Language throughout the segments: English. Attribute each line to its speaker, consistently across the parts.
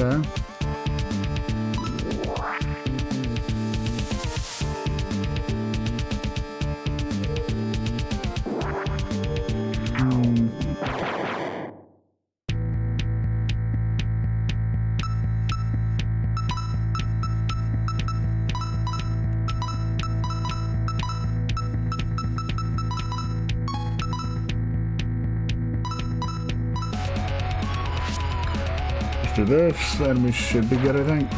Speaker 1: Okay. Do this, and we should be good, I think.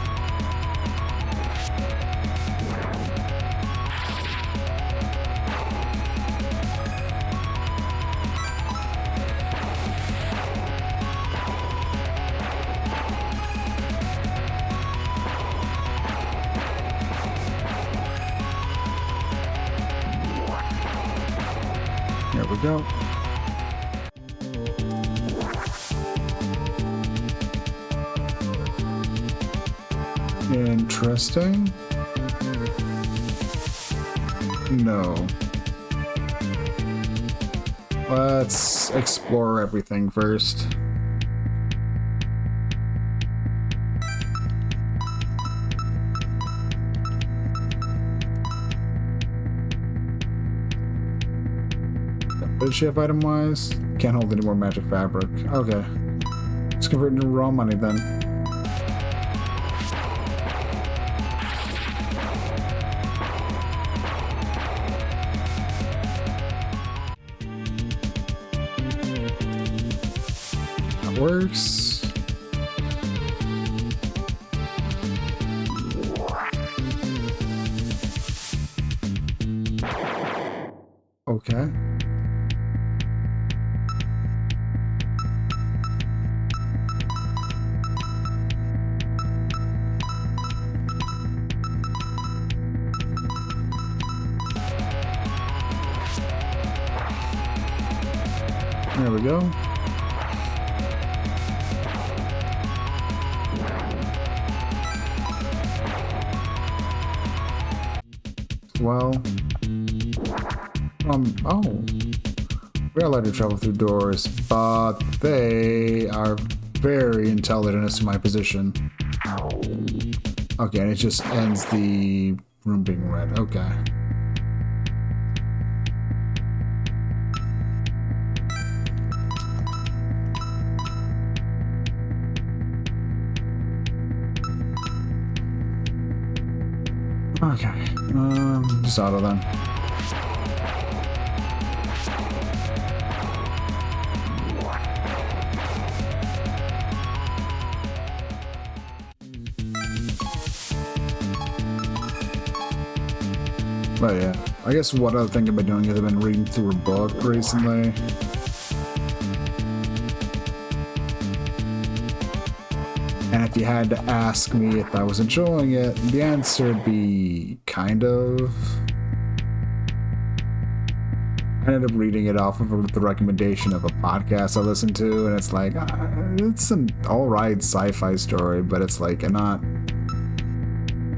Speaker 1: There we go. Interesting. No. Let's explore everything first. What did she have item-wise? Can't hold any more magic fabric. Okay. Let's convert into raw money then. Works. Okay. There we go. Well, oh, we're allowed to travel through doors, but they are very intelligent as to my position. Okay, and it just ends the room being red. Okay. Okay, just auto then. But yeah, I guess what other thing I've been doing is I've been reading through a book recently. And if you had to ask me if I was enjoying it, the answer would be kind of. I ended up reading it off of the recommendation of a podcast I listened to, and it's like, it's an alright sci-fi story, but it's like not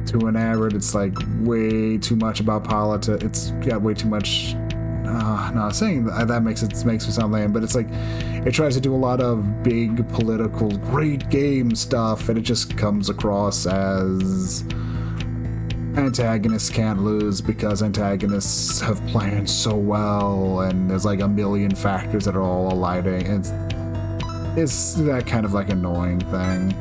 Speaker 1: too enamored. It's like way too much about politics. It's got way too much. No, saying that makes me sound lame, but it's like it tries to do a lot of big political, great game stuff, and it just comes across as antagonists can't lose because antagonists have planned so well, and there's like a million factors that are all aligning. It's that kind of like annoying thing.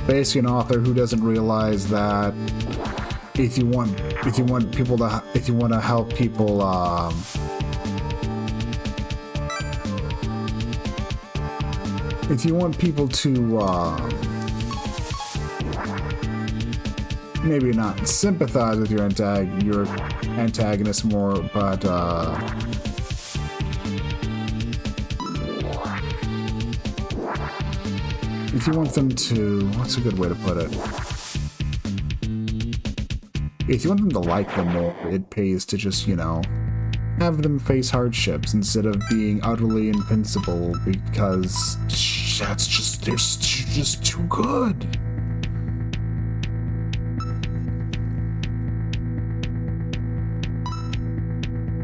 Speaker 1: Basically an author who doesn't realize that if you want to help people if you want people to maybe not sympathize with your antagonist more, but if you want them to, what's a good way to put it? If you want them to like them more, it pays to just, have them face hardships instead of being utterly invincible because they're just too good.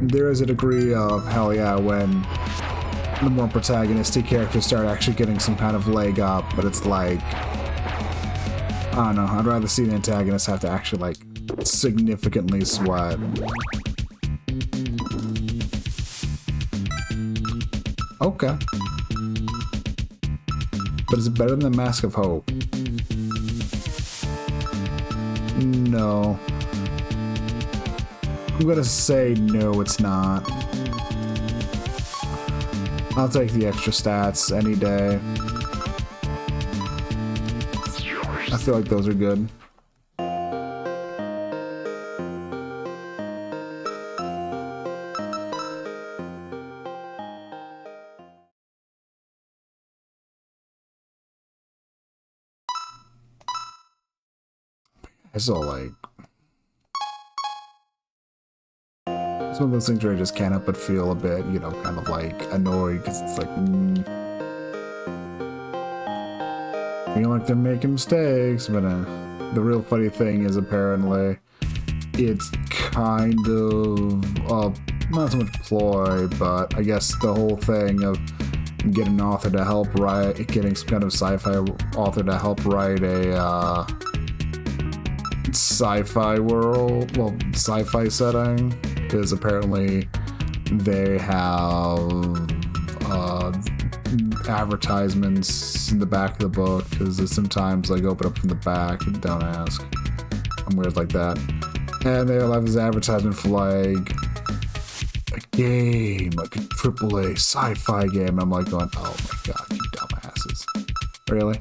Speaker 1: there is a degree of hell yeah when the more protagonistic characters start actually getting some kind of leg up, but it's like, I don't know, I'd rather see the antagonists have to actually like significantly sweat. Okay. But is it better than Mask of Hope? No. I'm gonna say no, it's not. I'll take the extra stats any day. I feel like those are good. It's all like, it's one of those things where I just can't help but feel a bit, you know, kind of like annoyed because it's like, feel like they're making mistakes. But the real funny thing is apparently it's kind of not so much ploy, but I guess the whole thing of getting an author to help write, getting some kind of sci-fi author to help write a sci-fi world, well, sci-fi setting, because apparently they have advertisements in the back of the book, because sometimes like open up from the back and don't ask. I'm weird like that. And they'll have this advertisement for like a game, like a AAA sci-fi game. And I'm like going, oh my god, you dumbasses. Really?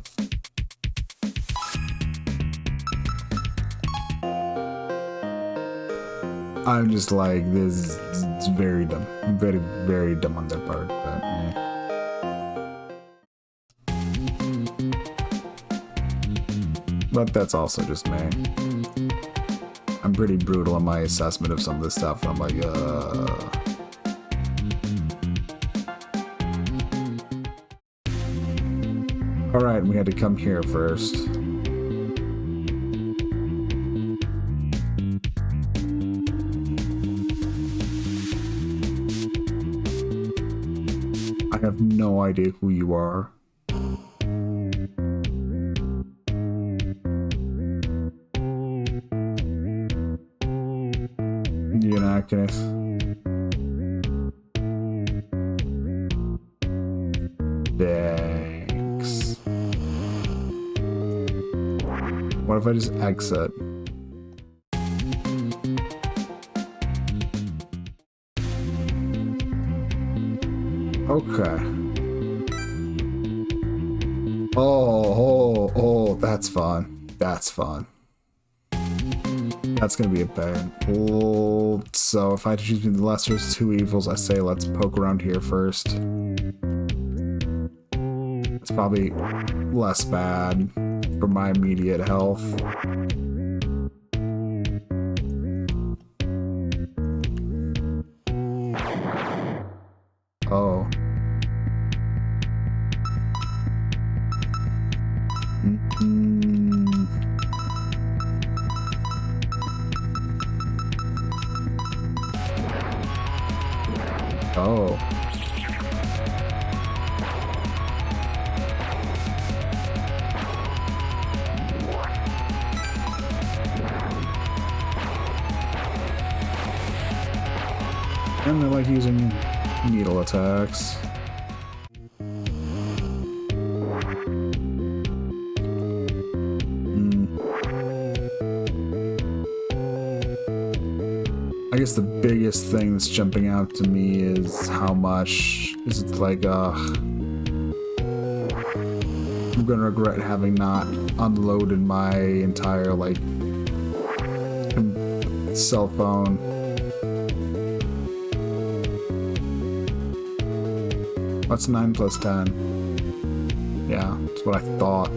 Speaker 1: I'm just like, this is very dumb. Very, very dumb on their part, but But that's also just me. I'm pretty brutal in my assessment of some of this stuff. I'm like, Alright, we had to come here first. I have no idea who you are. You an actress? Thanks. What if I just exit? Okay. Oh, that's fun. That's fun. That's gonna be a pain. Oh, so if I had to choose between the lesser of two evils, I say let's poke around here first. It's probably less bad for my immediate health. Oh. Oh. And I like using needle attacks. I guess the biggest thing that's jumping out to me is how much is it like, I'm gonna regret having not unloaded my entire, like, cell phone. What's 9 plus 10? Yeah, that's what I thought.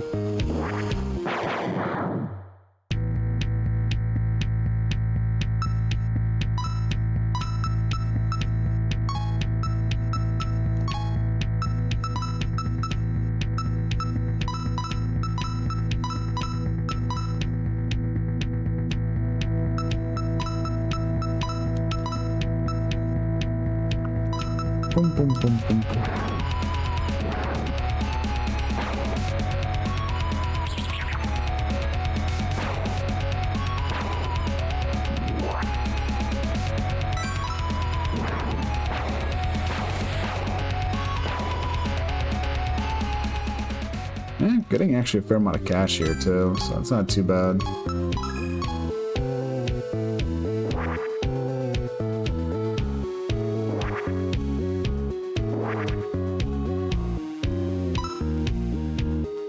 Speaker 1: Boom, boom, boom, boom, boom. Getting actually a fair amount of cash here too, so it's not too bad.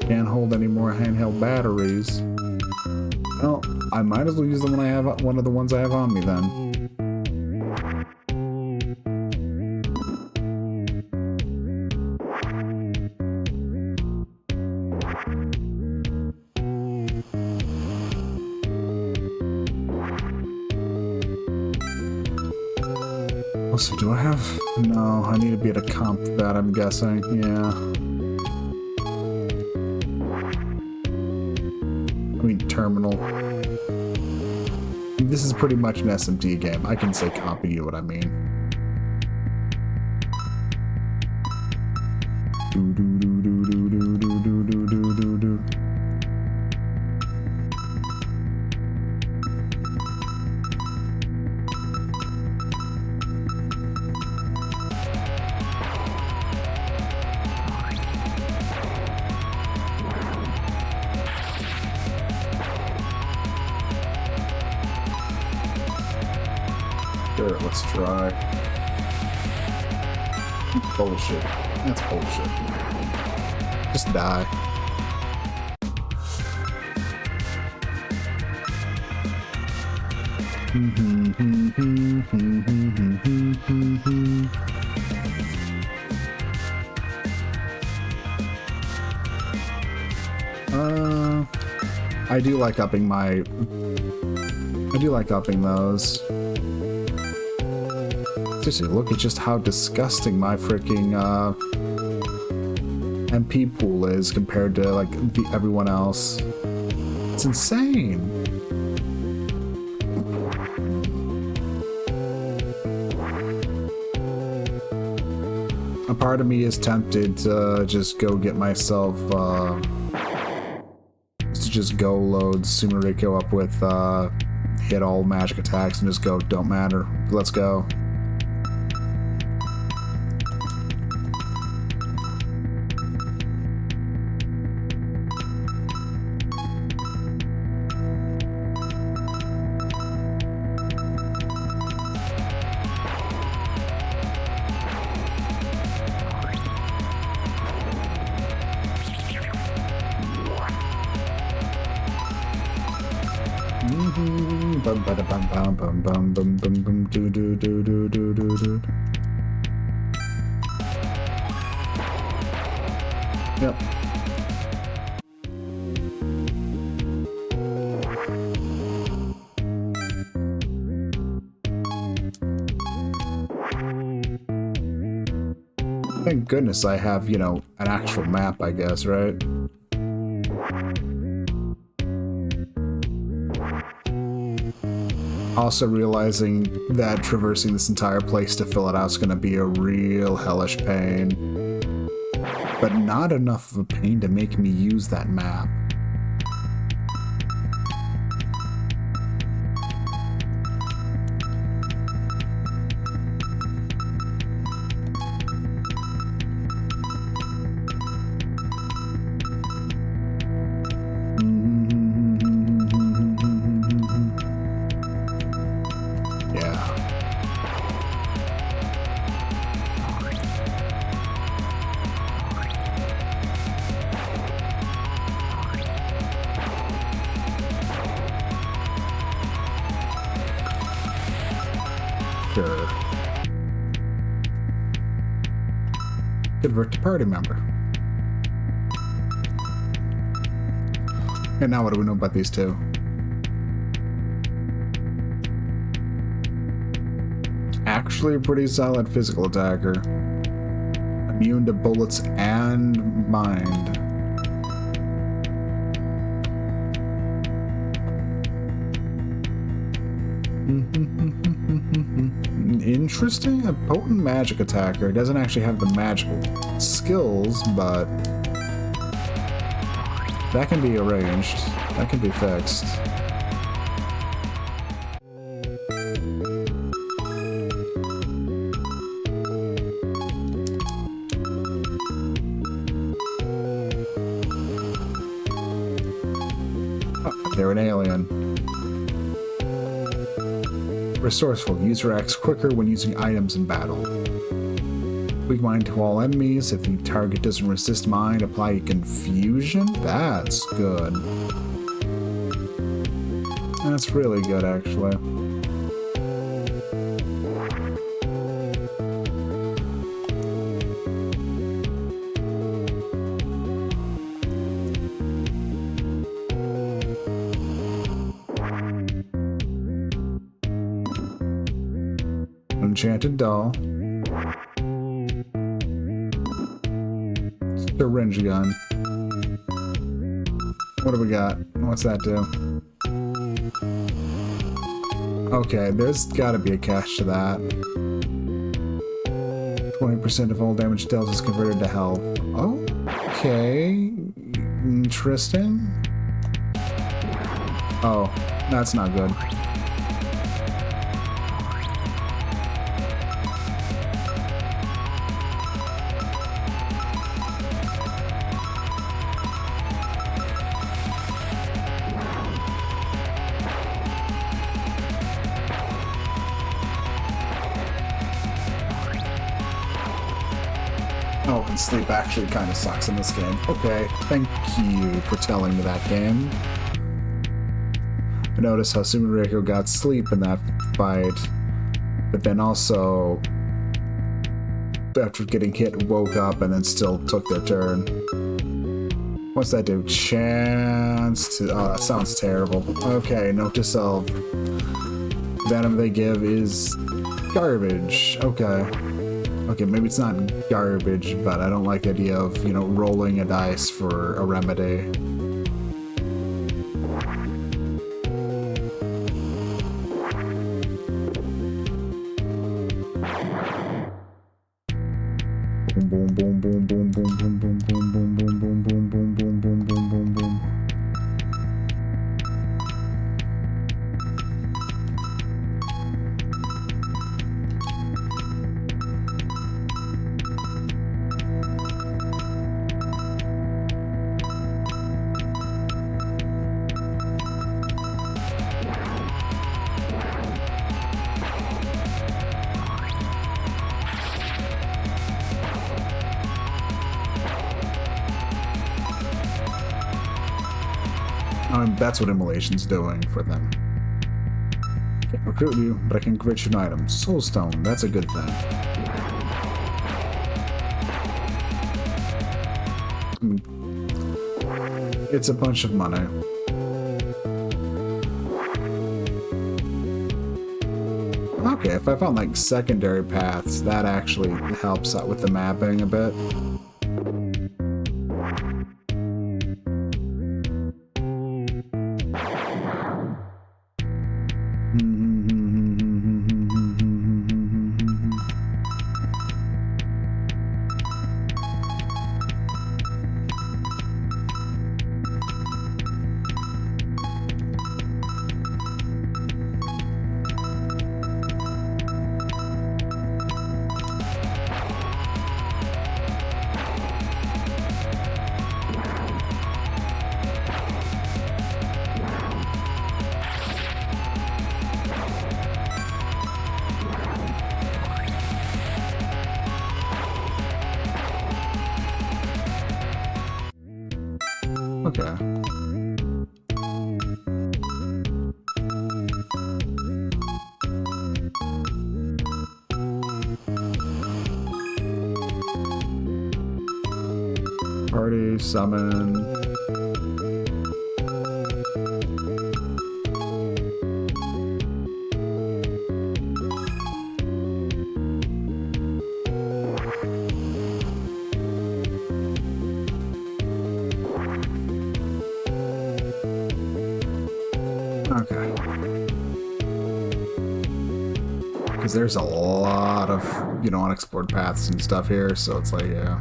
Speaker 1: Can't hold any more handheld batteries. Well, I might as well use the one I have, one of the ones I have on me then. So do I have... No, I need to be at a comp for that, I'm guessing. Yeah. I mean, terminal. This is pretty much an SMT game. I can say comp, you know what I mean. Sure, let's try. Bullshit. That's bullshit. Just die. I do like upping my... I do like upping those. Seriously, look at just how disgusting my freaking MP pool is compared to like everyone else. It's insane. A part of me is tempted to just go get myself just go load Sumeriko up with hit all magic attacks and just go, don't matter, let's go. Bum bum bum bum bum bum bum bum bum do do do do do do do. Yep. Thank goodness I have, you know, an actual map, I guess, right? Also realizing that traversing this entire place to fill it out is going to be a real hellish pain. But not enough of a pain to make me use that map. Sure. Convert to party member. And now what do we know about these two? Actually a pretty solid physical attacker. Immune to bullets and mind. interesting, a potent magic attacker. It doesn't actually have the magical skills, but that can be arranged. That can be fixed. Oh, they're an alien. Resourceful. User acts quicker when using items in battle. Weak mind to all enemies. If the target doesn't resist mind, apply confusion. That's good. That's really good, actually. Enchanted doll. Syringe gun. What do we got? What's that do? Okay, there's gotta be a catch to that. 20% of all damage dealt is converted to health. Okay. Interesting. Oh, that's not good. Oh, and sleep actually kind of sucks in this game. Okay, thank you for telling me that game. I noticed how Sumireko got sleep in that fight, but then also, after getting hit, woke up and then still took their turn. What's that do? Chance to... Oh, that sounds terrible. Okay, note to self. Venom they give is garbage. Okay. Okay, maybe it's not garbage, but I don't like the idea of, you know, rolling a dice for a remedy. Boom, boom, boom, boom, boom, boom, boom, boom, boom, boom, boom, boom, boom, boom, boom, boom, boom, boom, boom. That's what immolation's doing for them. Can't recruit you, but I can convert you an item. Soulstone, that's a good thing. It's a bunch of money. Okay, if I found like secondary paths, that actually helps out with the mapping a bit. Okay. Party, summon. Because there's a lot of, you know, unexplored paths and stuff here, so it's like, yeah.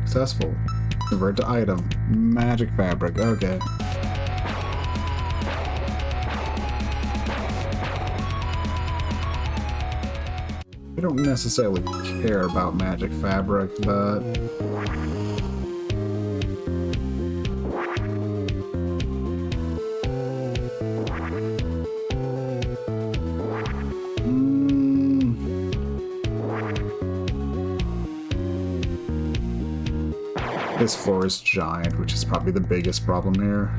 Speaker 1: Successful. Convert to item. Magic fabric. Okay. I don't necessarily care about magic fabric, but... This floor is giant, which is probably the biggest problem here.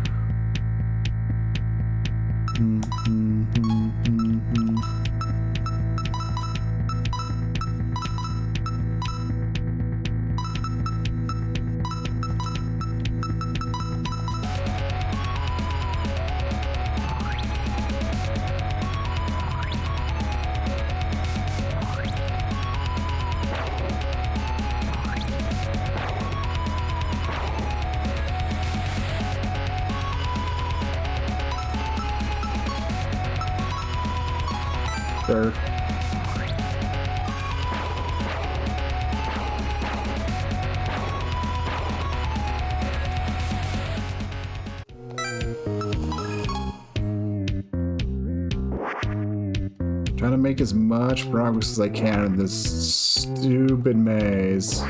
Speaker 1: Sure. Trying to make as much progress as I can in this stupid maze.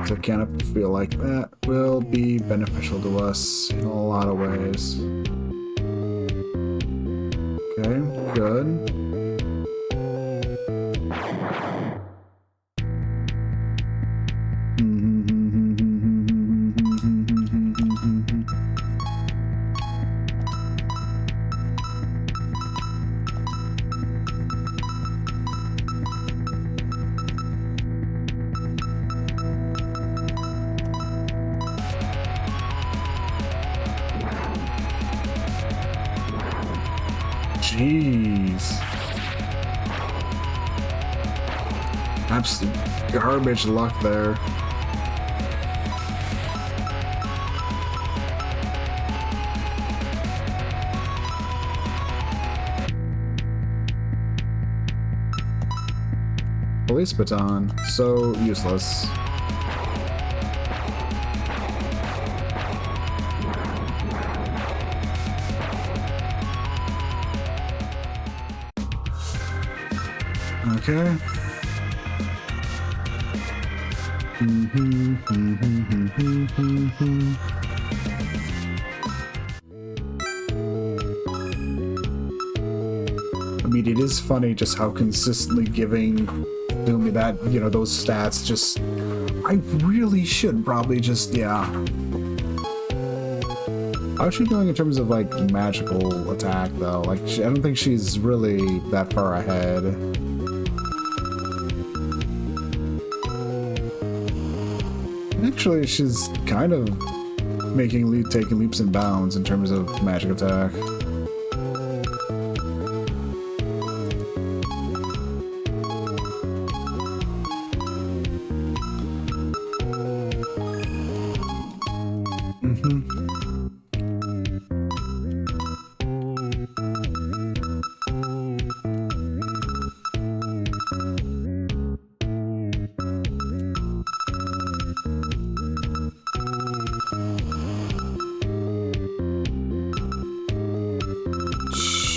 Speaker 1: I kind of feel like that will be beneficial to us in a lot of ways. Okay, good. Jeez. Absolute garbage luck there. Police baton. So useless. Okay. I mean, it is funny just how consistently giving me that, you know, those stats just... I really should probably just, yeah. How's she doing in terms of, like, magical attack, though? Like, I don't think she's really that far ahead. Actually, she's kind of taking leaps and bounds in terms of magic attack.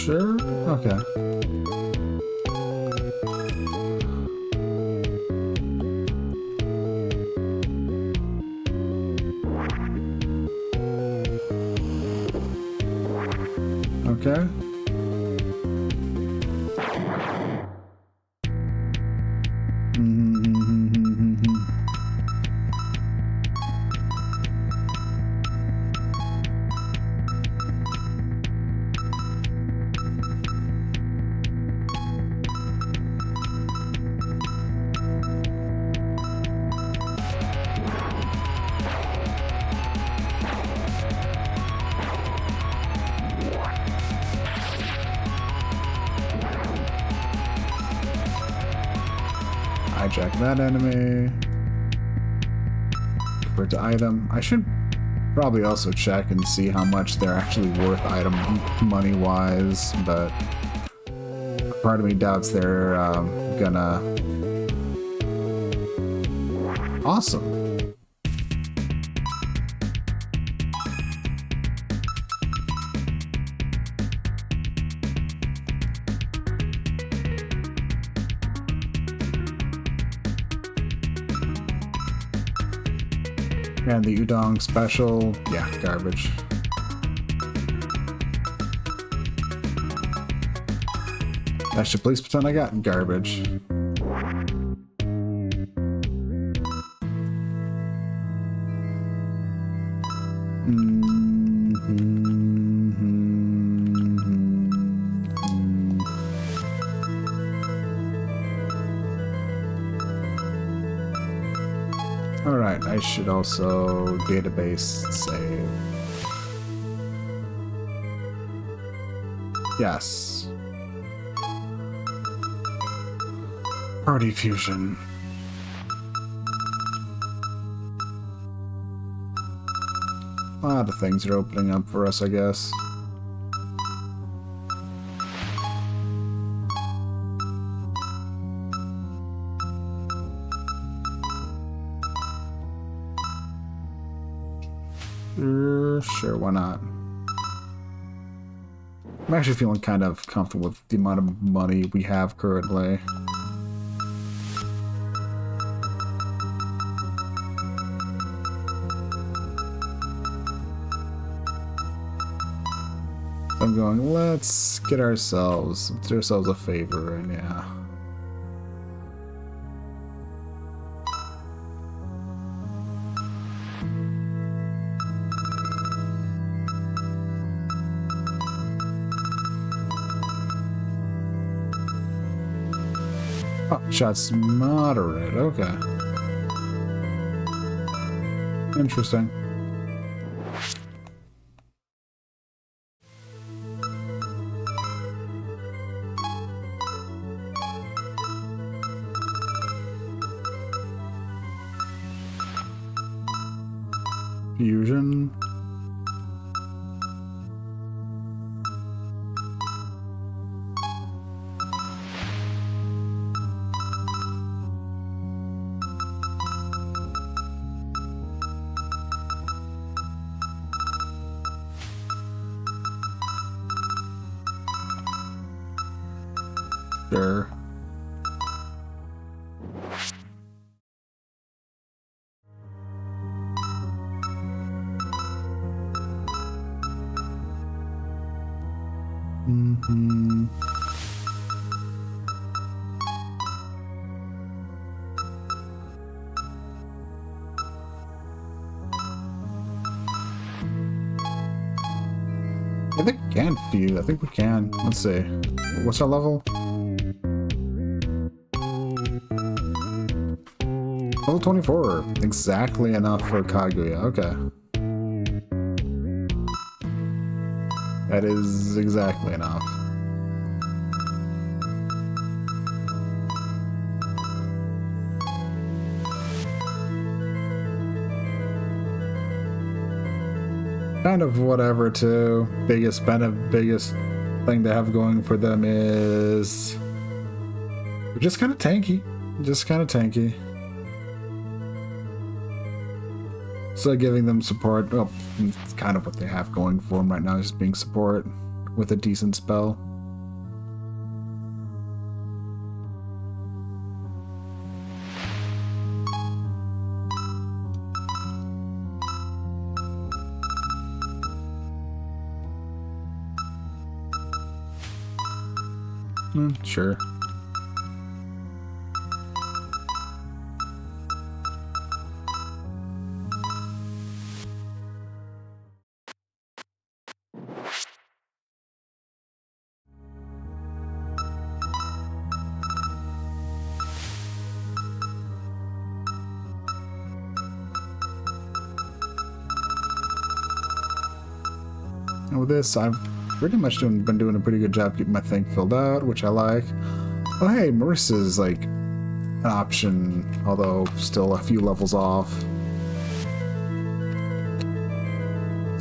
Speaker 1: Sure? Okay. Okay. Hijack that enemy. Convert to item. I should probably also check and see how much they're actually worth item money-wise, but part of me doubts they're gonna... Awesome. And the udon special, yeah, garbage. I should please pretend I got garbage. Alright, I should also database save. Yes. Party fusion. A lot of things are opening up for us, I guess. Sure, why not? I'm actually feeling kind of comfortable with the amount of money we have currently. I'm going, let's do ourselves a favor, and yeah. Oh, shots moderate, okay. Interesting. Fusion. Sure. Mm-hmm. I think we can fuse. I think we can. Let's see. What's our level? Level 24. Exactly enough for Kaguya. Okay. That is exactly enough. Kind of whatever too. Biggest thing they have going for them is we're just kind of tanky. Just kind of tanky. So giving them support, well, it's kind of what they have going for them right now, is being support with a decent spell. Sure. And with this, I've pretty much been doing a pretty good job keeping my thing filled out, which I like. Oh hey, Marisa's like an option, although still a few levels off.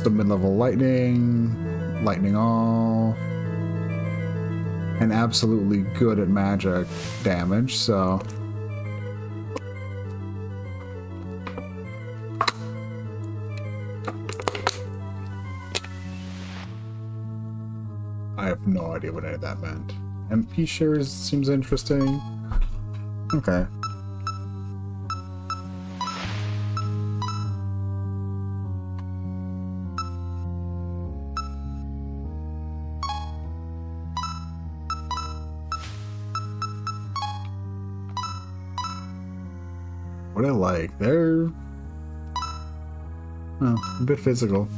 Speaker 1: So mid-level lightning, lightning all, and absolutely good at magic damage, so... I have no idea what any of that meant. MP shares seems interesting. Okay. What I like, they're a bit physical.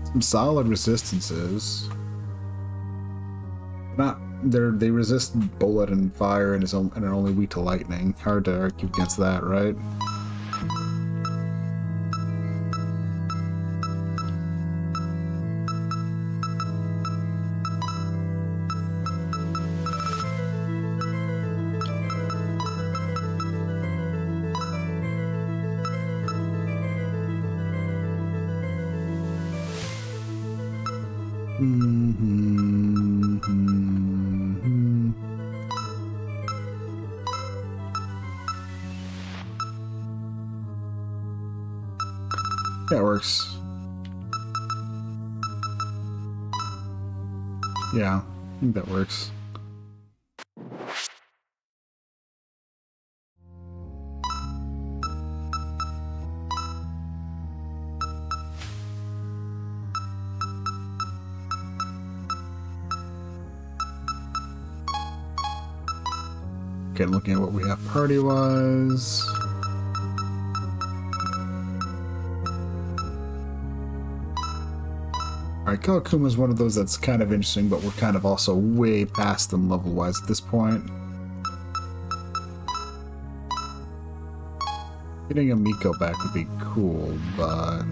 Speaker 1: Some solid resistances. They resist bullet and fire and are only weak to lightning. Hard to argue against that, right? That works. Yeah, I think that works. Okay, looking at what we have party-wise. Alright, Kawakuma is one of those that's kind of interesting, but we're kind of also way past them level-wise at this point. Getting a Miko back would be cool, but...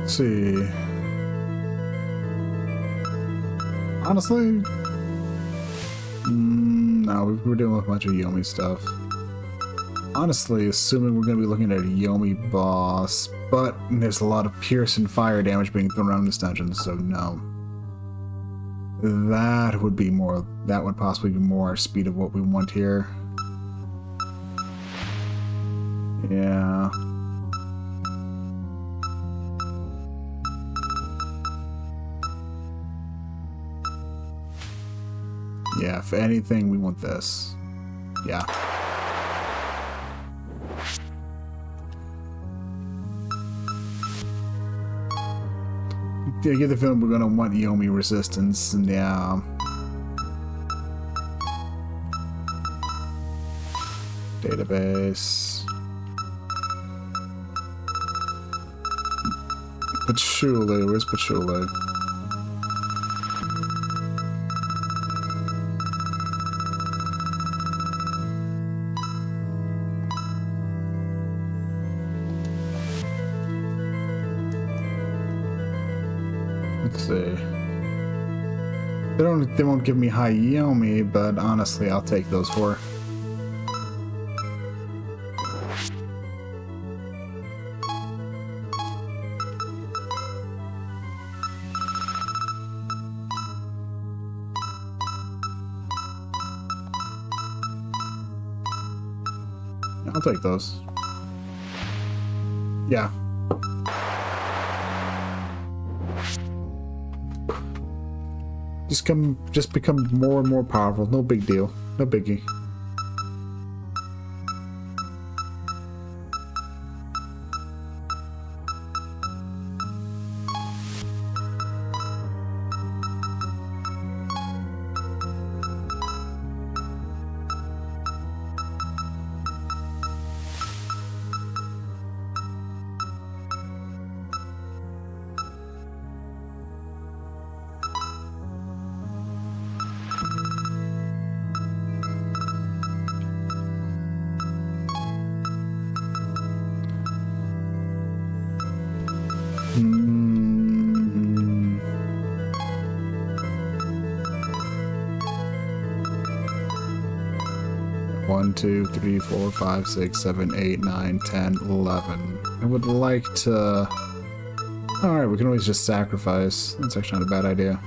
Speaker 1: Let's see... Honestly, no, we're dealing with a bunch of Yomi stuff. Honestly, assuming we're going to be looking at a Yomi boss, but there's a lot of pierce and fire damage being thrown around in this dungeon, so no. That would possibly be more our speed of what we want here. Yeah. Yeah, if anything, we want this. Yeah. I get the feeling we're gonna want Yomi resistance, and yeah. Database. Patchouli, where's Patchouli? Let's see. They won't give me high Yomi, but honestly, I'll take those four. I'll take those. Yeah. Just become more and more powerful. No big deal. No biggie. 1, 2, 3, 4, 5, 6, 7, 8, 9, 10, 11. I would like to... Alright, we can always just sacrifice. That's actually not a bad idea.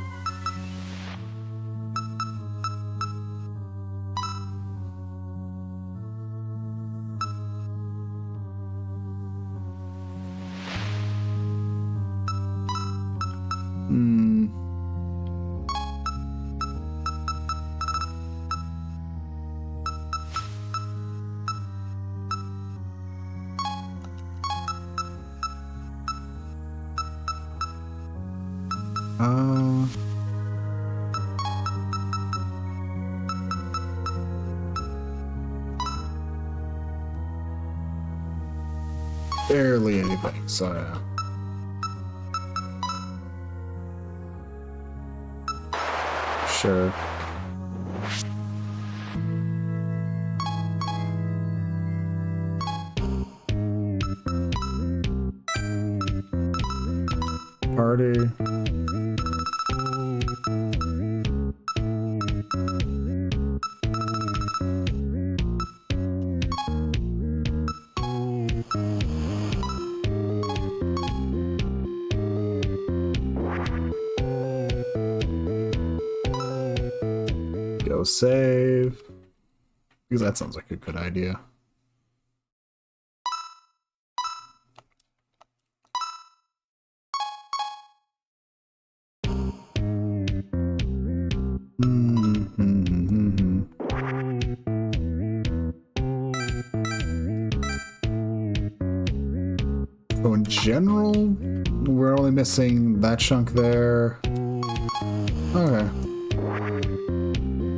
Speaker 1: Barely anything, so yeah. Sure. Party. Go save. Because that sounds like a good idea. So in general, we're only missing that chunk there. Okay.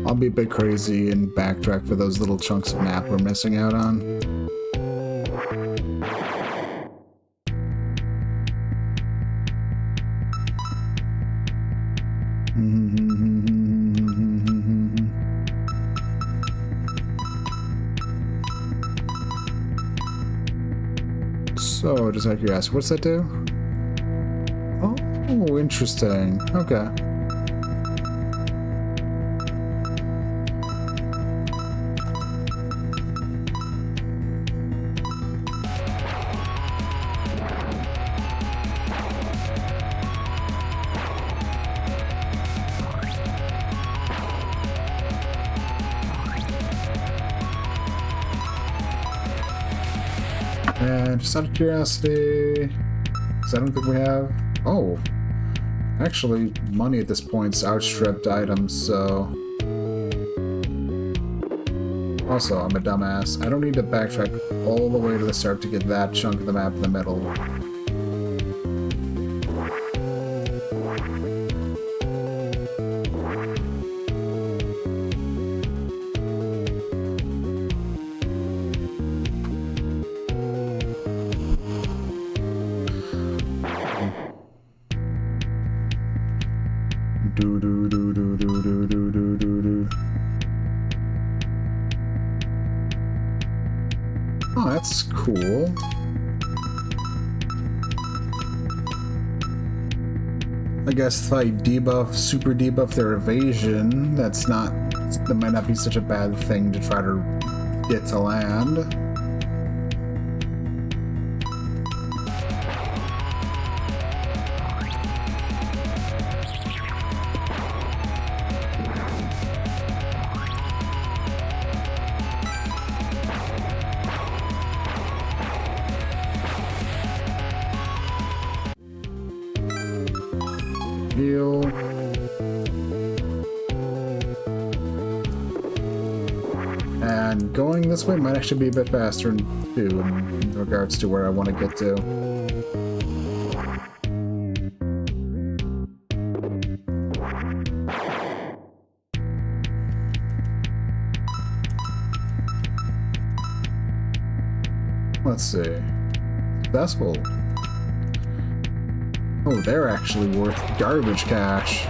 Speaker 1: I'll be a bit crazy and backtrack for those little chunks of map we're missing out on. So, just out of curiosity, what's that do? Oh, interesting. Okay. And just out of curiosity, because I don't think we have... Oh, actually, money at this point's outstripped items, so... Also, I'm a dumbass. I don't need to backtrack all the way to the start to get that chunk of the map in the middle. Oh, that's cool. I guess if I debuff, super debuff their evasion, that might not be such a bad thing to try to get to land. Heal. And going this way might actually be a bit faster too, in regards to where I want to get to. Let's see. Successful. Oh, they're actually worth garbage cash.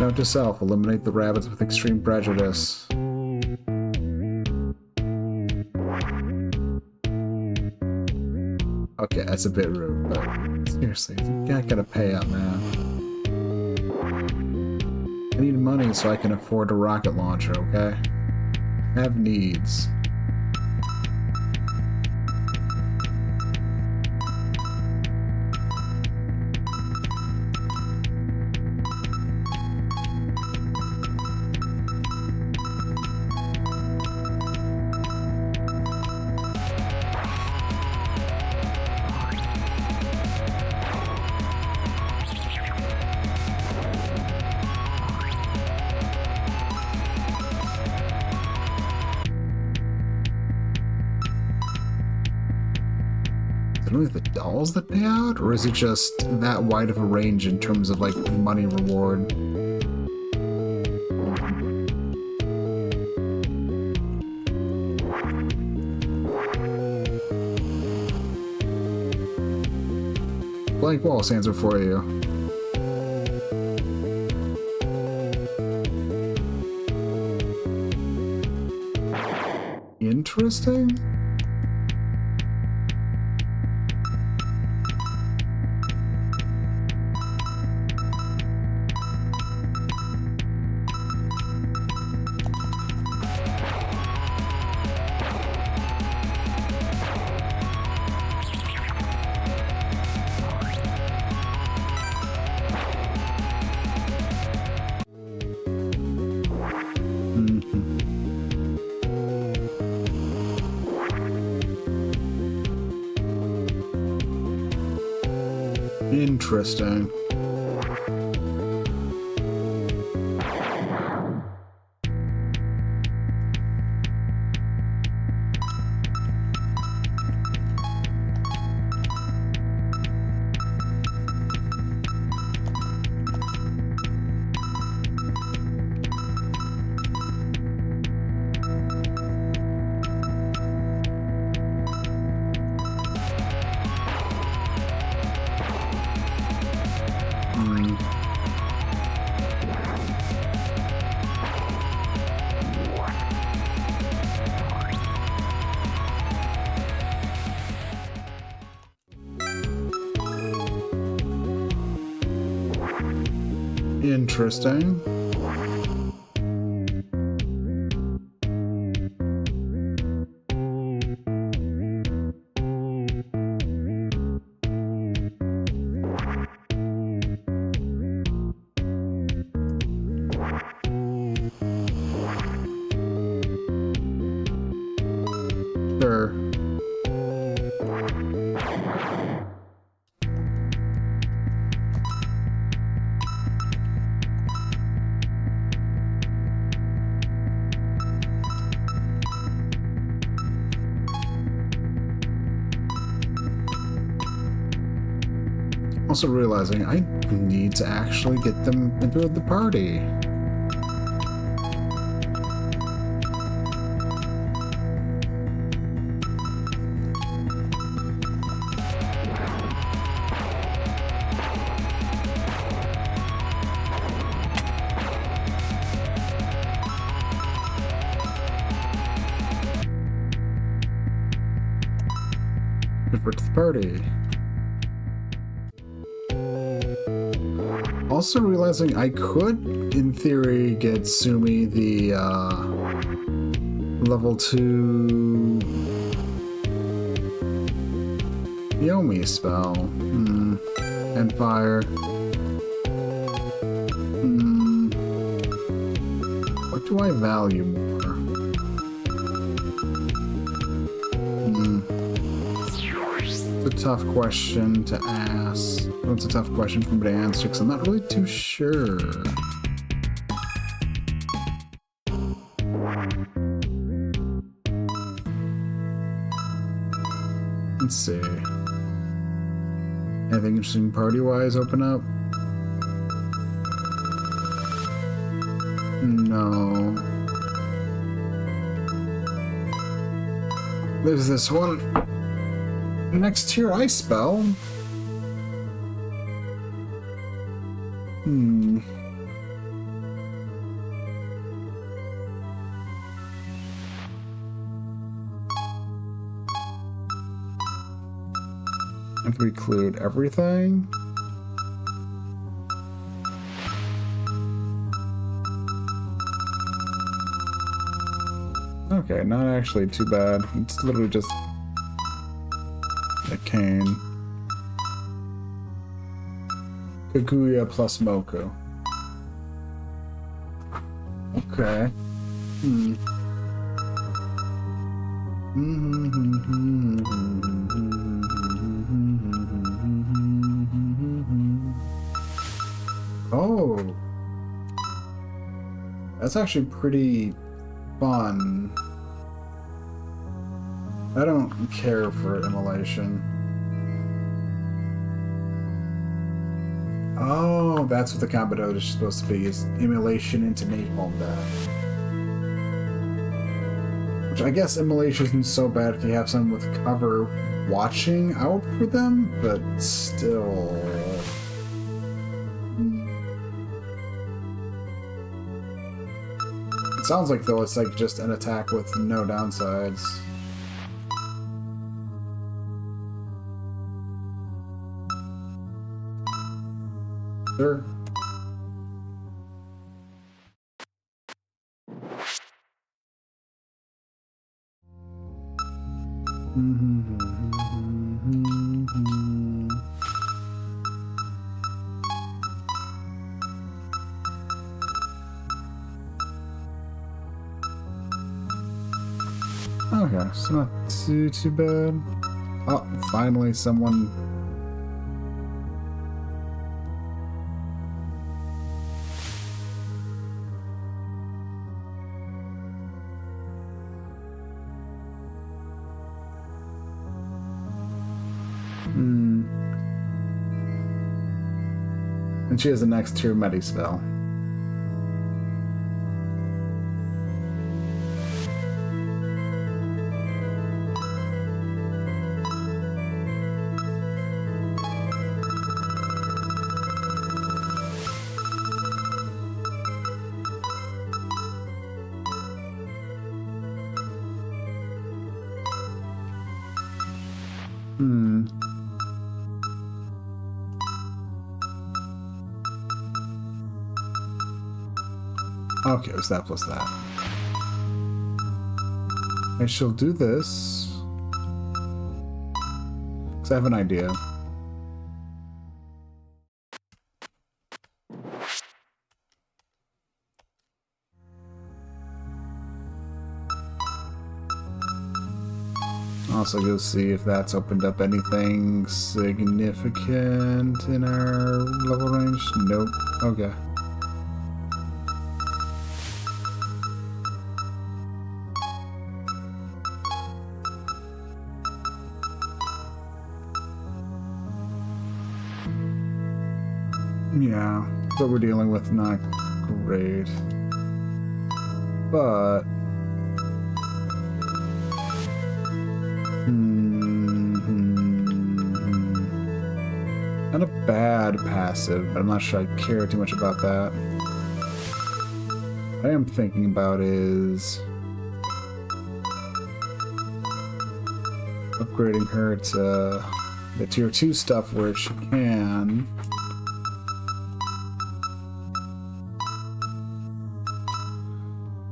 Speaker 1: Note to self, eliminate the rabbits with extreme prejudice. Okay, that's a bit rude, but seriously, you gotta pay up, man. I need money. money so I can afford a rocket launcher, okay? I have needs. Only the dolls that pay out, or is it just that wide of a range in terms of like money reward? Blank walls answer for you. Interesting. Interesting. Interesting. Sure. Also realizing I need to actually get them into the party. Convert to the party. Also realizing I could, in theory, get Sumi the level 2 Yomi spell. Empire. What do I value more? It's a tough question to ask. Well, it's a tough question for me to answer because I'm not really too sure. Let's see. Anything interesting party-wise open up? No. There's this one next to your ice spell. If we include everything. Okay, not actually too bad. It's literally just a cane. Kaguya plus Moku. Okay. Oh. That's actually pretty fun. I don't care for immolation. Oh, that's what the combo is supposed to be, is immolation into napalm death. Which I guess immolation isn't so bad if you have someone with cover watching out for them, but still... It sounds like, though, it's like just an attack with no downsides. Sure. Okay, so not too bad. Oh, finally someone... And she has the next true Medi spell. Okay, it was that plus that. I shall do this. Because I have an idea. Also, go see if that's opened up anything significant in our level range. Nope. Okay. Yeah, what we're dealing with, not great. But... Not a bad passive, but I'm not sure I care too much about that. What I am thinking about is... upgrading her to the tier 2 stuff where she can...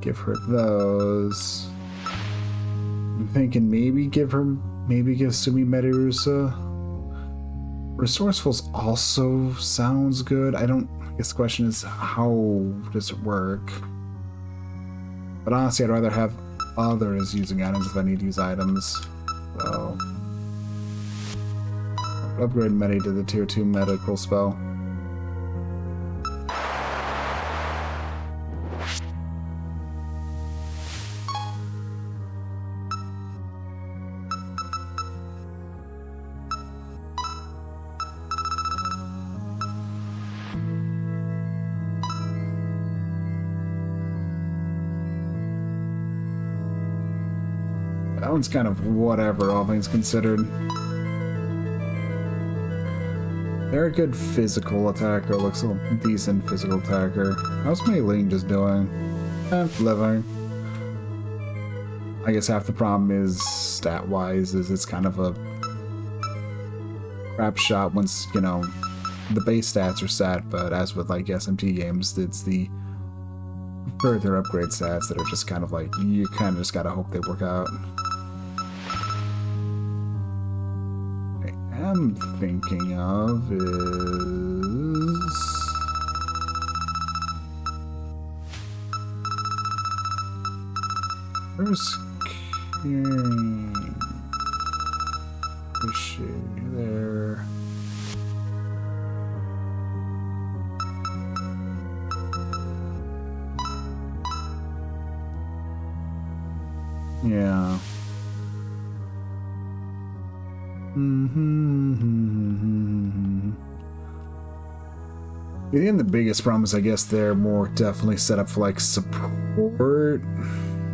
Speaker 1: give her those. I'm thinking maybe give Sumi Medirusa. Resourceful's also sounds good. I guess the question is, how does it work? But honestly, I'd rather have others using items if I need to use items. So... upgrade Medi to the tier 2 medical spell. That one's kind of whatever, all things considered. They're a good physical attacker, looks a decent physical attacker. How's Mei Ling just doing? Living. I guess half the problem is, stat-wise, is it's kind of a crap shot once, you know, the base stats are set, but as with, like, SMT games, it's the further upgrade stats that are just kind of like, you kind of just gotta hope they work out. I am thinking of is... Where's King? Is she there? Yeah. And the biggest problem is, I guess they're more definitely set up for like support.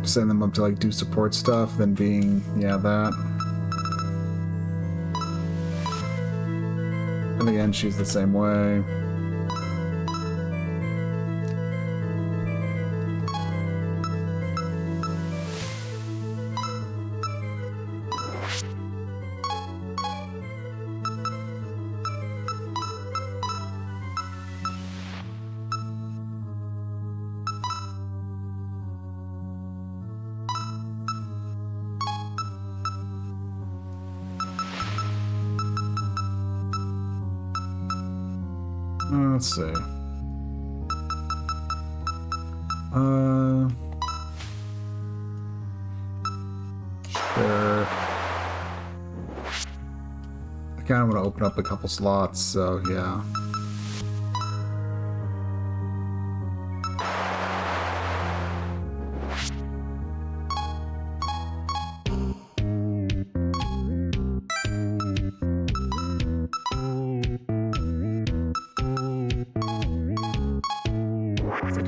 Speaker 1: Send them up to like do support stuff than being, yeah, that. And again, she's the same way. Let's see. Sure. I kind of want to open up a couple slots, so yeah.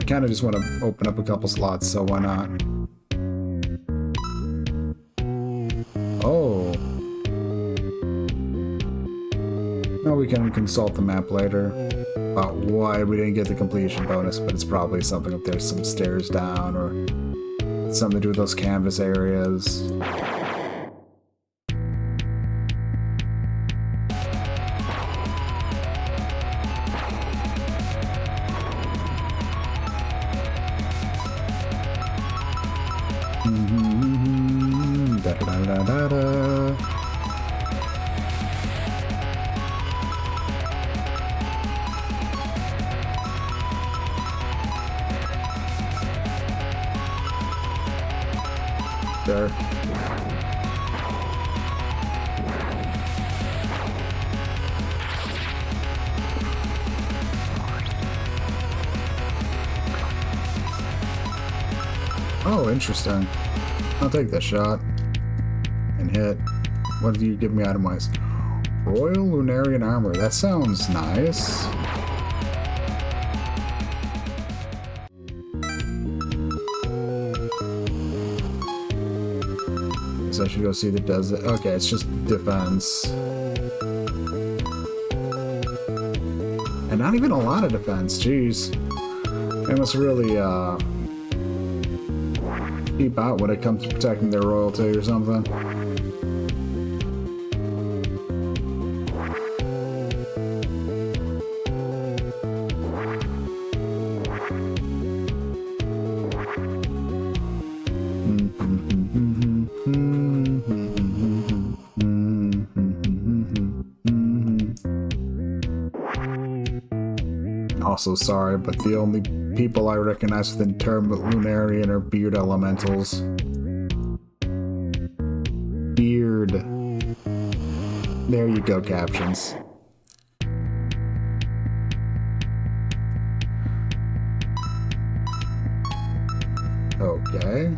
Speaker 1: Kind of just want to open up a couple slots, so why not? Oh. No, we can consult the map later about why we didn't get the completion bonus, but it's probably something up there, some stairs down, or something to do with those canvas areas. There. Oh, interesting. I'll take that shot and hit. What do you give me item-wise? Royal Lunarian Armor. That sounds nice. So I should go see that does it. Okay, it's just defense. And not even a lot of defense, jeez. They must really keep out when it comes to protecting their royalty or something. Also sorry, but the only people I recognize within the term Lunarian are beard elementals. Beard. There you go, captions. Okay.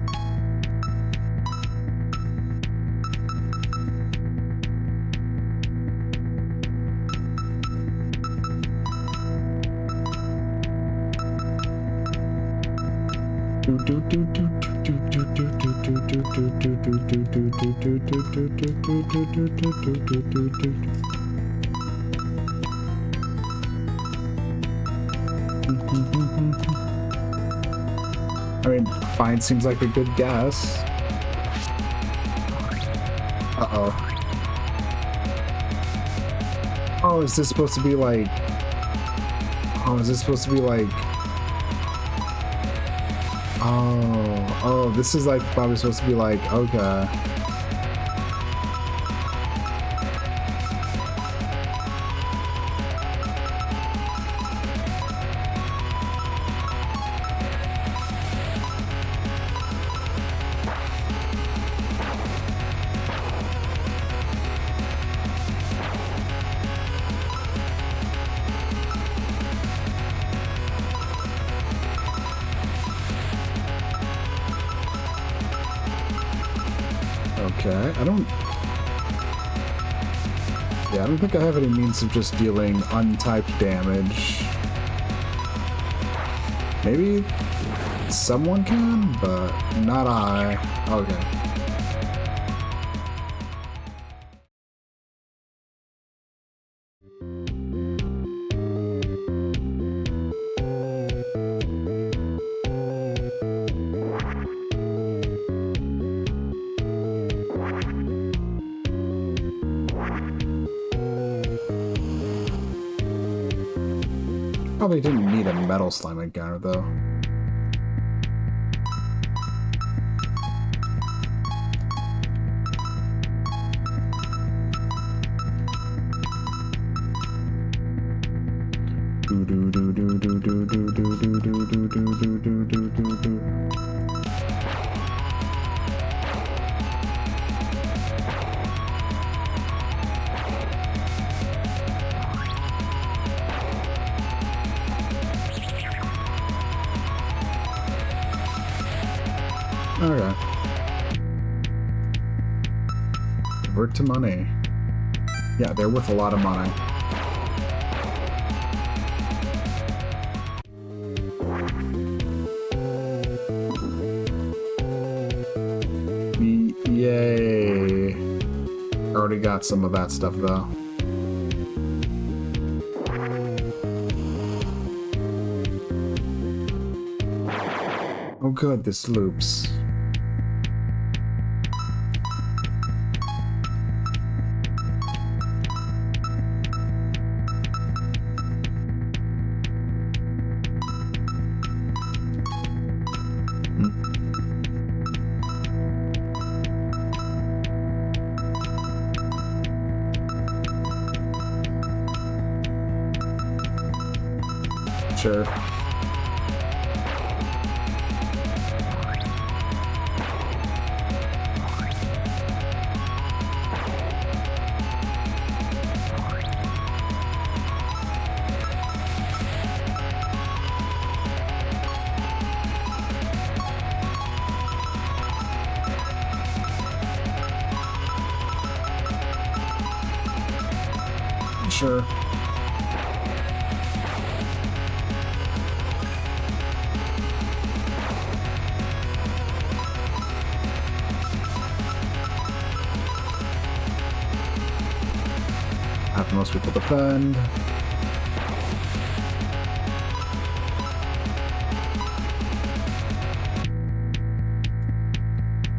Speaker 1: I mean, fine seems like a good guess. Uh-oh. Oh, is this supposed to be like... Oh, is this supposed to be like... Oh, this is like probably supposed to be like, okay. Okay, I don't think I have any means of just dealing untyped damage. Maybe someone can, but not I. Okay. Probably didn't need a metal slime encounter though. Do do do do do do do do do do do do do do do do. Okay. Convert to money. Yeah, they're worth a lot of money. Yay. Already got some of that stuff though. Oh good, this loops. Sure. Sure. Have most people defend.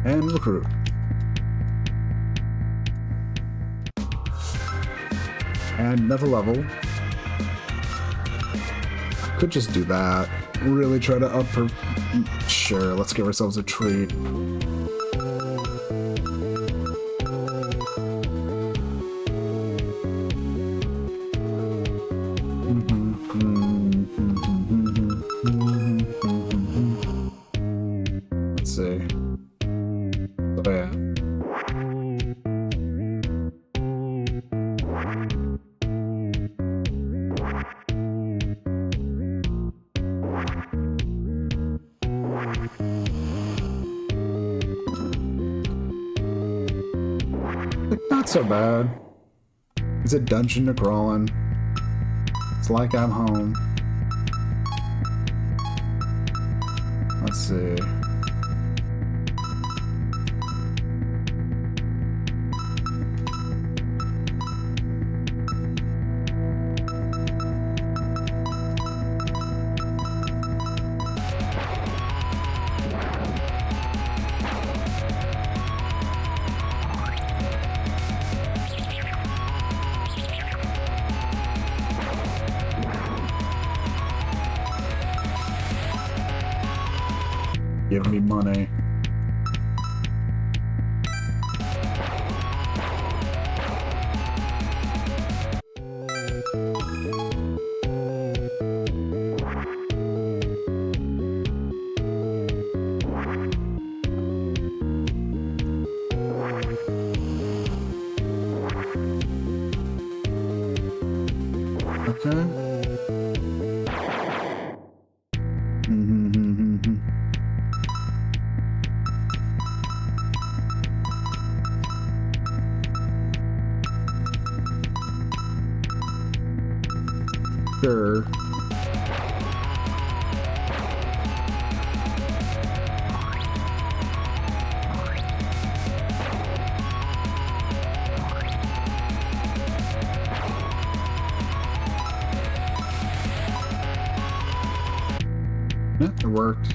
Speaker 1: And recruit. And another level. Could just do that. Really try to up her. Sure, let's give ourselves a treat. Let's see. Oh yeah. Not so bad. It's a dungeon to crawl in. It's like I'm home. Let's see. Give me money. Sure. Yeah, it worked.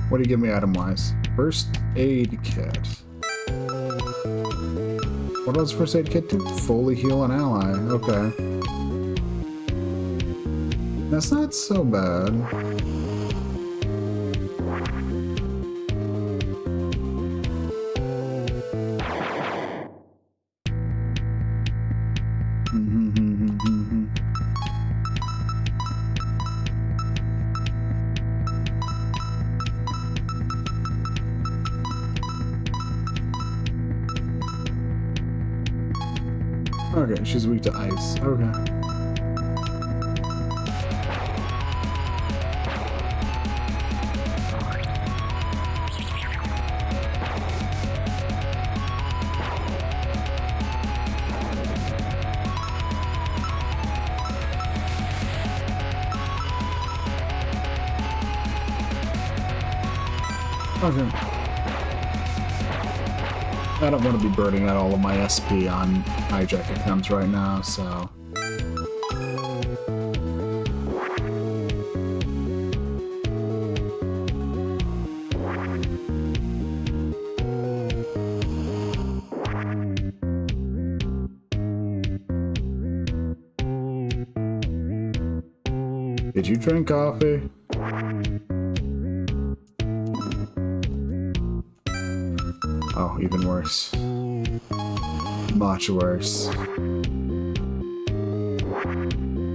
Speaker 1: What do you give me item-wise? First aid kit. What does first aid kit do? Fully heal an ally. Okay. That's not so bad. Okay, she's weak to ice. Okay. Okay. I don't want to be burning out all of my SP on hijack attempts right now, so... Did you drink coffee? Oh, even worse. Much worse. I'm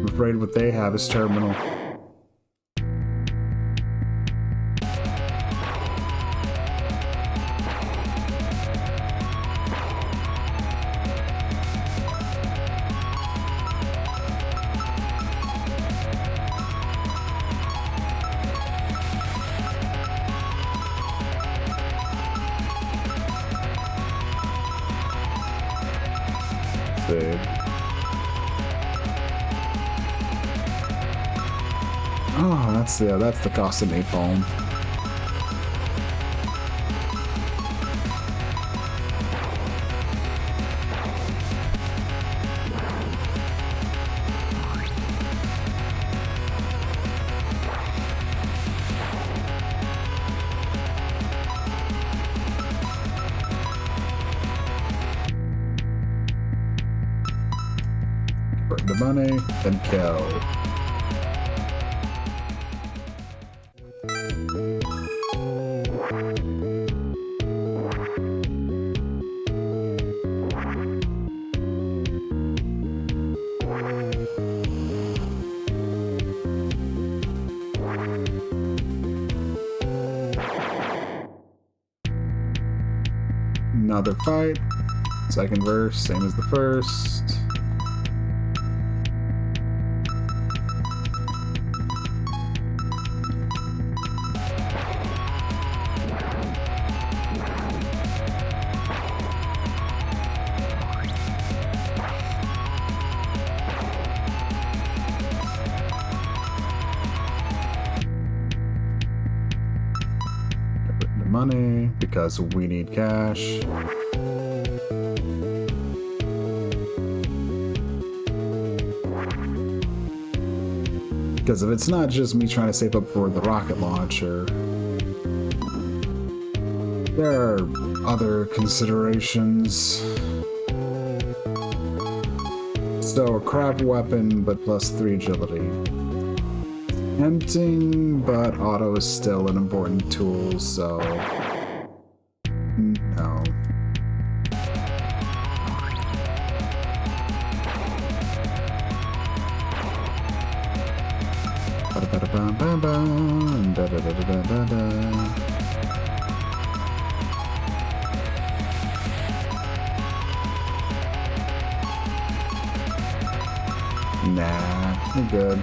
Speaker 1: afraid what they have is terminal. Oh, that's the cost of napalm. Burn the money, then kill. Another fight. Second verse, same as the first. Money because we need cash. Because if it's not just me trying to save up for the rocket launcher, there are other considerations. So a crab weapon, but plus 3 agility. Tempting, but auto is still an important tool, so no. Nah, you're good.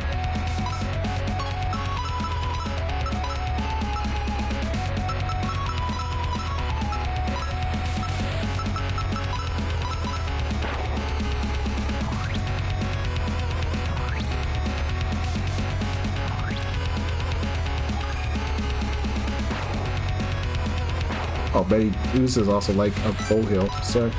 Speaker 1: Oh, Betty Goose is also like a full heal. Sick.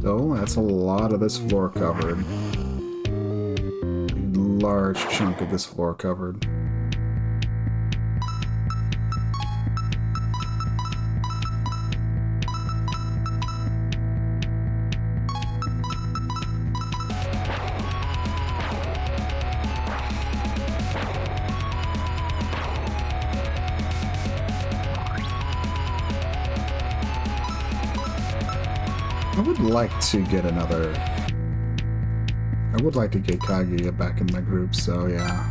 Speaker 1: So that's a lot of this floor covered. A large chunk of this floor covered. I would like to get another... I would like to get Kaguya back in my group, so yeah.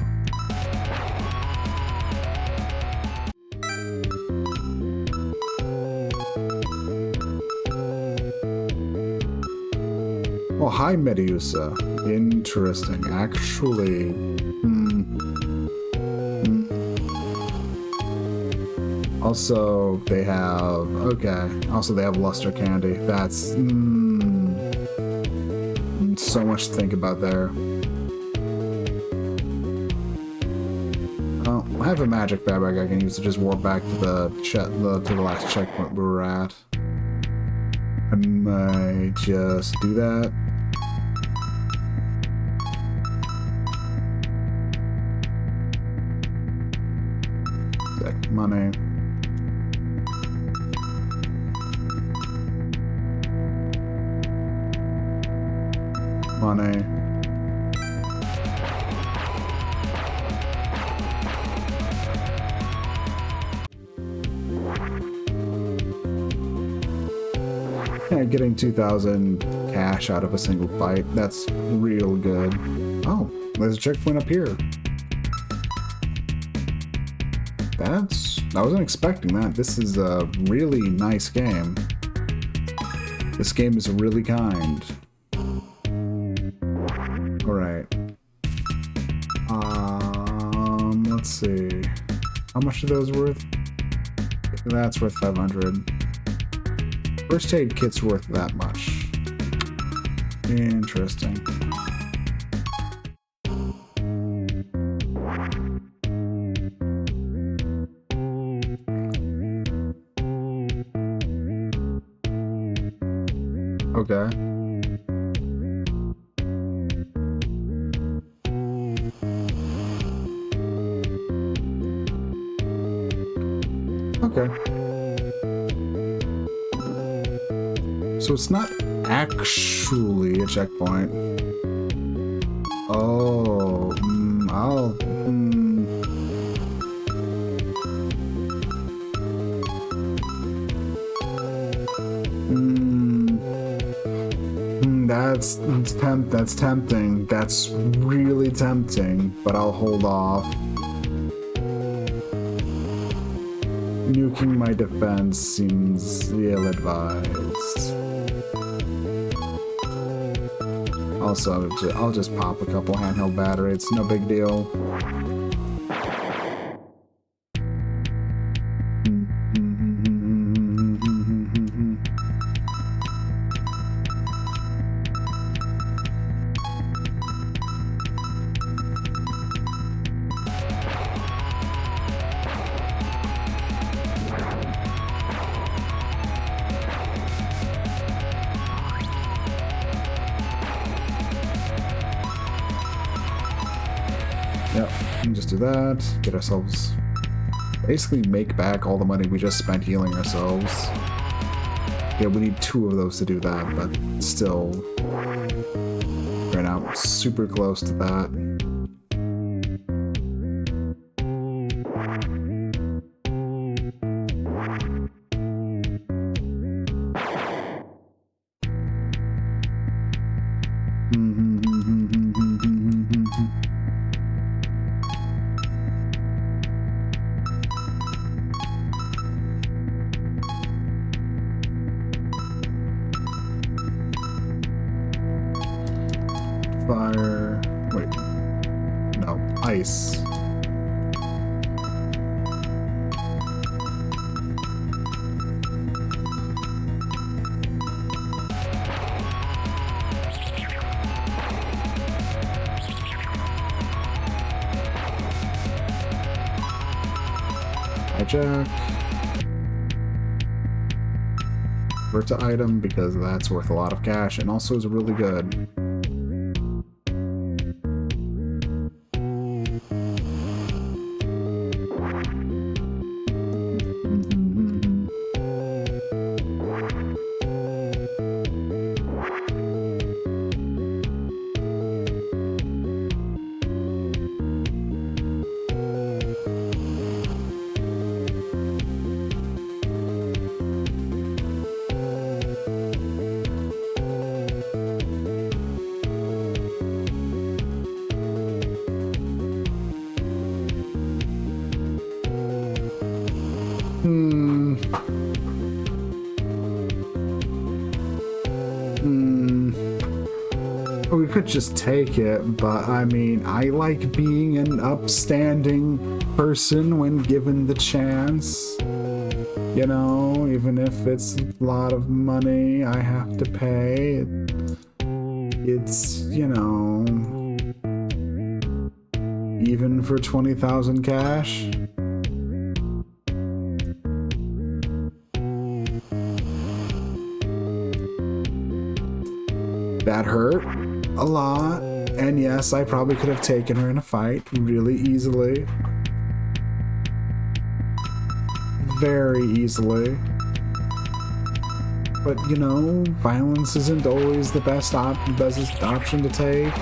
Speaker 1: Oh, hi, Medusa. Interesting. Actually... Also, they have... Okay. Also, they have Luster Candy. That's... so much to think about there. Oh, I have a magic fabric I can use to just warp back to the last checkpoint we were at. I might just do that. Sick. Money. Money. Yeah, getting 2,000 cash out of a single fight, that's real good. Oh, there's a checkpoint up here. I wasn't expecting that. This is a really nice game. This game is really kind. Alright. Let's see. How much are those worth? That's worth 500. First aid kit's worth that much. Interesting. Okay. Okay. So it's not actually a checkpoint. Oh, that's tempting. That's really tempting, but I'll hold off. Nuking my defense seems ill-advised. Also, I'll just pop a couple handheld batteries. It's no big deal. just do that. Get ourselves... Basically make back all the money we just spent healing ourselves. Yeah, we need 2 of those to do that, but still... Right now, super close to that. Fire. Wait. No. Ice. Hijack. Convert to item because that's worth a lot of cash and also is really good. We could just take it, but I mean, I like being an upstanding person when given the chance. You know, even if it's a lot of money I have to pay, it's, you know, even for 20,000 cash. That hurt a lot, and yes, I probably could have taken her in a fight really easily. Very easily. But, you know, violence isn't always the best option to take.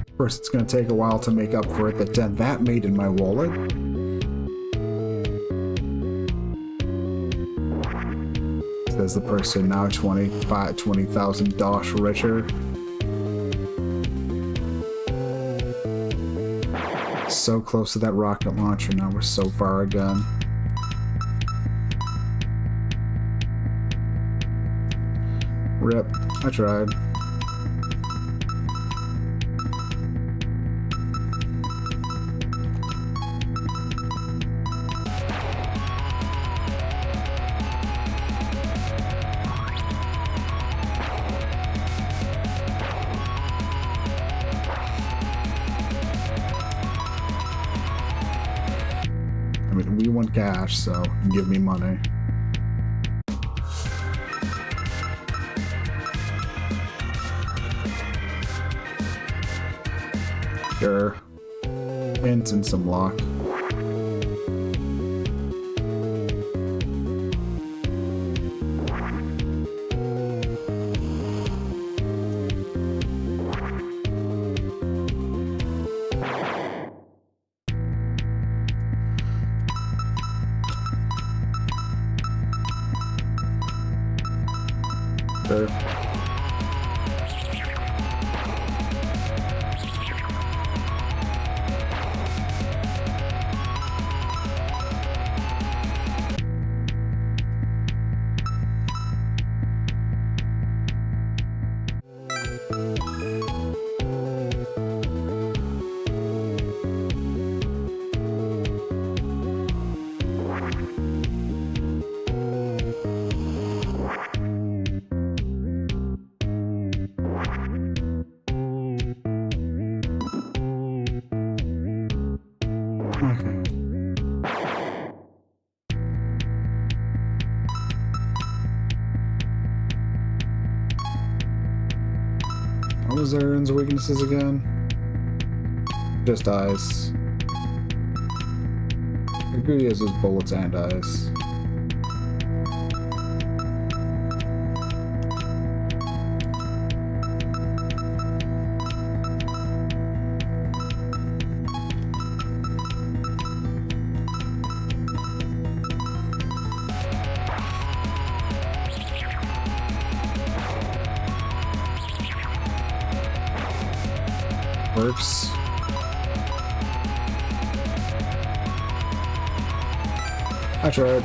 Speaker 1: Of course, it's going to take a while to make up for it, the dent that made in my wallet. Says the person now 20,000 dosh richer. So close to that rocket launcher, now we're so far again. Rip, I tried. I mean, we want cash, so give me money. Sure. Hints and some luck. Sure. What was Aaron's weaknesses again? Just ice. Arcadia has his bullets and ice. Works. I tried.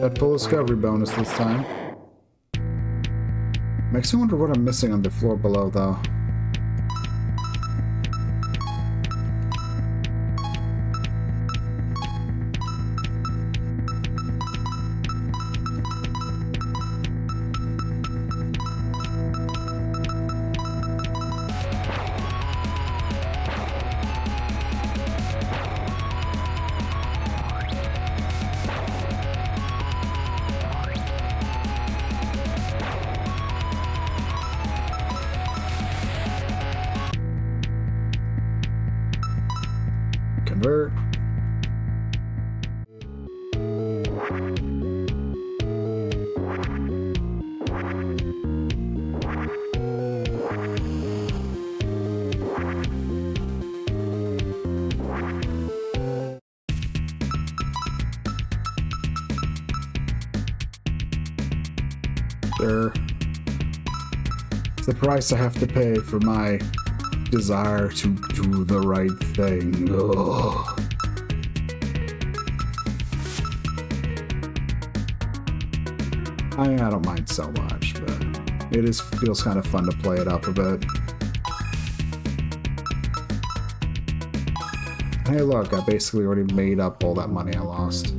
Speaker 1: That full discovery bonus this time. Makes me wonder what I'm missing on the floor below, though. Convert. Sure. It's the price I have to pay for my desire to do the right thing. Ugh. I don't mind so much, but it feels kind of fun to play it up a bit. Hey look, I basically already made up all that money I lost.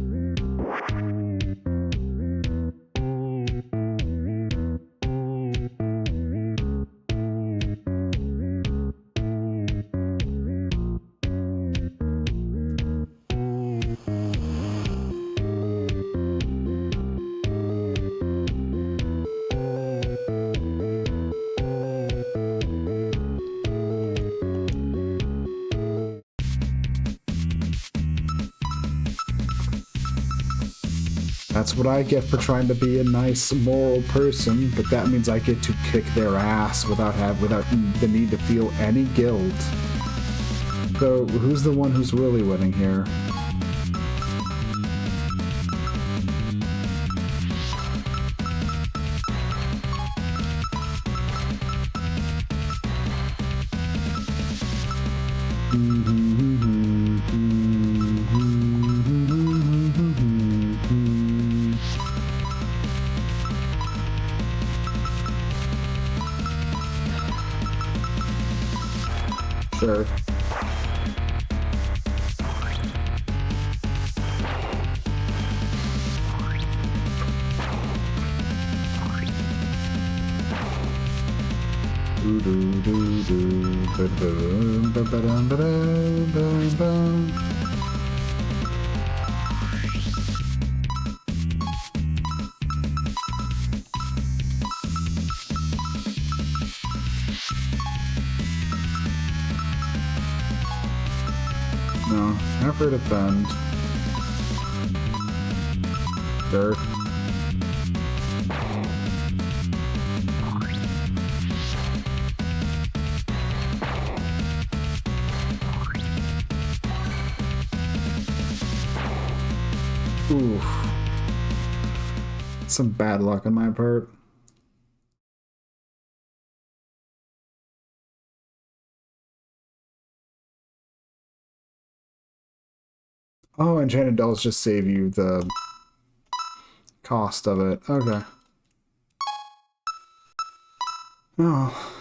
Speaker 1: That's what I get for trying to be a nice, moral person, but that means I get to kick their ass without the need to feel any guilt. So, who's the one who's really winning here? Sure. No, never defend. Sure. Oof. Some bad luck on my part. Oh, enchanted dolls just save you the cost of it. Okay. Oh.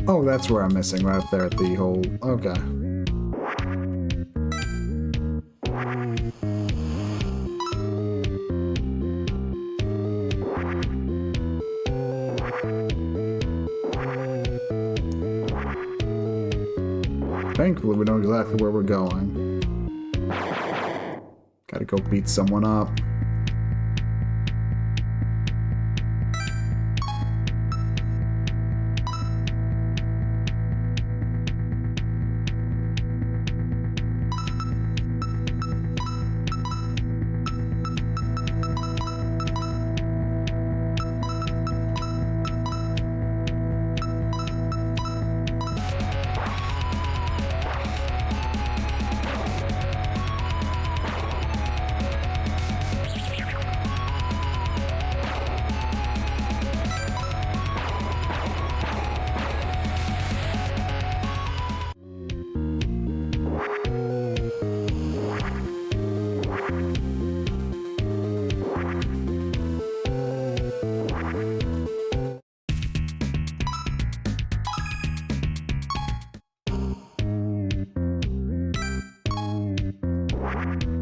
Speaker 1: Oh, that's where I'm missing, right up there at the hole. Okay. Thankfully, we know exactly where we're going. Gotta go beat someone up.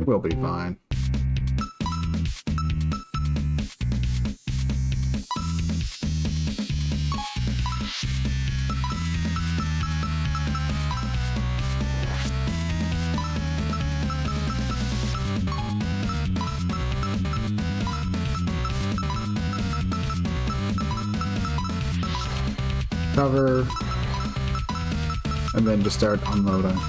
Speaker 1: We'll be fine. Cover, and then just start unloading.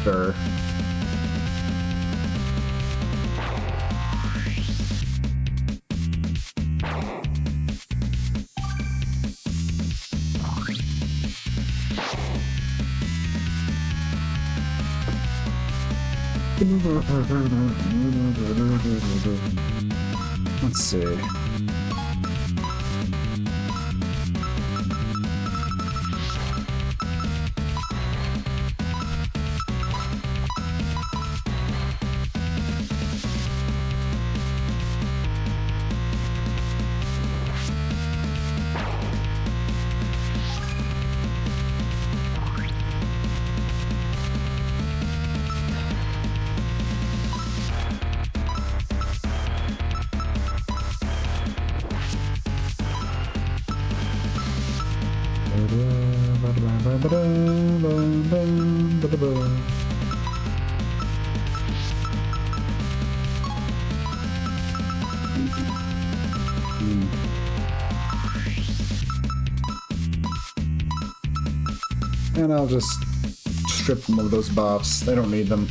Speaker 1: Sure. Let's see. And I'll just strip them of those buffs. They don't need them.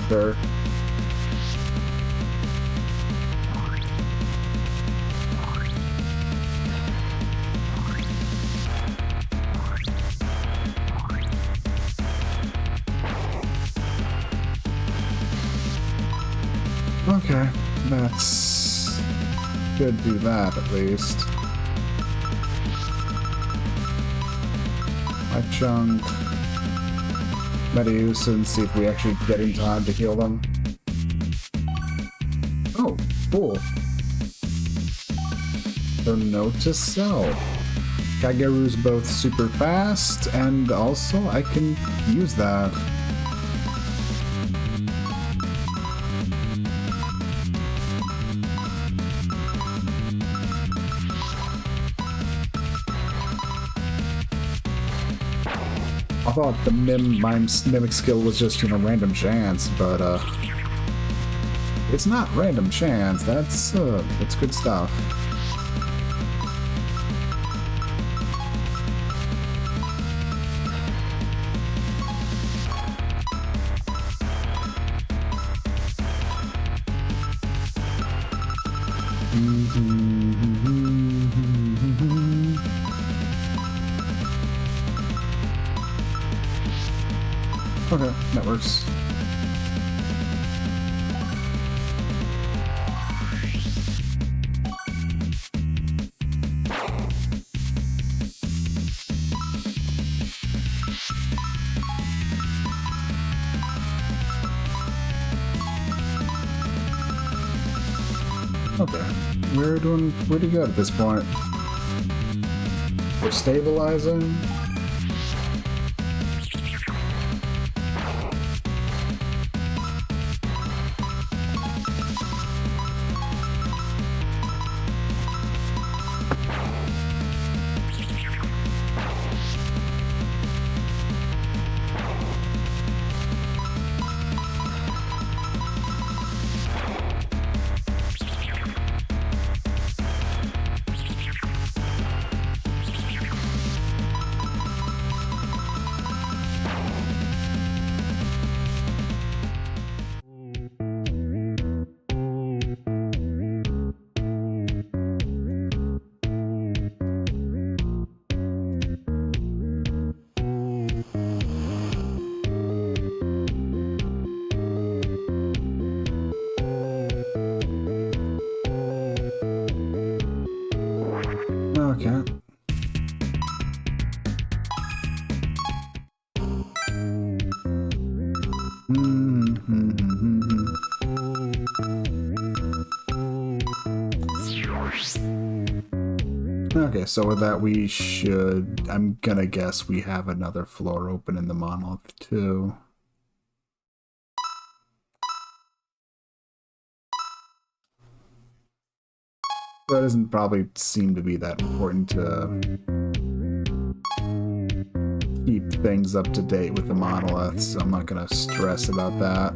Speaker 1: Sure. Okay, that's should do that at least. Life chunk. Medius and see if we actually get in time to heal them. Oh, cool. So note to self. Kageru's both super fast and also I can use that. I thought the mimic skill was just, you know, random chance, but it's not random chance. That's good stuff. Okay, that works. Okay, where do you go at this point? We're stabilizing. Okay. Okay, so with that we should... I'm gonna guess we have another floor open in the monolith too. That doesn't probably seem to be that important to keep things up to date with the monoliths, so I'm not gonna stress about that.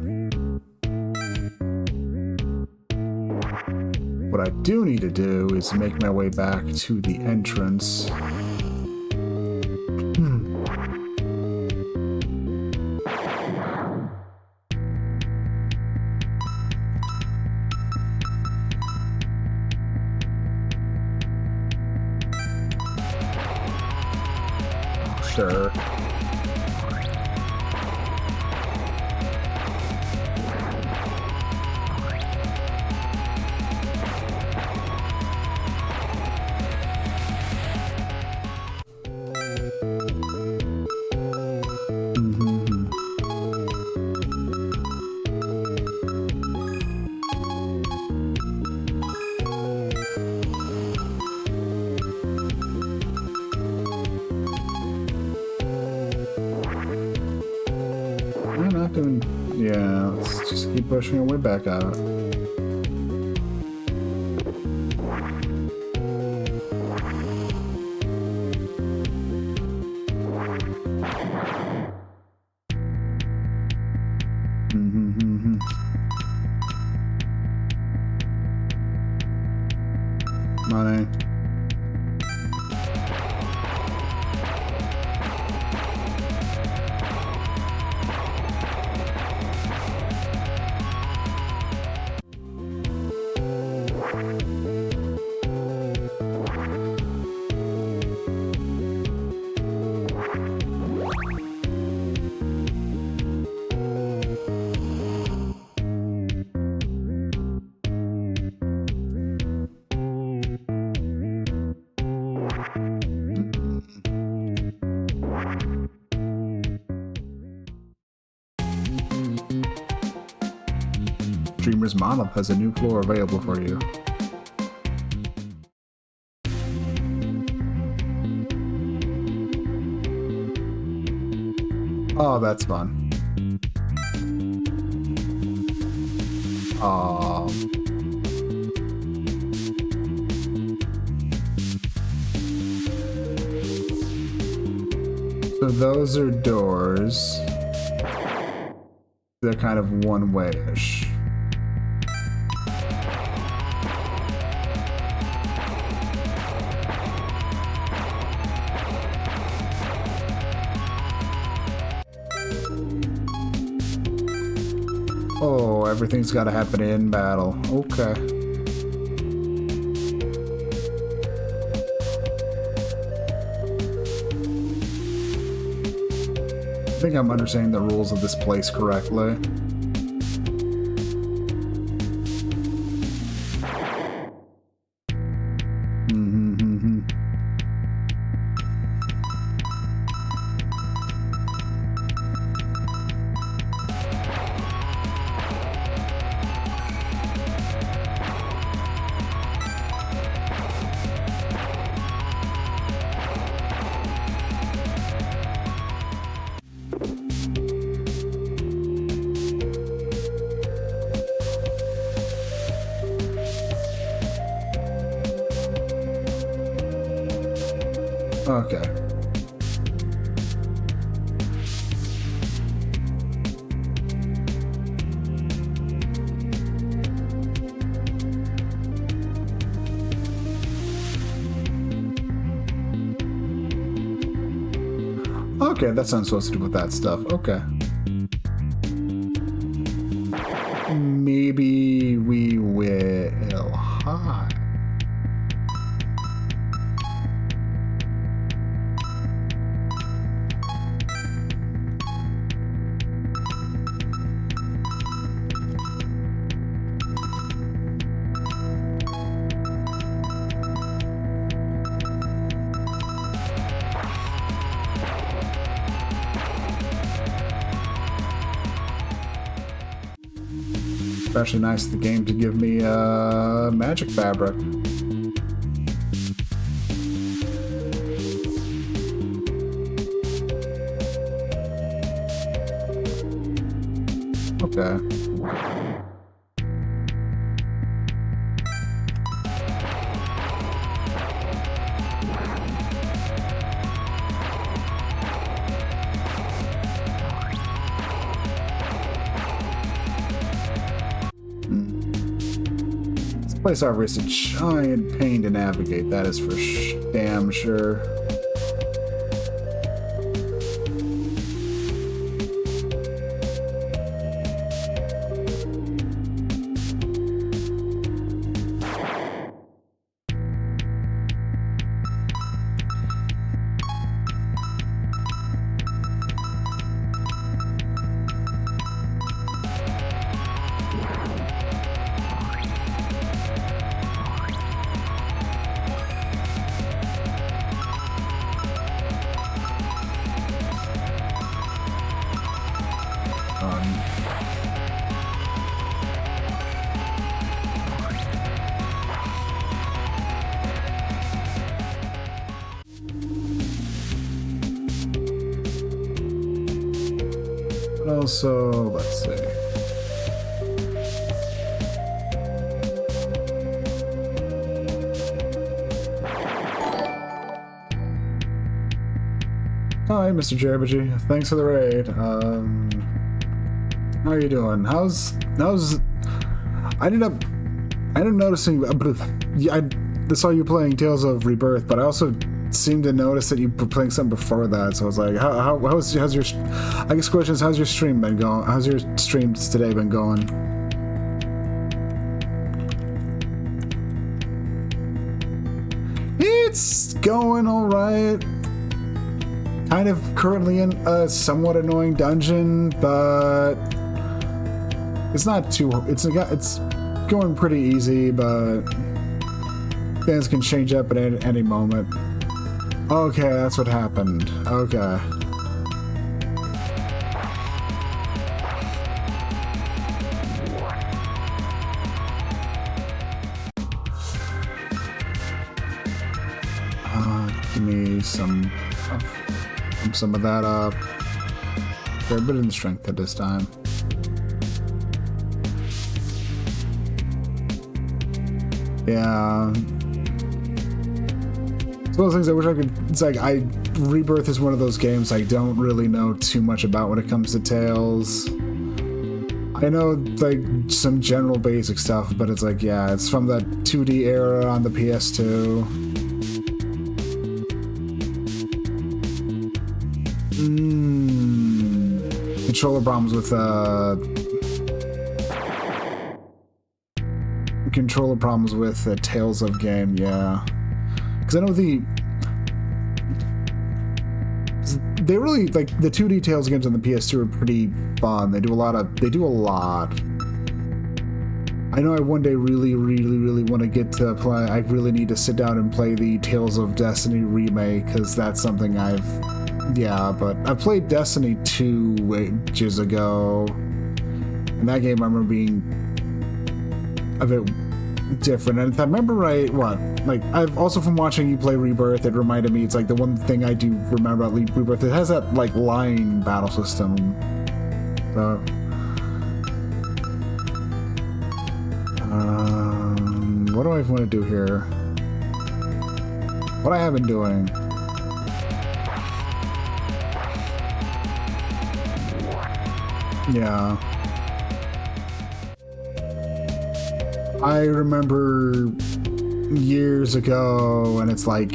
Speaker 1: What I do need to do is make my way back to the entrance. Sure. Yeah, let's just keep pushing our way back out. Money. Dreamer's Monolith has a new floor available for you. Oh, that's fun. Oh. So those are doors. They're kind of one-way-ish. Oh, everything's got to happen in battle. Okay. think I'm understanding the rules of this place correctly. Okay. Okay, that's what I'm supposed to do with that stuff. Okay. Maybe we will hide. Especially nice of the game to give me magic fabric. Okay. This place offers a giant pain to navigate, that is for damn sure. Also, let's see. Hi, Mr. Jerbagy. Thanks for the raid. How are you doing? How's I ended up noticing. I saw you playing Tales of Rebirth, but I also seemed to notice that you were playing something before that. So I was like, how's your? I guess question is, how's your stream been going? How's your streams today been going? It's going all right. Kind of currently in a somewhat annoying dungeon, but it's not too. It's going pretty easy, but things can change up at any moment. Okay, that's what happened. Okay. Give me some of that up. Fair bit in strength at this time. Yeah. It's one of those things I wish I could. It's like Rebirth is one of those games I don't really know too much about when it comes to Tales. I know like some general basic stuff, but it's like, yeah, it's from that 2D era on the PS2. Controller problems with Tales of game, yeah. Because I know they really, like, the 2D Tales games on the PS2 are pretty fun. They do a lot. I know I one day really want to get to play. I really need to sit down and play the Tales of Destiny remake, because that's something but I played Destiny 2 ages ago, and that game I remember being a bit different. And if I remember right, I've also, from watching you play Rebirth, it reminded me, it's like the one thing I do remember about Rebirth, it has that, like, line battle system. So, what do I want to do here? What I have been doing? Yeah. I remember years ago, and it's like,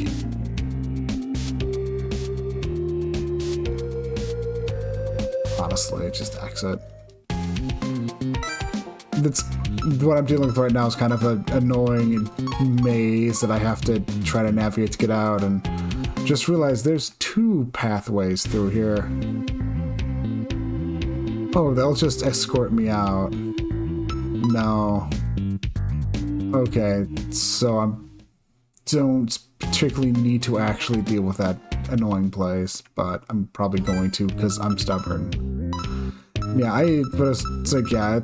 Speaker 1: honestly, just exit. That's what I'm dealing with right now, is kind of an annoying maze that I have to try to navigate to get out, and just realized there's 2 pathways through here. Oh, they'll just escort me out. No. Okay, so I don't particularly need to actually deal with that annoying place, but I'm probably going to, because I'm stubborn. Yeah, but it's like, yeah,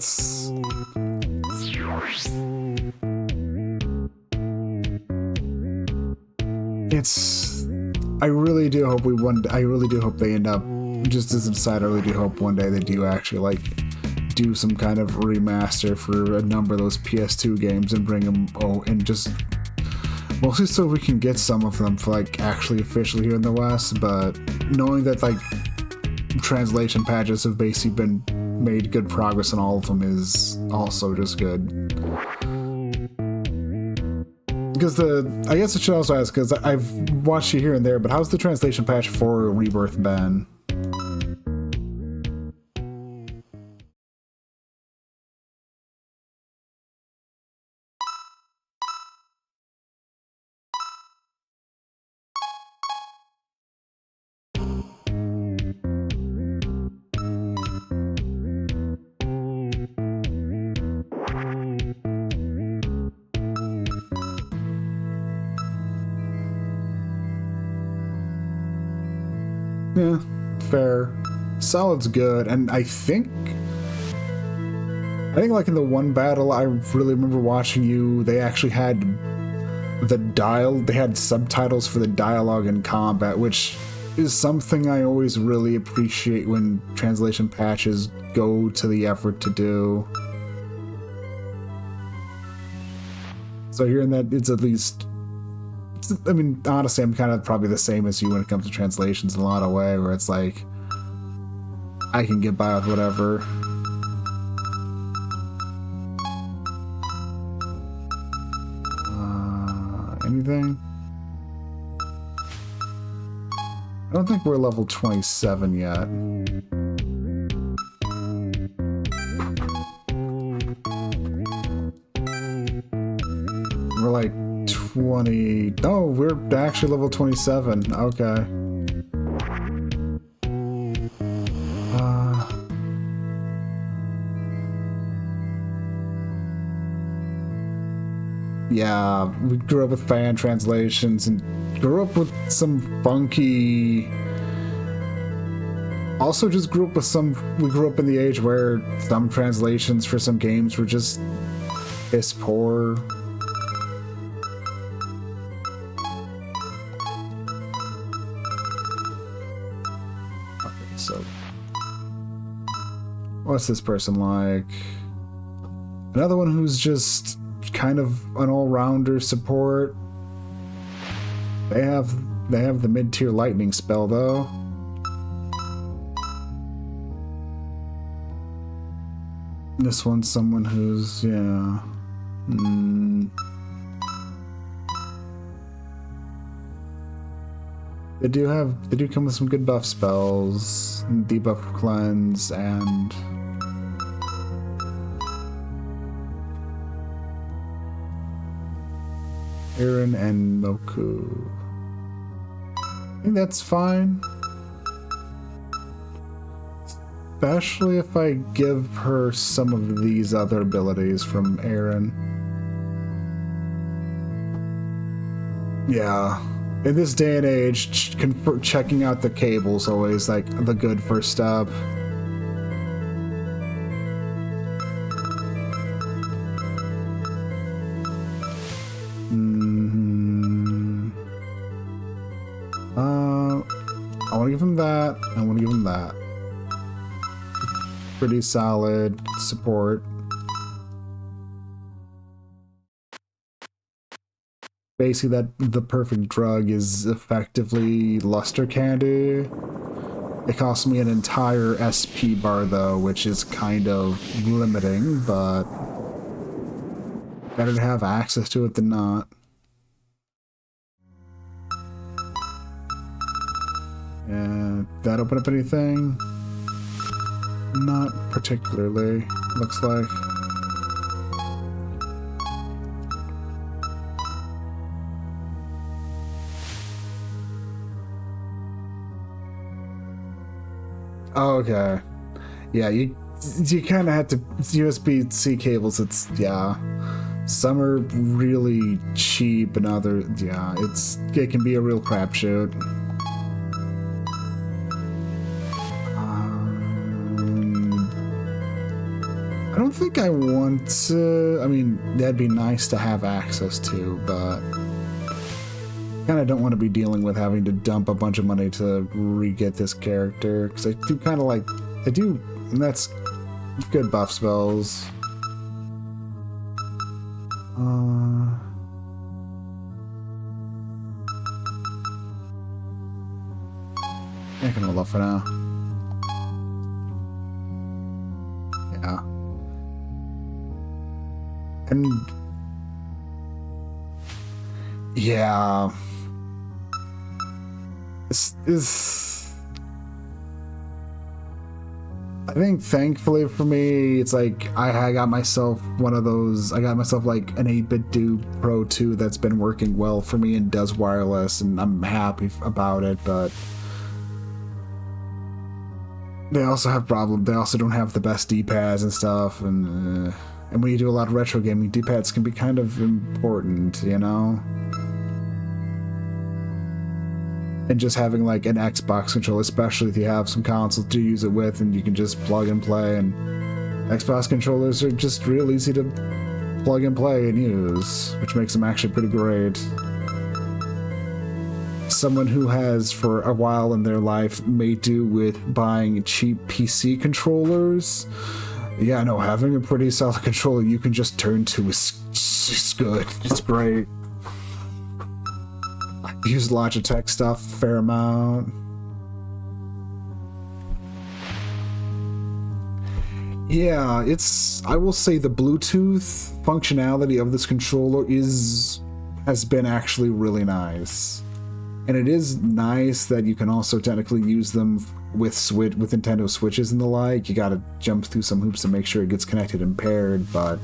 Speaker 1: I really do hope they end up, just as an aside, I really do hope one day they do actually, like, do some kind of remaster for a number of those PS2 games and bring them, and just mostly so we can get some of them for, like, actually officially here in the West. But knowing that, like, translation patches have basically made good progress on all of them is also just good. Because I guess I should also ask, because I've watched you here and there, but how's the translation patch for Rebirth been? Yeah, fair. Solid's good, and I think like in the one battle I really remember watching you, they actually had they had subtitles for the dialogue in combat, which is something I always really appreciate when translation patches go to the effort to do. So hearing that, it's at least, I mean, honestly, I'm kind of probably the same as you when it comes to translations in a lot of ways, where it's like, I can get by with whatever. Anything? I don't think we're level 27 yet. We're like 20. Oh, we're actually level 27. Okay. Yeah, we grew up with fan translations and grew up with some funky. Also, just grew up with we grew up in the age where some translations for some games were just piss poor. Okay, so what's this person like? Another one who's just kind of an all-rounder support. They have the mid-tier lightning spell though. This one's someone who's, yeah. They do come with some good buff spells, debuff cleanse, and Aaron and Moku. I think that's fine. especially if I give her some of these other abilities from Aaron. Yeah. In this day and age, checking out the cable's always like the good first step. I want to give him that. I want to give him that. Pretty solid support. Basically, the perfect drug is effectively luster candy. It costs me an entire SP bar though, which is kind of limiting, but better to have access to it than not. And that open up anything? Not particularly, looks like. Okay. Yeah, you kind of have to USB-C cables. It's yeah. Some are really cheap, and other yeah. It can be a real crapshoot. I don't think I want to. I mean, that'd be nice to have access to, but kind of don't want to be dealing with having to dump a bunch of money to re-get this character, because I do kind of like, and that's good buff spells. I can hold off for now. Yeah. And yeah. I think thankfully for me, it's like I got myself one of those. I got myself like an 8-bit Dude Pro 2 that's been working well for me and does wireless, and I'm happy about it. But they also have problems. They also don't have the best D-pads and stuff, and when you do a lot of retro gaming, D-pads can be kind of important, you know. And just having like an Xbox controller, especially if you have some consoles to use it with and you can just plug and play, and Xbox controllers are just real easy to plug and play and use, which makes them actually pretty great. Someone who has for a while in their life made do with buying cheap PC controllers, yeah, no, having a pretty solid controller you can just turn to is good. It's great. Use Logitech stuff a fair amount. Yeah, I will say the Bluetooth functionality of this controller has been actually really nice. And it is nice that you can also technically use them with Nintendo Switches and the like. You gotta jump through some hoops to make sure it gets connected and paired, but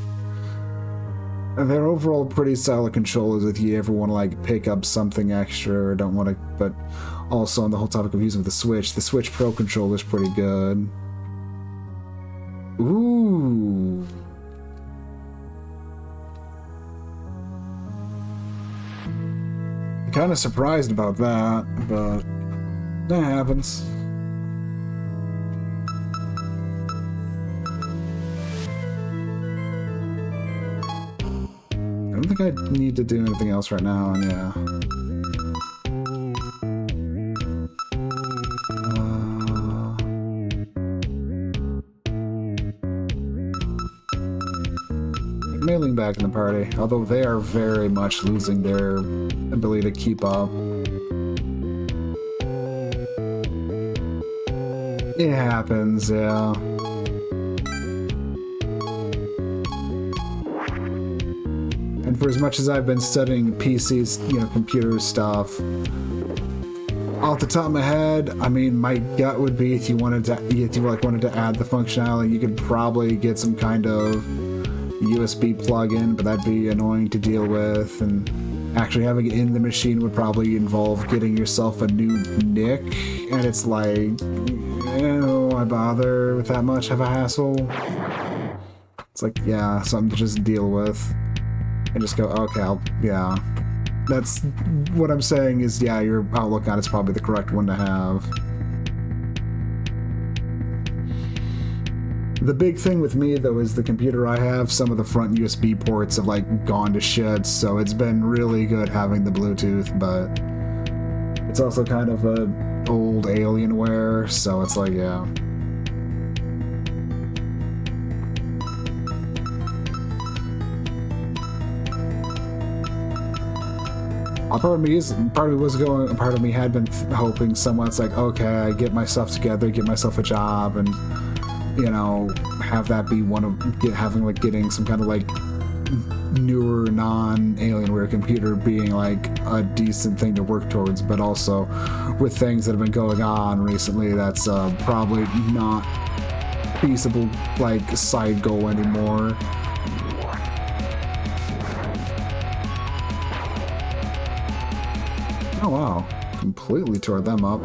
Speaker 1: they're overall pretty solid controllers if you ever want to like pick up something extra or don't want to. But also on the whole topic of using the Switch Pro controller is pretty good. Ooh. I'm kind of surprised about that, but that happens. I don't think I need to do anything else right now, and yeah. Mailing back in the party, although they are very much losing their ability to keep up. It happens, yeah. And for as much as I've been studying PCs, computer stuff, off the top of my head, I mean, my gut would be if you wanted to add the functionality, you could probably get some kind of USB plug-in, but that'd be annoying to deal with, and actually having it in the machine would probably involve getting yourself a new NIC, and it's like, why bother with that much of a hassle? It's like, yeah, something to just deal with. And just go, okay, yeah. That's what I'm saying is, yeah, your outlook on it's probably the correct one to have. The big thing with me, though, is the computer I have, some of the front USB ports have, like, gone to shit, so it's been really good having the Bluetooth, but it's also kind of a old Alienware, so it's like, yeah. Part of me had been hoping someone's like, okay, I get my stuff together, get myself a job, and, you know, have that be one of getting some kind of like newer non-Alienware computer being like a decent thing to work towards, but also with things that have been going on recently, that's probably not feasible like side goal anymore. Oh wow, completely tore them up.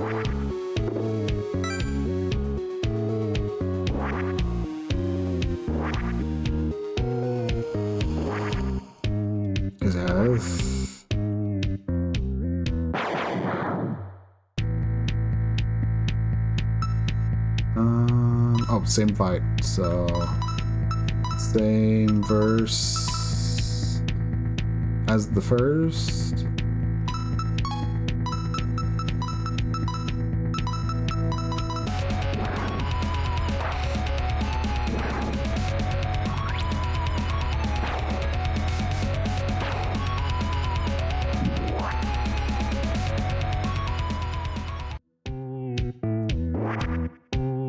Speaker 1: Oh, same fight, so same verse as the first.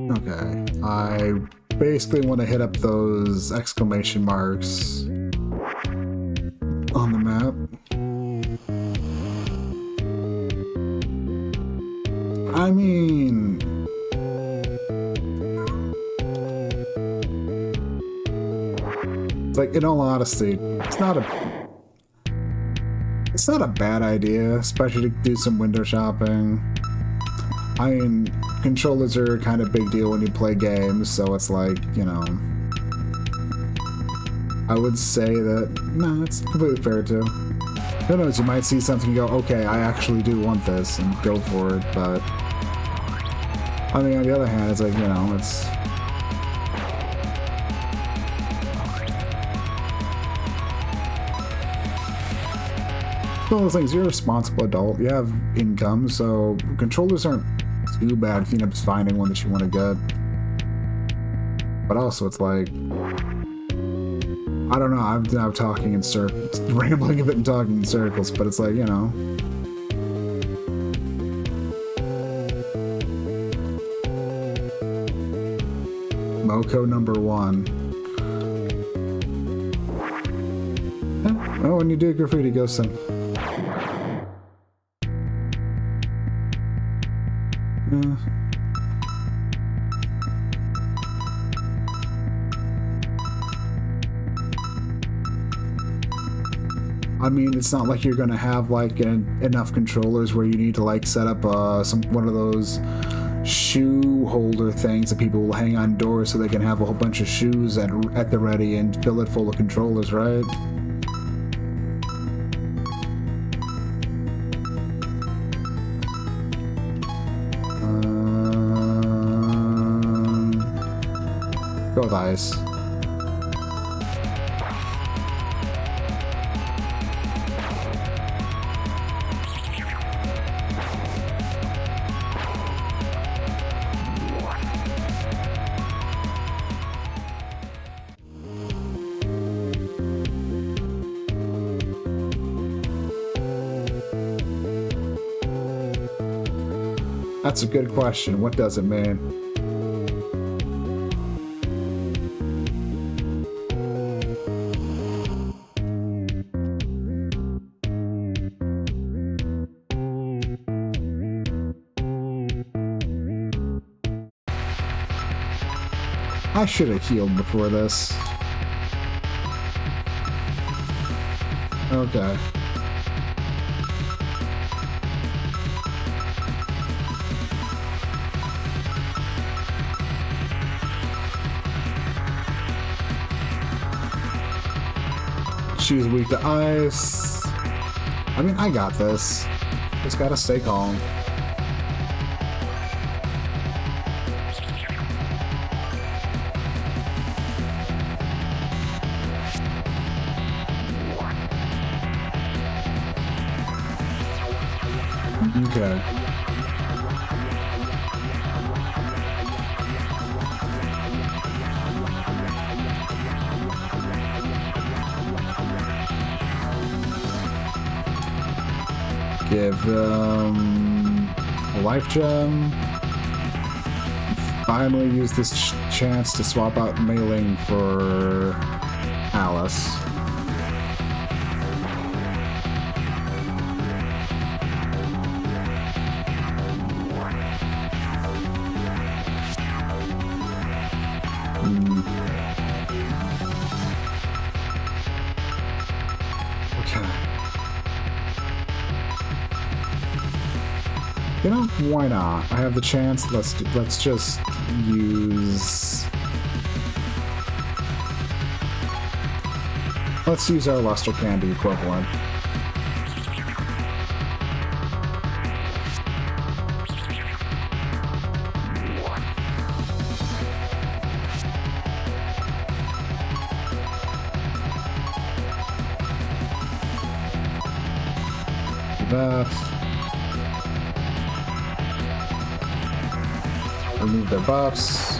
Speaker 1: Okay, I basically want to hit up those exclamation marks on the map. I mean, like, in all honesty, it's not a bad idea, especially to do some window shopping. I mean, controllers are kind of big deal when you play games, so it's like, you know, I would say that, no, it's completely fair too. Who knows, you might see something and go, okay, I actually do want this, and go for it, but I mean, on the other hand, it's like, you know, it's one of those things. You're a responsible adult, you have income, so controllers aren't too bad if you end up finding one that you want to get. But also, it's like, I don't know, I'm now talking in circles, rambling a bit and talking in circles, but it's like, you know, Moko #1. Oh, when you do graffiti, go sing. I mean, it's not like you're gonna have like enough controllers where you need to like set up one of those shoe holder things that people will hang on doors so they can have a whole bunch of shoes at the ready and fill it full of controllers, right? Go with ice. That's a good question. What does it mean? I should have healed before this. Okay. She's weak to ice. I mean, I got this. Just gotta stay calm. Okay. Give him a life gem. Finally use this chance to swap out Mei Ling for Alice. You know, why not? I have the chance. Let's just use. Let's use our Luster Candy equivalent. That. Remove their buffs.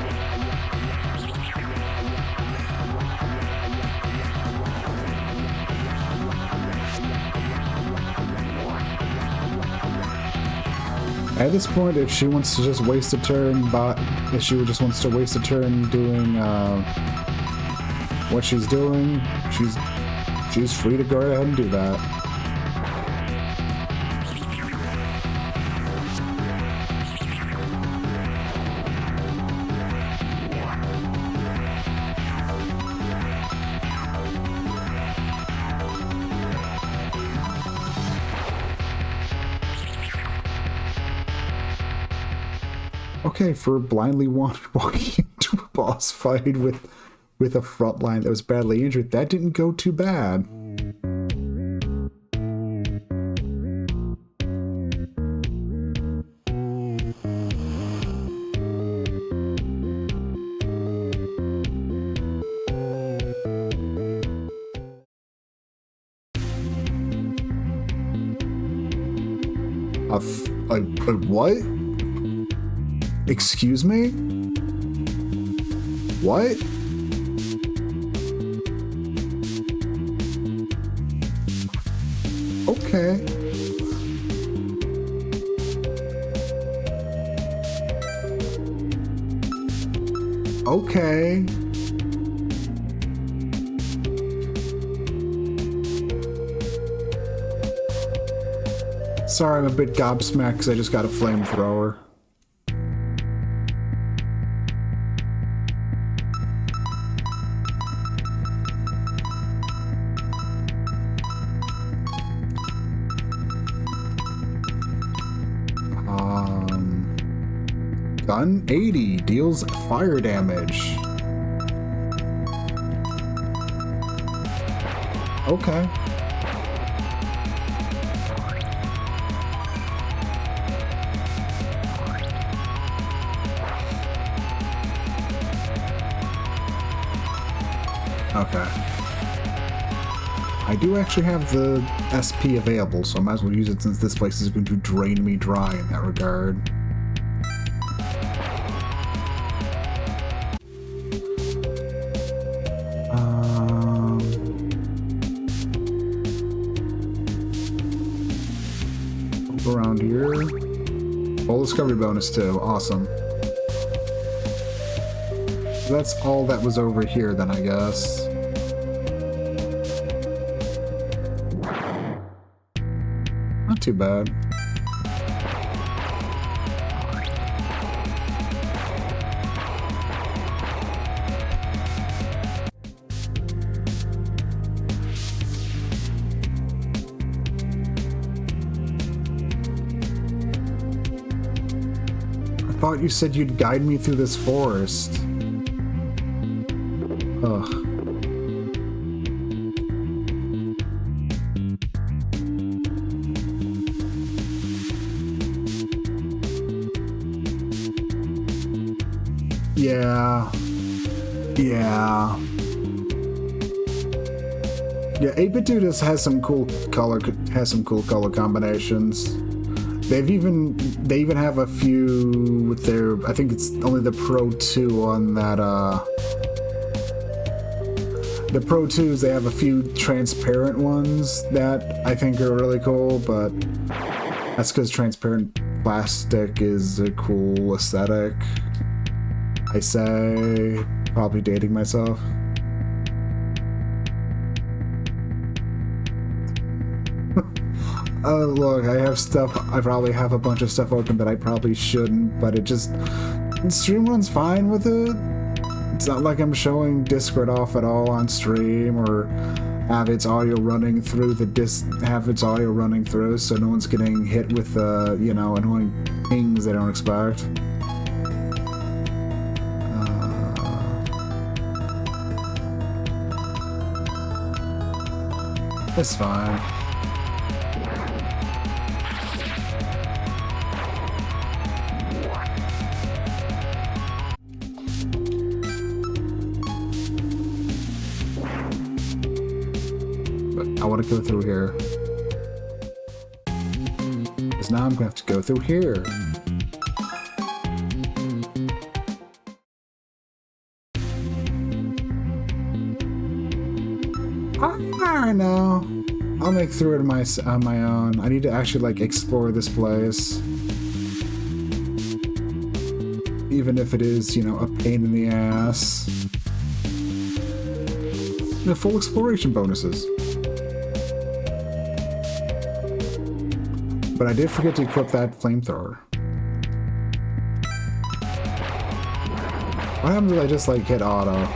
Speaker 1: At this point, if she wants to just waste a turn, if she just wants to waste a turn doing what she's doing, she's free to go ahead and do that. Okay, for blindly walking into a boss fight with a front line that was badly injured, that didn't go too bad. A what? Excuse me? What? Okay. Okay. Sorry, I'm a bit gobsmacked because I just got a flamethrower. Gun 80 deals fire damage. Okay. Okay. I do actually have the SP available, so I might as well use it since this place is going to drain me dry in that regard. Around here. Full discovery bonus too. Awesome. That's all that was over here then, I guess. Not too bad. I thought you said you'd guide me through this forest. Ugh. Yeah. Yeah. Yeah, 8-bit Dude has some cool color combinations. They even have a few with their, I think it's only the Pro 2 on that the Pro 2s, they have a few transparent ones that I think are really cool, but that's because transparent plastic is a cool aesthetic. I say, probably dating myself. Oh, look, I have stuff, I probably have a bunch of stuff open that I probably shouldn't, but stream runs fine with it. It's not like I'm showing Discord off at all on stream, or have its audio running through so no one's getting hit with, you know, annoying pings they don't expect. It's fine. I want to go through here. Because now I'm going to have to go through here. No. I'll make through it on my own. I need to actually, like, explore this place. Even if it is, you know, a pain in the ass. The full exploration bonuses. But I did forget to equip that flamethrower. What happens if I just, like, hit auto?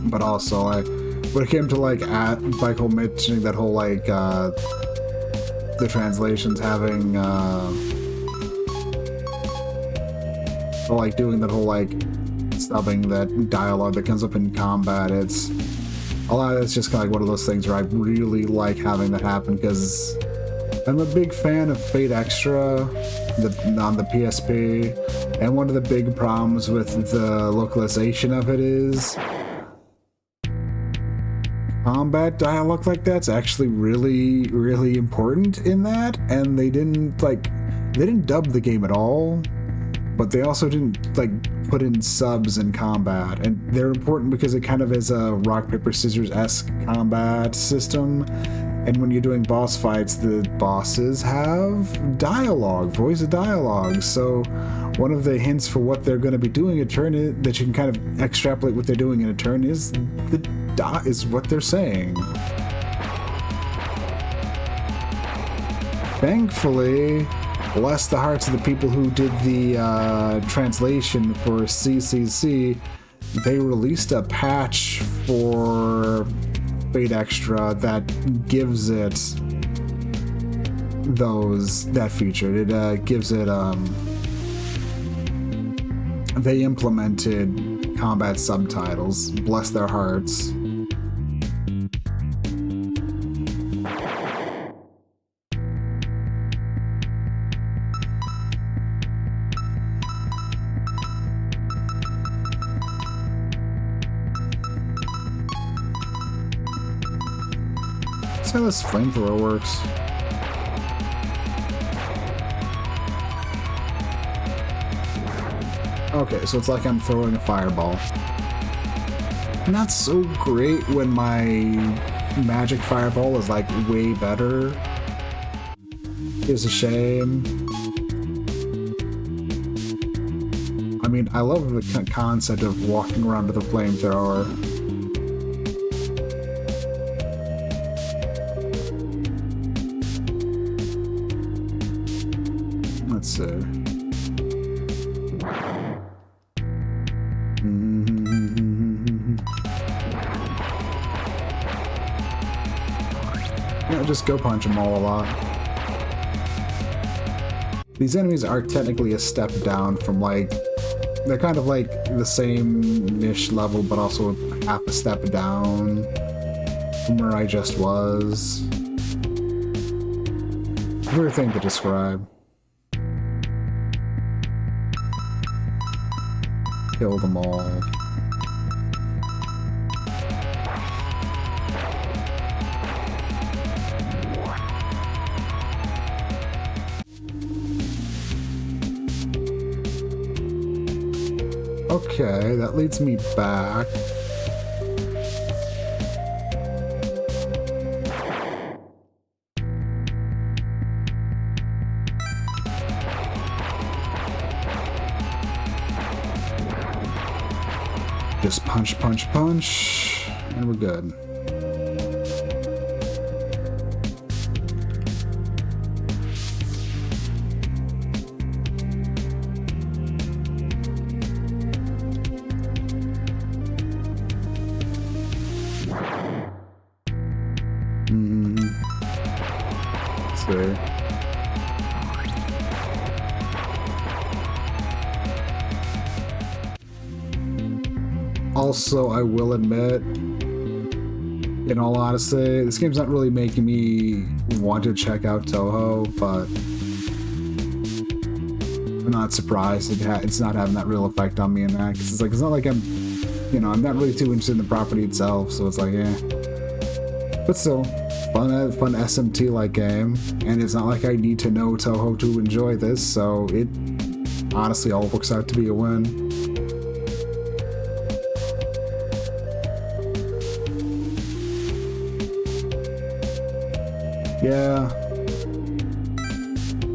Speaker 1: But also, like, when it came to, like, Michael mentioning that whole, like, the translations having, or, like, doing that whole, like, subbing that dialogue that comes up in combat, it's a lot of it's just kind of like one of those things where I really like having that happen, because I'm a big fan of Fate Extra on the PSP, and one of the big problems with the localization of it is combat dialogue like that's actually really, really important in that, and they didn't dub the game at all, but they also didn't, like, put in subs in combat, and they're important because it kind of is a rock, paper, scissors-esque combat system, and when you're doing boss fights, the bosses have dialogue, voice of dialogue, so one of the hints for what they're going to be doing in a turn that you can kind of extrapolate what they're doing in a turn is what they're saying. Thankfully, bless the hearts of the people who did the translation for CCC, they released a patch for Fate Extra that gives it that feature. It gives it, they implemented combat subtitles, bless their hearts. That's how this flamethrower works. Okay, so it's like I'm throwing a fireball. Not so great when my magic fireball is, like, way better. It's a shame. I mean, I love the concept of walking around with a flamethrower. Let's see. Yeah, just go punch them all a lot. These enemies are technically a step down from, like, they're kind of like the same-ish level, but also half a step down. from where I just was. Weird thing to describe. Kill them all. Okay, that leads me back. Just punch, punch, punch, and we're good. Let's see. Also, I will admit, in all honesty, this game's not really making me want to check out Touhou, but I'm not surprised it's not having that real effect on me in that, because it's not like I'm, I'm not really too interested in the property itself, so it's like, eh. But still, fun SMT-like game, and it's not like I need to know Touhou to enjoy this, so it honestly all works out to be a win. Yeah.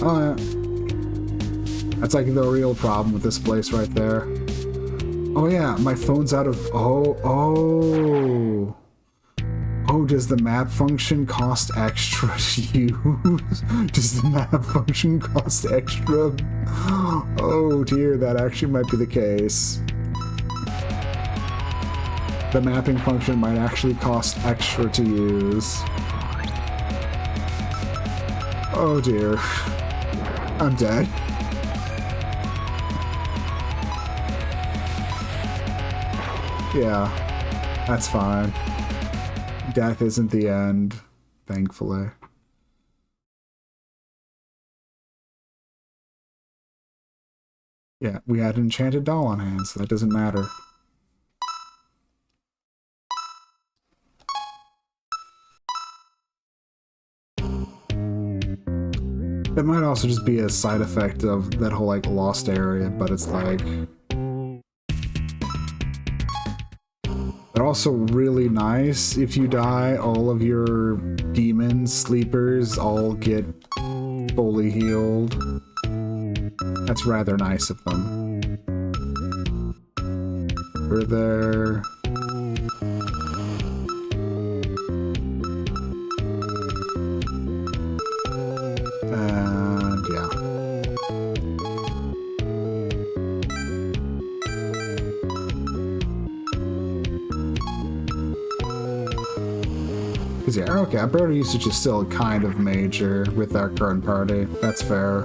Speaker 1: Oh, yeah. That's like the real problem with this place right there. Oh, yeah. My phone's out of... Oh, does the map function cost extra to use? Does the map function cost extra? Oh, dear. That actually might be the case. The mapping function might actually cost extra to use. Oh dear. I'm dead. Yeah, that's fine. Death isn't the end, thankfully. Yeah, we had an enchanted doll on hand, so that doesn't matter. It might also just be a side effect of that whole, lost area, but it's like... They're also really nice. If you die, all of your demons, sleepers, all get fully healed. That's rather nice of them. We're there... And yeah. Cause yeah, okay, our barrier usage is still kind of major with our current party. That's fair.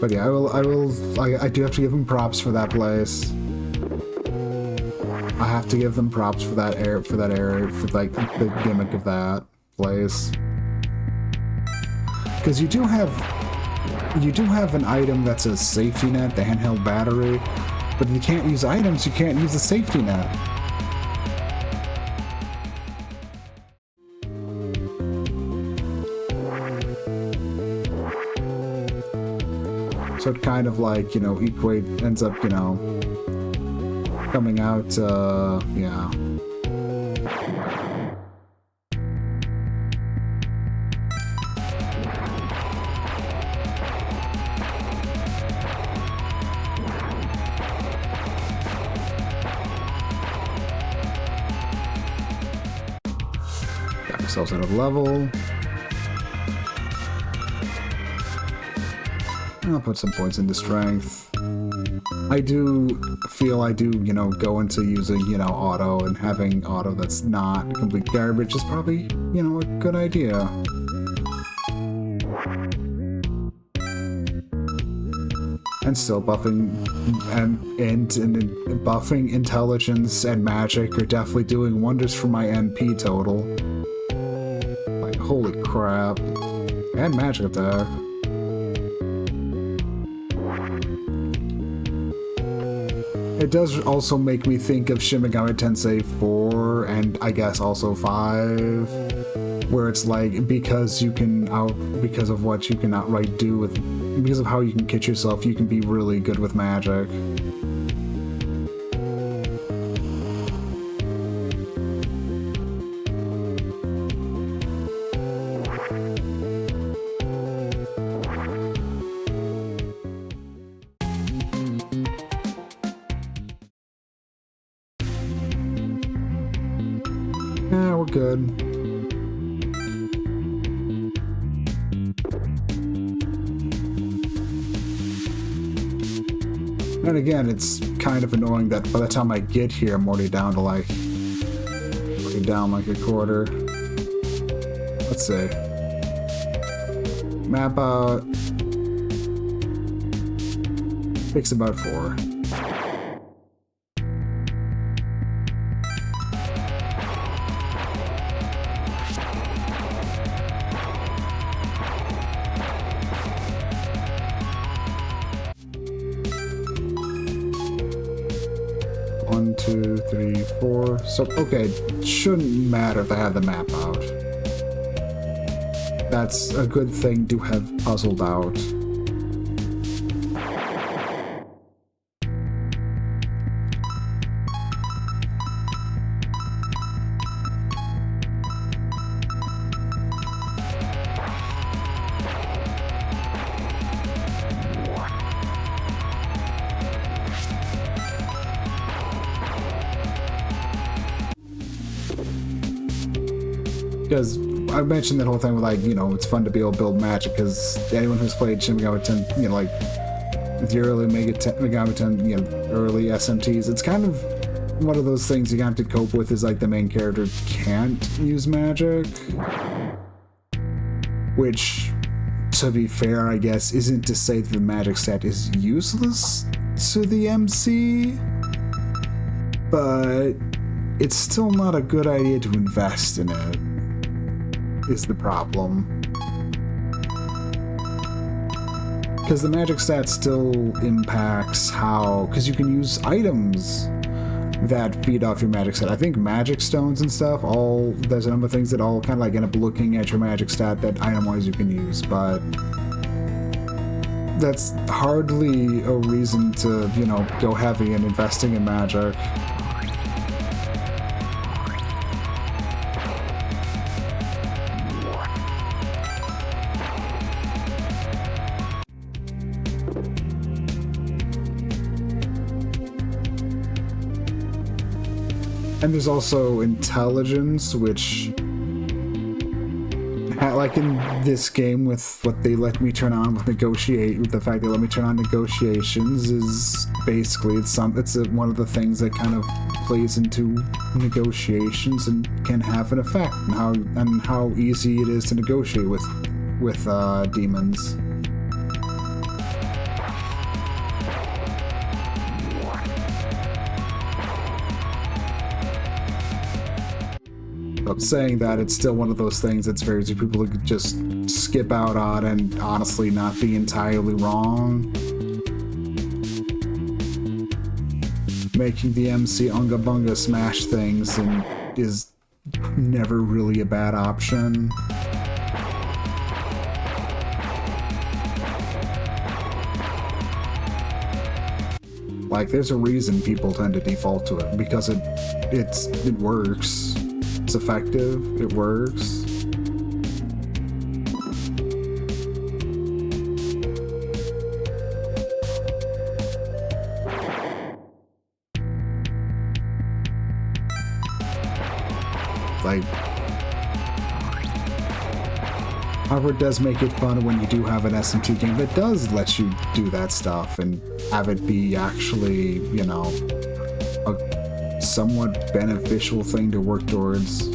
Speaker 1: But yeah, I do have to give them props for that place. I have to give them props for that area, for the gimmick of that place. Because you do have an item that's a safety net, the handheld battery, but if you can't use items, you can't use the safety net. So it kind of ends up, coming out, yeah. Got ourselves out of level. I'll put some points into strength. I do feel go into using, auto, and having auto that's not complete garbage is probably, a good idea. And still buffing and buffing intelligence and magic are definitely doing wonders for my NP total. Like, holy crap. And magic attack. It does also make me think of Shin Megami Tensei 4 and I guess also 5, where it's like because of what you can outright do with, because of how you can kit yourself, you can be really good with magic. Yeah, we're good. And again, it's kind of annoying that by the time I get here, I'm already down to like, a quarter. Let's see. Map out. Takes about 4. One, 2, 3, 4. So, okay, shouldn't matter if I have the map out. That's a good thing to have puzzled out. Because I mentioned that whole thing with, like, you know, it's fun to be able to build magic, because anyone who's played Shin Megami Tensei, you know, like, the early Megami Tensei, you know, early SMTs, it's kind of one of those things you have to cope with, is, like, the main character can't use magic. Which, to be fair, I guess, isn't to say that the magic stat is useless to the MC, but it's still not a good idea to invest in it, is the problem. Because the magic stat still impacts how, because you can use items that feed off your magic stat. I think magic stones and stuff, there's a number of things that all kind of like end up looking at your magic stat that item-wise you can use, but that's hardly a reason to, you know, go heavy in investing in magic. And there's also intelligence, which, like in this game, with what they let me turn on with the fact they let me turn on negotiations, is basically it's one of the things that kind of plays into negotiations and can have an effect on how easy it is to negotiate with demons. But saying that, it's still one of those things that's very easy for people to just skip out on and honestly not be entirely wrong. Making the MC Unga Bunga smash things is never really a bad option. Like, there's a reason people tend to default to it, because it works. It's effective, it works. Like, however, it does make it fun when you do have an SMT game that does let you do that stuff and have it be actually, you know, a somewhat beneficial thing to work towards.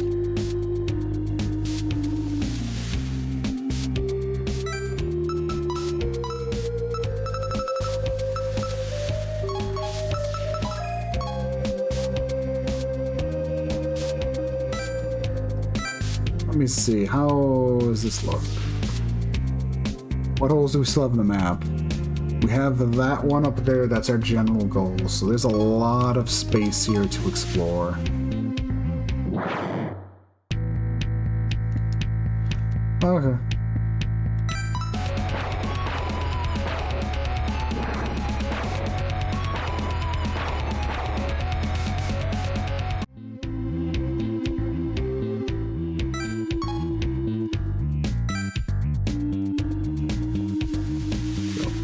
Speaker 1: me see. How does this look? What holes do we still have in the map? We have that one up there. That's our general goal. So there's a lot of space here to explore. Okay.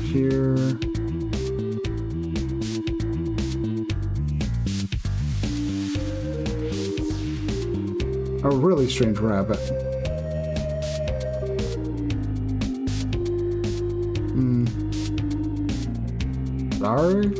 Speaker 1: Here. A really strange rabbit. Sorry?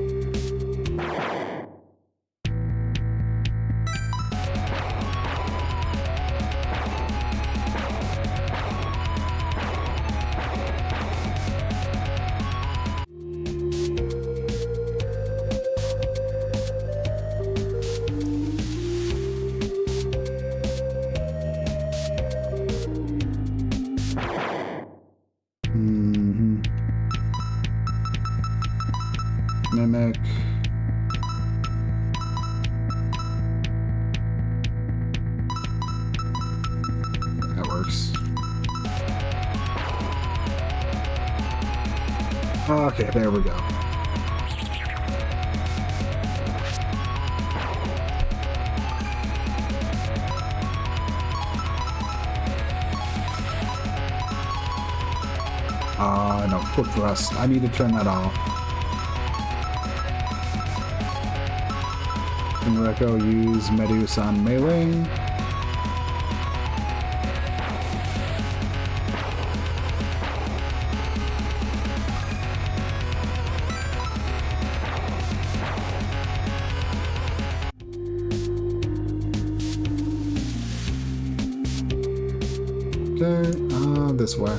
Speaker 1: Mimic. That works. Okay, there we go. No, quick thrust. I need to turn that off. And Reco use Medusa on melee. Okay, this way.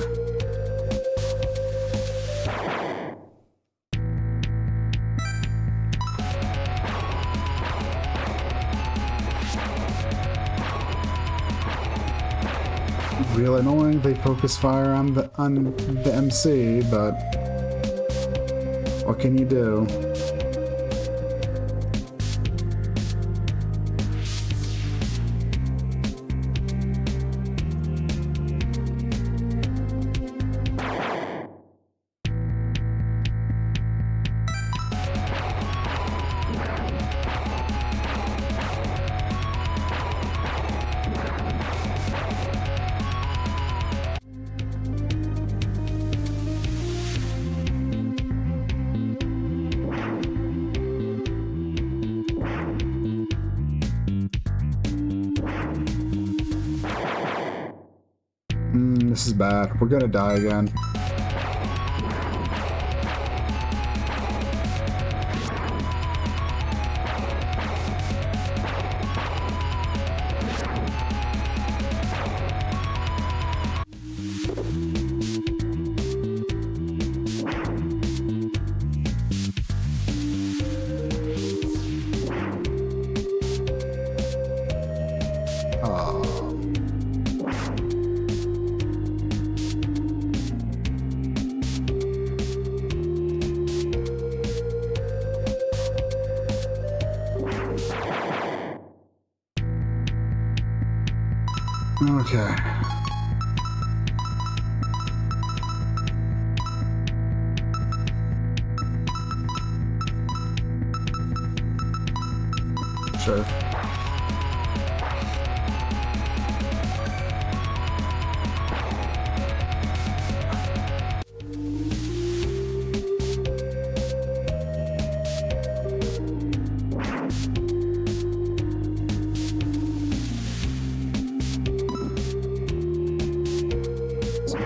Speaker 1: Real annoying, they focus fire on the MC, but what can you do? This is bad. We're gonna die again. Okay. Sure.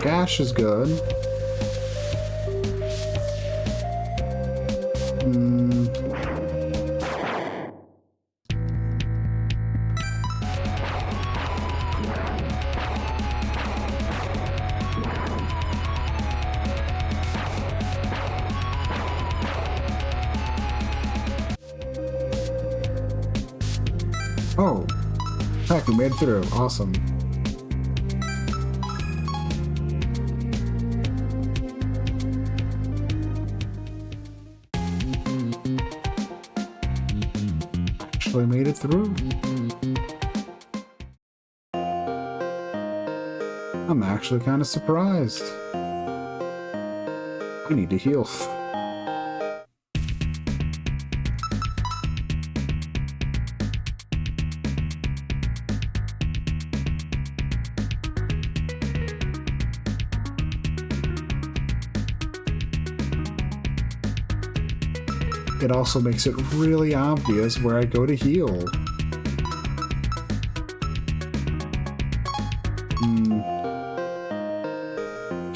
Speaker 1: Gash is good. Oh, heck, we made it through. Awesome. actually made it through. I'm actually kind of surprised. I need to heal. It also makes it really obvious where I go to heal.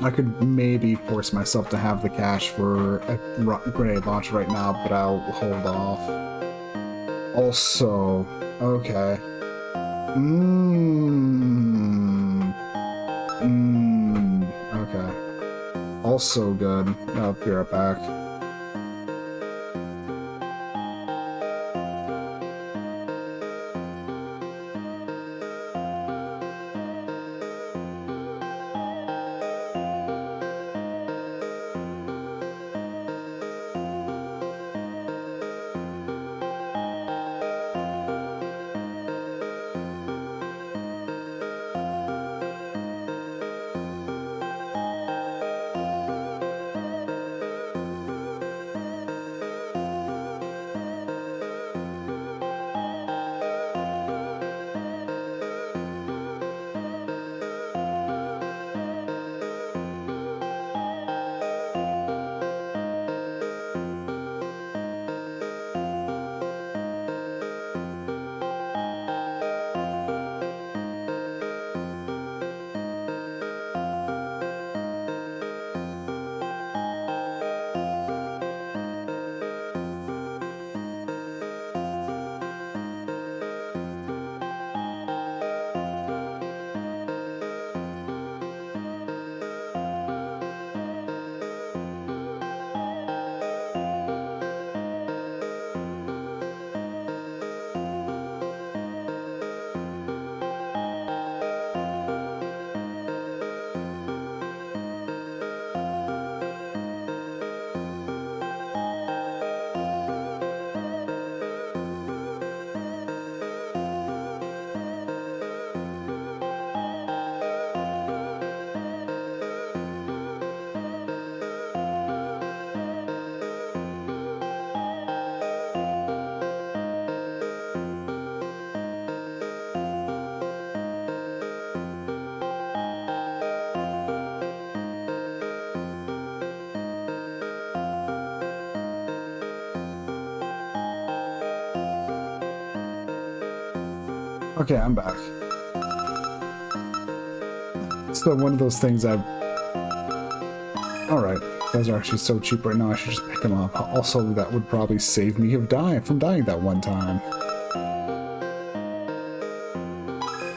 Speaker 1: I could maybe force myself to have the cash for a grenade launch right now, but I'll hold off. Also, okay. Okay. Also good. I'll be right back. Okay, I'm back. So one of those things I've... Alright, those are actually so cheap right now, I should just pick them up. Also, that would probably save me from dying that one time.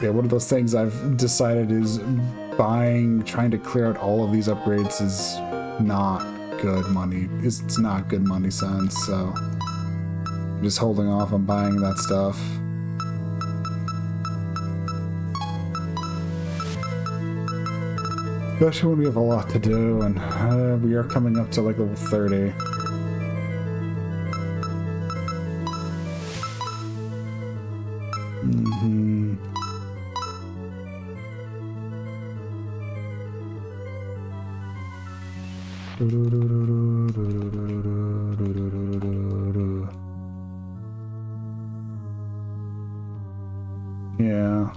Speaker 1: Yeah, one of those things I've decided is trying to clear out all of these upgrades is not good money. It's not good money sense, so... I'm just holding off on buying that stuff. Especially when we have a lot to do, and we are coming up to like level 30. Yeah.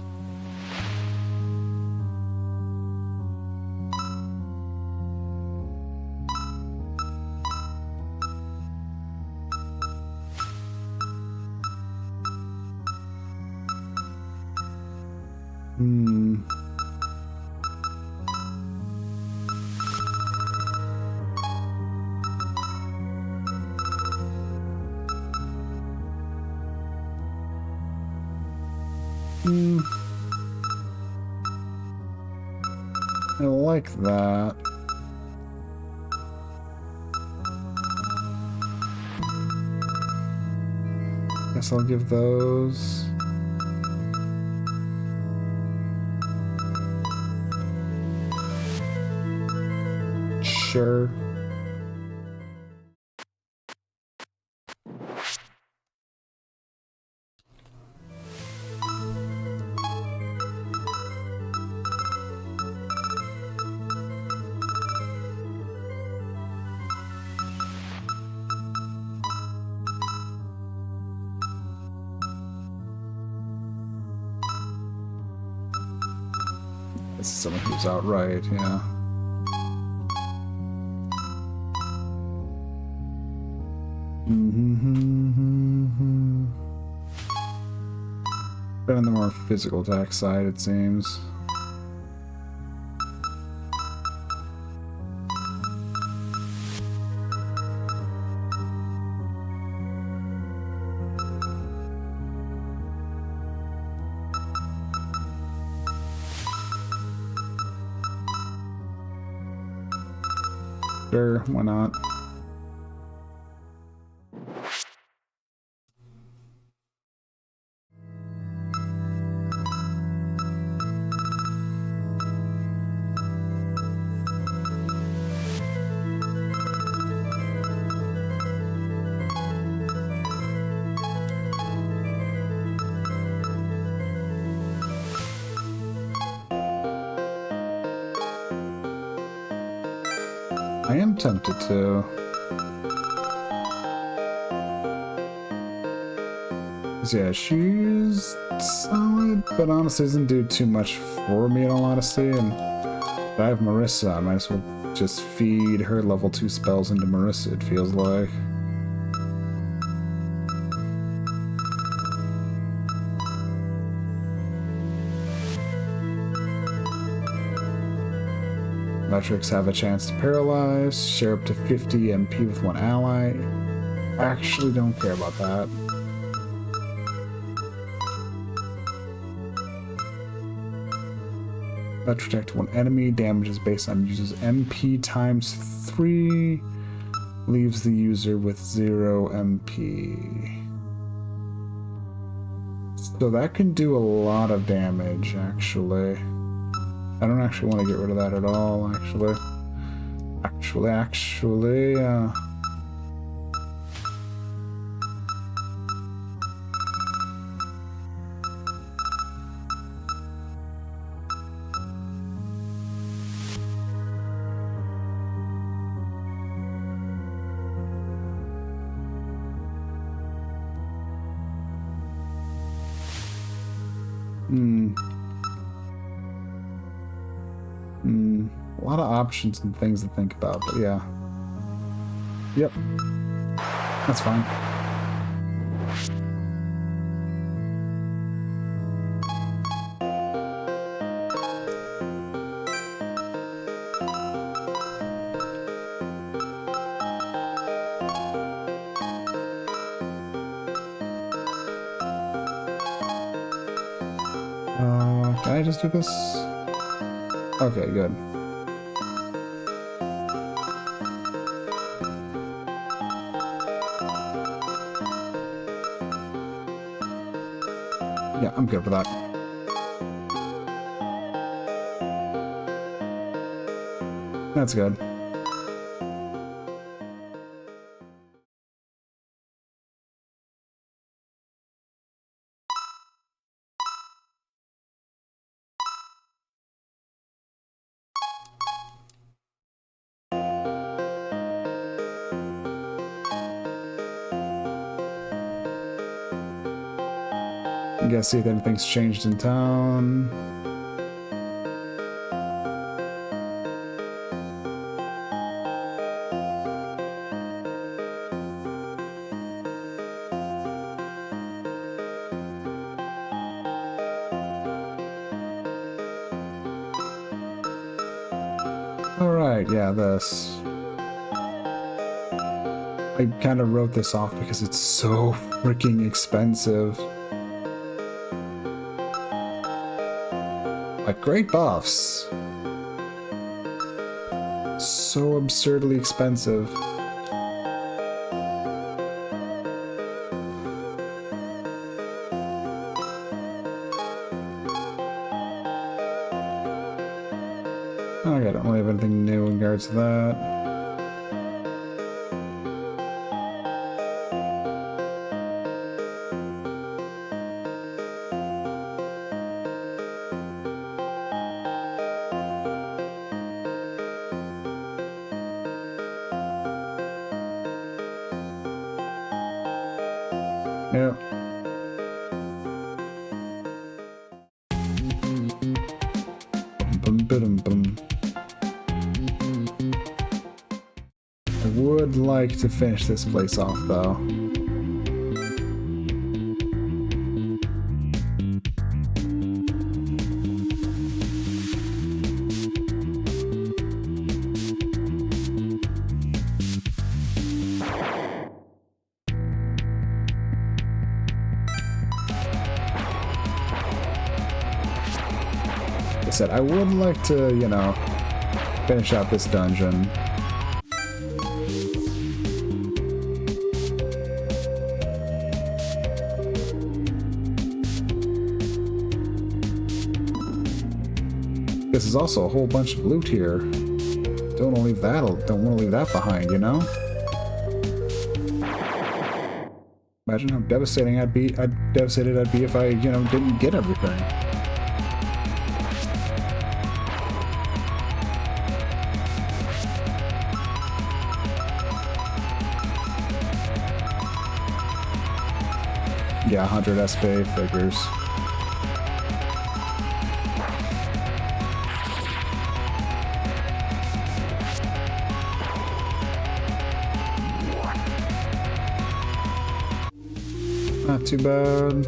Speaker 1: I like that. Guess I'll give those. Sure. this is someone who's outright, yeah. Been on the more physical attack side, it seems. Sure, why not? I am tempted to. Yeah, she's solid, but honestly doesn't do too much for me in all honesty, and if I have Marisa, I might as well just feed her level 2 spells into Marisa, it feels like. Metrics have a chance to paralyze, share up to 50 MP with one ally. Actually don't care about that. Protect one enemy, damage is based on user's MP times 3, leaves the user with 0 MP. So that can do a lot of damage, actually. I don't actually want to get rid of that at all, actually. A lot of options and things to think about, but yeah. Yep. That's fine. Can I just do this? Okay, good. Yeah, I'm good with that. That's good. You guys see if anything's changed in town. Alright, yeah, this. I kind of wrote this off because it's so freaking expensive. Like, great buffs. So absurdly expensive. Okay, I don't really have anything new in regards to that. Yeah. Bum, I would like to finish this place off, though. Like I said, I would like to, you know, finish out this dungeon. This is also a whole bunch of loot here. Don't want to leave that behind, you know? Imagine how devastated I'd be if I, you know, didn't get everything. Yeah, 100 SP figures. Not too bad.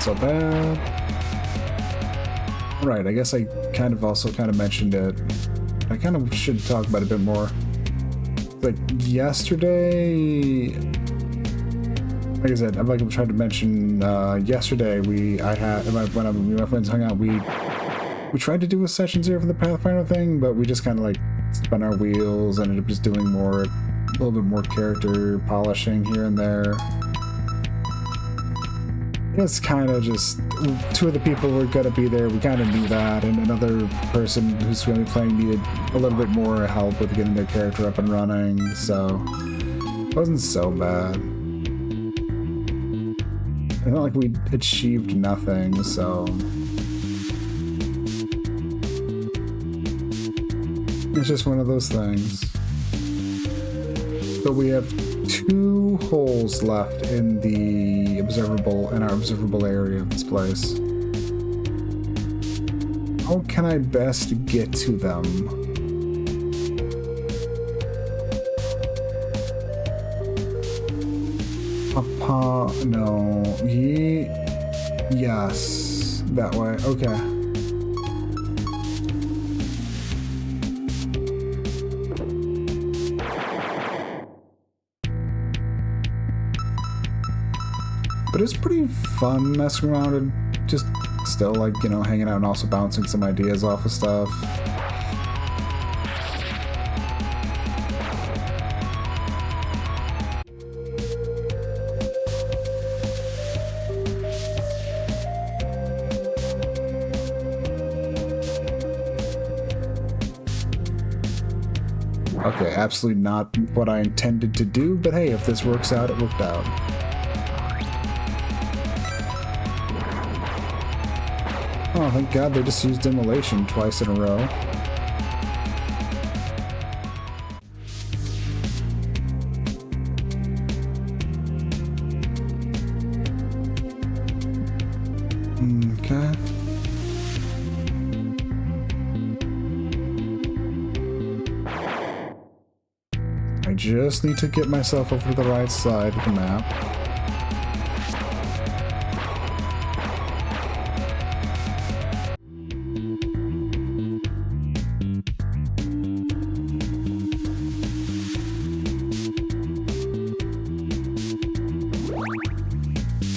Speaker 1: So bad. Right, I guess I kind of mentioned it. I kind of should talk about it a bit more. Like yesterday, like I said, like I tried to mention yesterday, when my friends hung out, we tried to do a session 0 for the Pathfinder thing, but we just kind of like spun our wheels, ended up just doing a little bit more character polishing here and there. It's kind of just, 2 of the people were going to be there, we kind of knew that, and another person who's going to be playing needed a little bit more help with getting their character up and running, so it wasn't so bad. It's not like we achieved nothing, so it's just one of those things. But we have 2 holes left in our observable area of this place. How can I best get to them? No. Yes. That way. Okay. But it's pretty fun messing around and just still, like, you know, hanging out and also bouncing some ideas off of stuff. Okay, absolutely not what I intended to do, but hey, if this works out, it worked out. Oh, thank God they just used immolation twice in a row. Okay. I just need to get myself over to the right side of the map.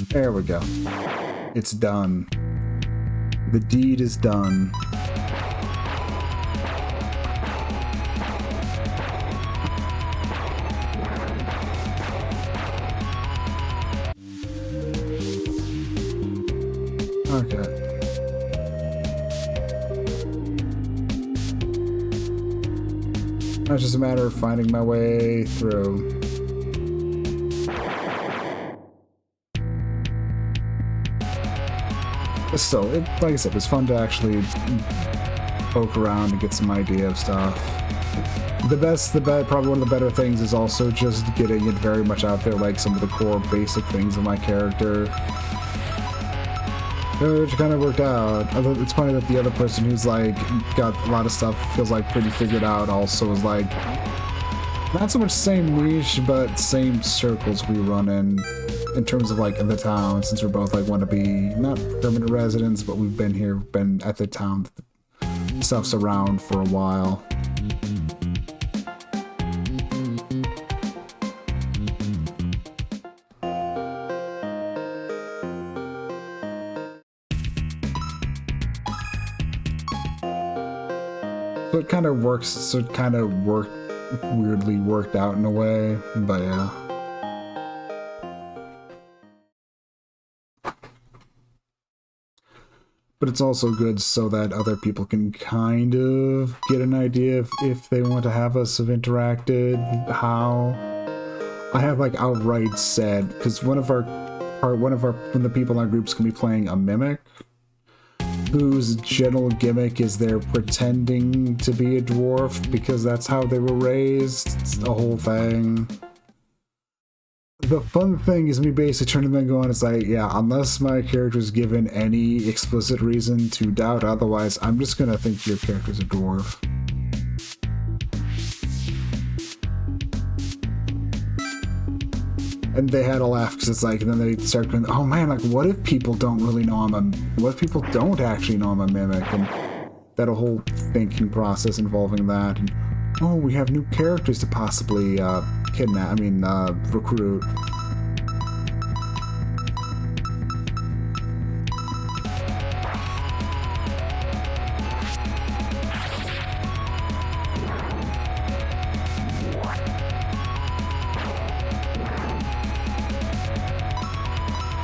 Speaker 1: There we go. It's done. The deed is done. Okay. it's just a matter of finding my way through. But still, like I said, it's fun to actually poke around and get some idea of stuff. Probably one of the better things is also just getting it very much out there, like some of the core basic things of my character. Which kind of worked out. It's funny that the other person who's like got a lot of stuff feels like pretty figured out also is like not so much same niche but same circles we run in terms of like in the town, since we're both like want to be not permanent residents, but we've been at the town stuff's around for a while. So it kind of works, so it kind of weirdly worked out in a way, but yeah. But it's also good so that other people can kind of get an idea of if they want to have us have interacted, how. I have like outright said, because one of the people in our groups can be playing a mimic, whose general gimmick is they're pretending to be a dwarf because that's how they were raised. It's the whole thing. The fun thing is me basically turning them and going, it's like, yeah, unless my character's given any explicit reason to doubt otherwise, I'm just gonna think your character's a dwarf. And they had a laugh because it's like, and then they start going, oh man, like what if people don't really know what if people don't actually know I'm a mimic? And that whole thinking process involving that. And oh, we have new characters to possibly recruit.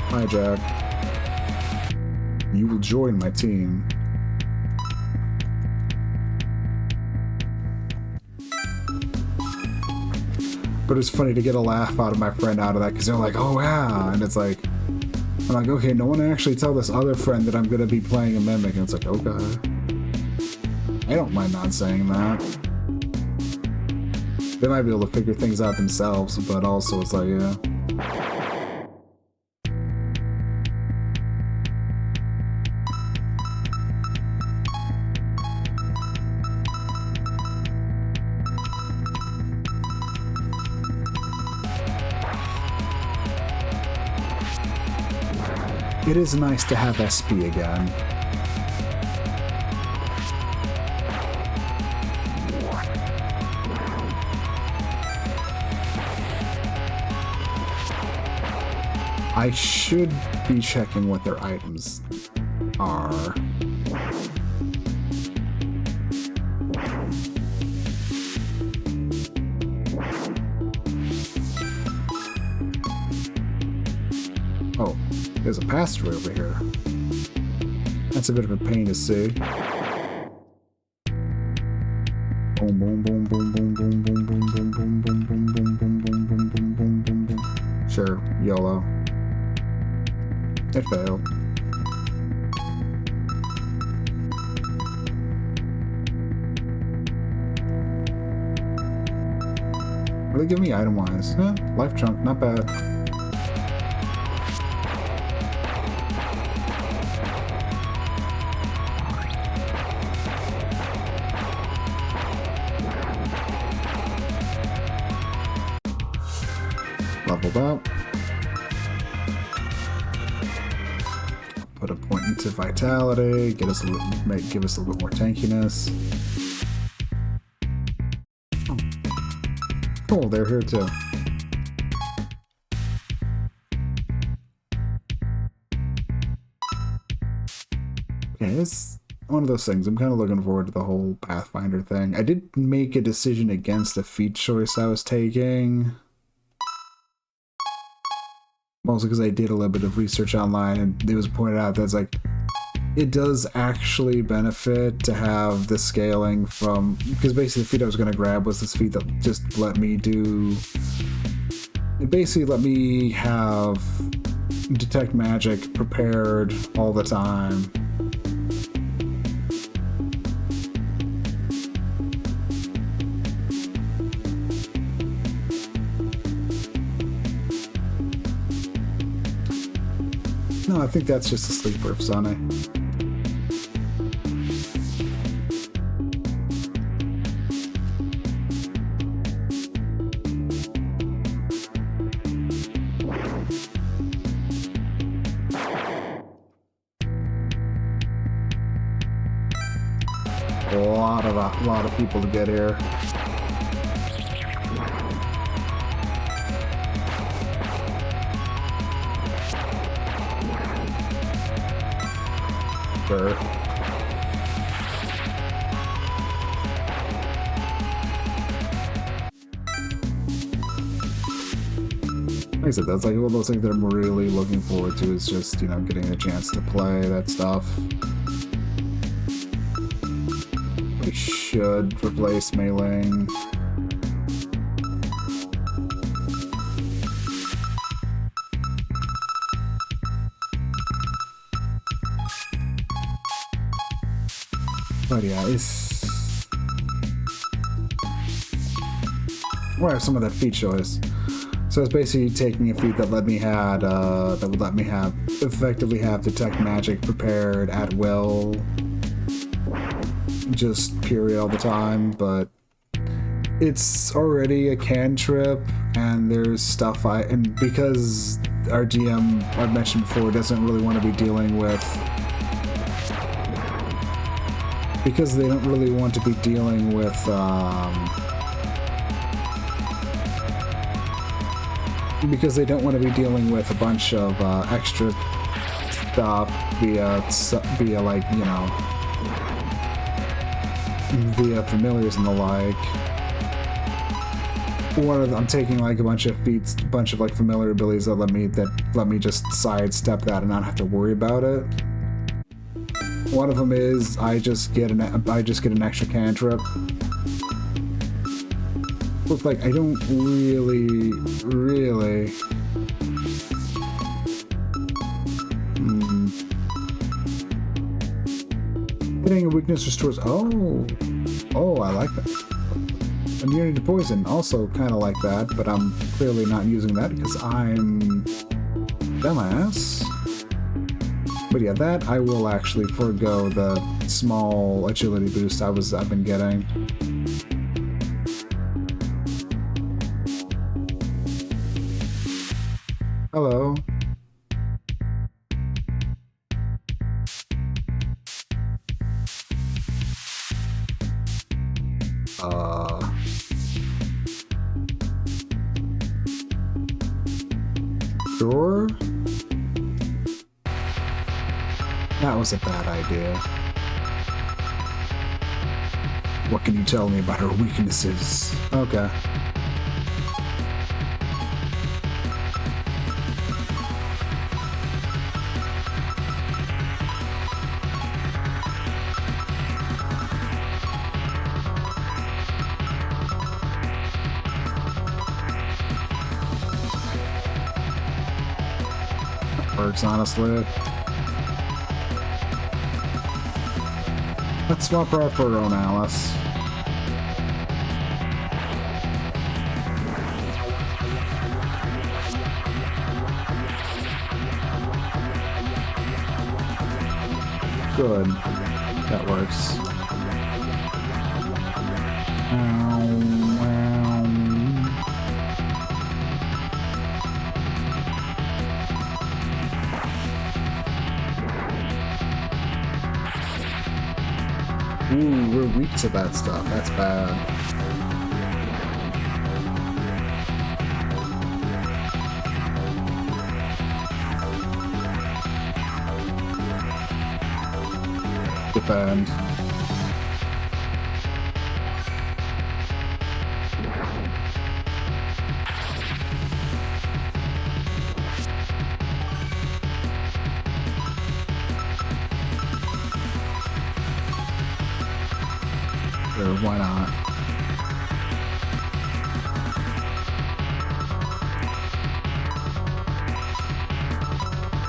Speaker 1: Hi, Jack. You will join my team. But it's funny to get a laugh out of my friend out of that, because they're like, oh yeah, and it's like, I'm like, okay, no one actually tell this other friend that I'm gonna be playing a mimic, and it's like, okay. I don't mind not saying that. They might be able to figure things out themselves, but also it's like, yeah. It is nice to have SP again. I should be checking what their items are. Oh. There's a pass-through over here. That's a bit of a pain to see. Boom, boom, boom, boom, boom, boom, boom, boom, boom, boom, boom, boom, boom, boom, boom, boom, boom, boom, boom, boom. Sure, YOLO. It failed. What do they give me item-wise? Life chunk, not bad. Leveled up. Put a point into vitality. Give us a little bit more tankiness. Oh. Cool, they're here too. Okay, it's one of those things. I'm kind of looking forward to the whole Pathfinder thing. I did make a decision against the feat choice I was taking. Mostly because I did a little bit of research online, and it was pointed out that it's like, it does actually benefit to have the scaling from, because basically the feat I was going to grab was this feat that just let me do, it basically let me have detect magic prepared all the time. No, I think that's just a sleeper of Sunny. A lot of people to get here. Sure. Like I said, that's like one of those things that I'm really looking forward to, is just, you know, getting a chance to play that stuff. We should replace meleeing. But yeah, it's... Where I have some of that feat choice. So it's basically taking a feat that let me had, that would let me have, effectively have detect magic prepared at will. Just period all the time, but it's already a cantrip, and there's stuff and because our GM, I've mentioned before, doesn't really want to be dealing with, because they don't really want to be dealing with, because they don't want to be dealing with a bunch of extra stuff via like, you know, via familiars and the like. I'm taking like a bunch of feats, a bunch of like familiar abilities that let me just sidestep that and not have to worry about it. One of them is I just get an extra cantrip. Look, like I don't really. Hitting a weakness restores. Oh, I like that. Immunity to poison, also kind of like that, but I'm clearly not using that because I'm dumbass. But yeah, that I will actually forego the small agility boost I've been getting. Hello. Sure? That was a bad idea. What can you tell me about her weaknesses? Okay. Works, honestly. Let's swap her out for her own Alice. Good. That works. Ooh, we're weak to that stuff. That's bad. Defend. why not?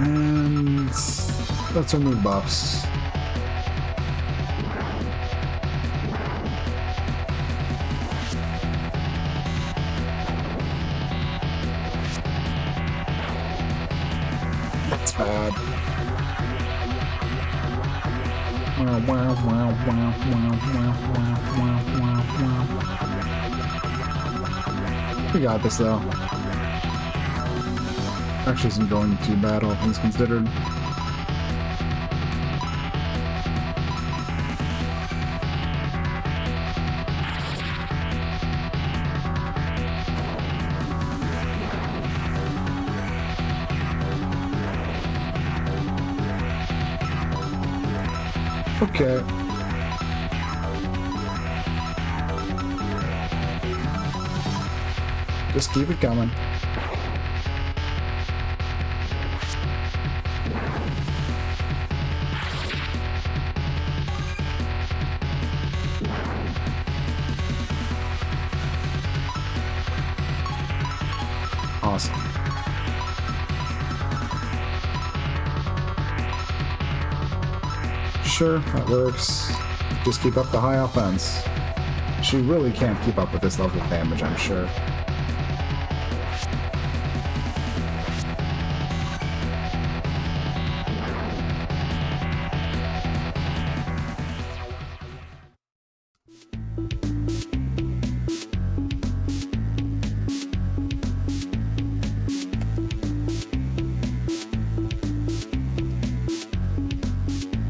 Speaker 1: And let's remove buffs. That's bad. We got this though. Actually isn't going too bad, all things considered. Okay. Just keep it coming. Awesome. Sure, that works. Just keep up the high offense. She really can't keep up with this level of damage, I'm sure.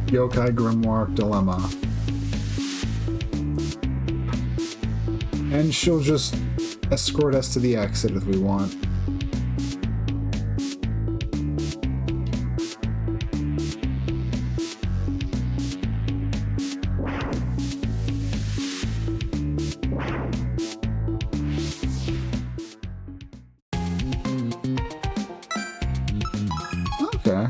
Speaker 1: Yokai Grimoire Dilemma. And she'll just escort us to the exit if we want. Okay.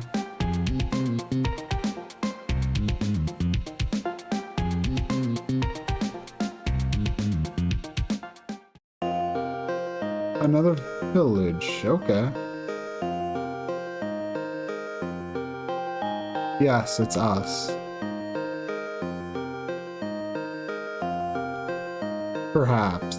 Speaker 1: Another village, okay. Yes, it's us. Perhaps.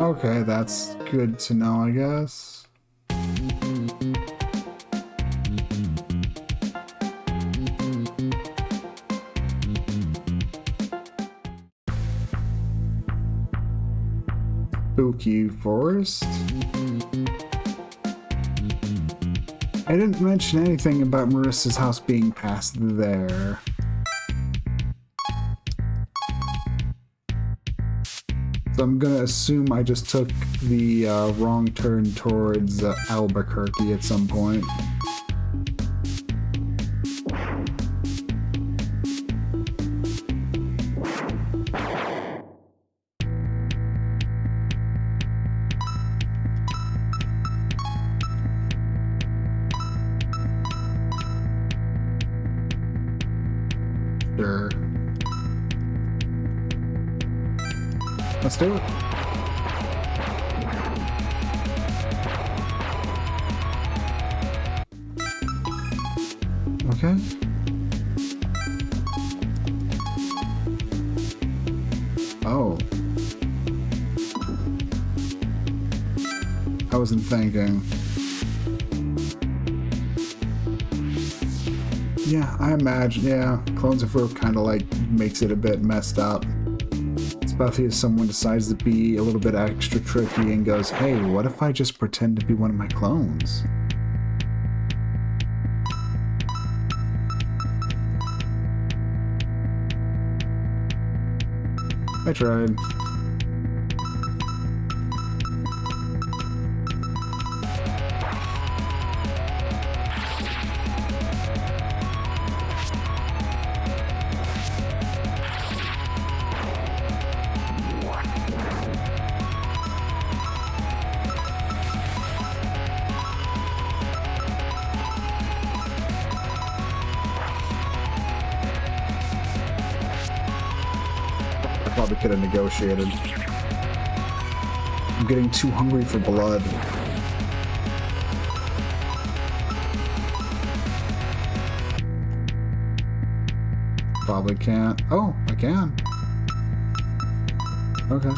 Speaker 1: Okay, that's good to know, I guess. Spooky Forest. I didn't mention anything about Marisa's house being past there. So I'm gonna assume I just took the wrong turn towards Albuquerque at some point. Sure. Let's do it. Okay. Oh. I wasn't thinking. Yeah, I imagine, yeah. Clones of Rope kind of like makes it a bit messed up. Especially if someone decides to be a little bit extra tricky and goes, hey, what if I just pretend to be one of my clones? I tried. probably could have negotiated. I'm getting too hungry for blood. Probably can't. Oh, I can. Okay.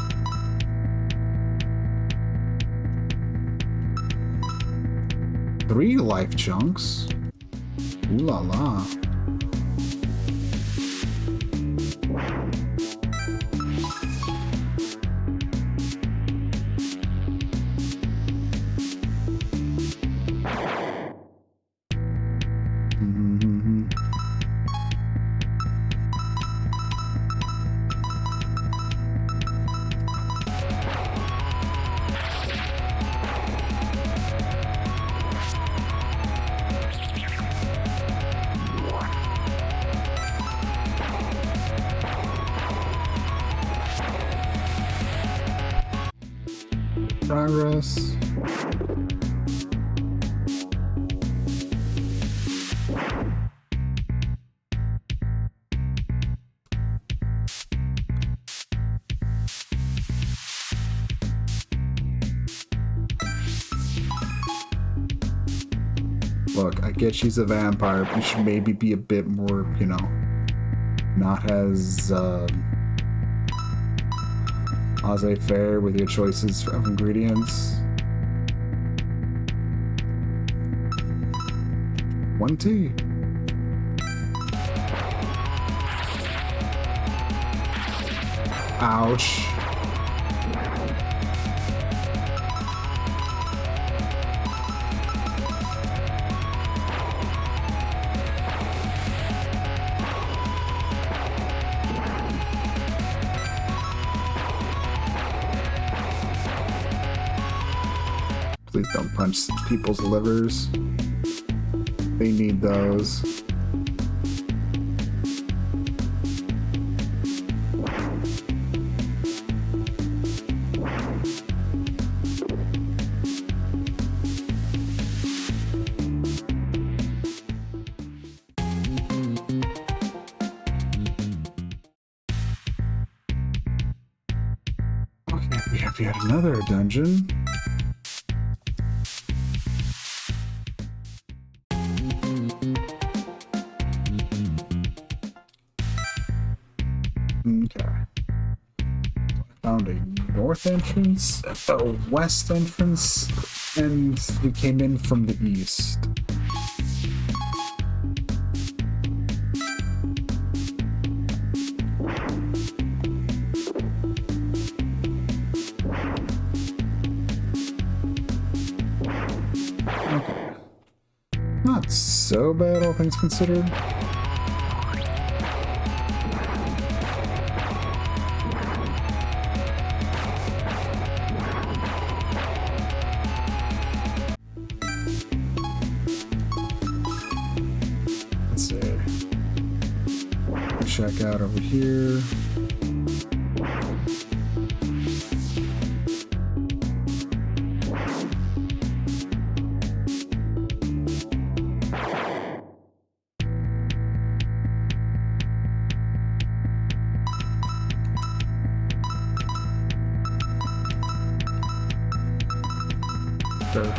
Speaker 1: Three life chunks. Ooh la la. Progress. Look, I get she's a vampire, but you should maybe be a bit more, you know, not as laissez-faire with your choices of ingredients. 1 tea. Ouch. Please don't punch people's livers. They need those. Okay, we have yet another dungeon. Found a north entrance, a west entrance, and we came in from the east. Okay. Not so bad, all things considered. Check out over here. Sure.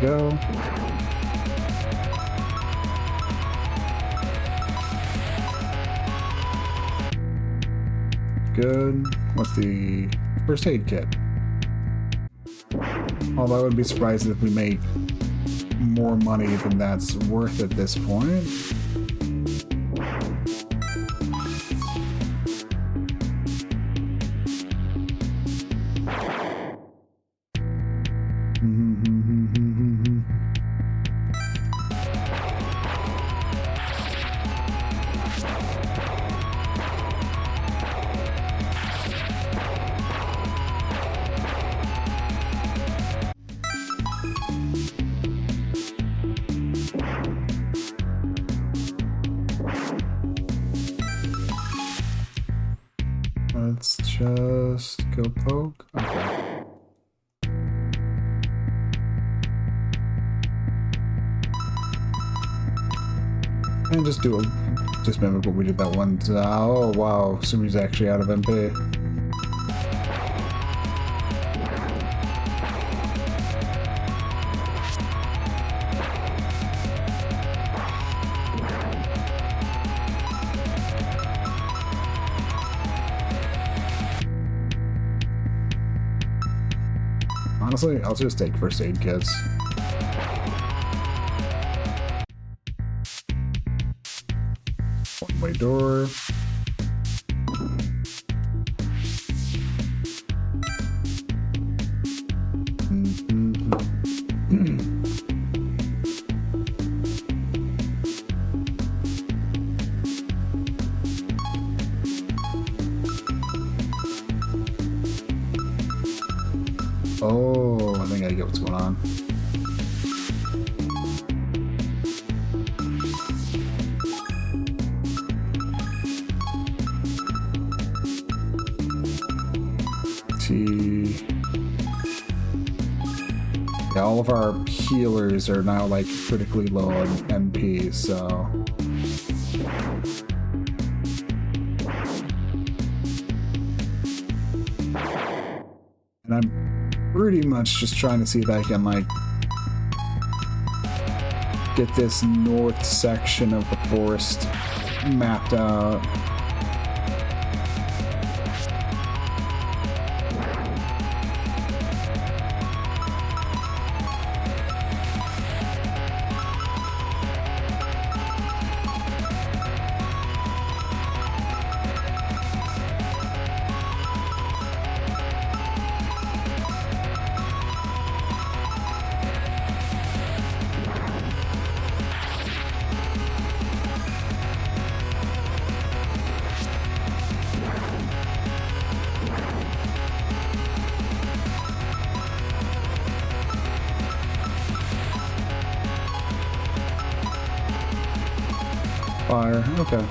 Speaker 1: Go. Good. What's the first aid kit? Although I wouldn't be surprised if we make more money than that's worth at this point. Let's just go poke. Okay. And just do it. Just mimic what we did that one. Oh wow, Sumi's actually out of MP. Honestly, I'll just take first aid kits. One-way door. Oh, I think I get what's going on. Yeah, all of our healers are now like critically low on MP, so. And I'm pretty much just trying to see if I can like get this north section of the forest mapped out. Fire, okay.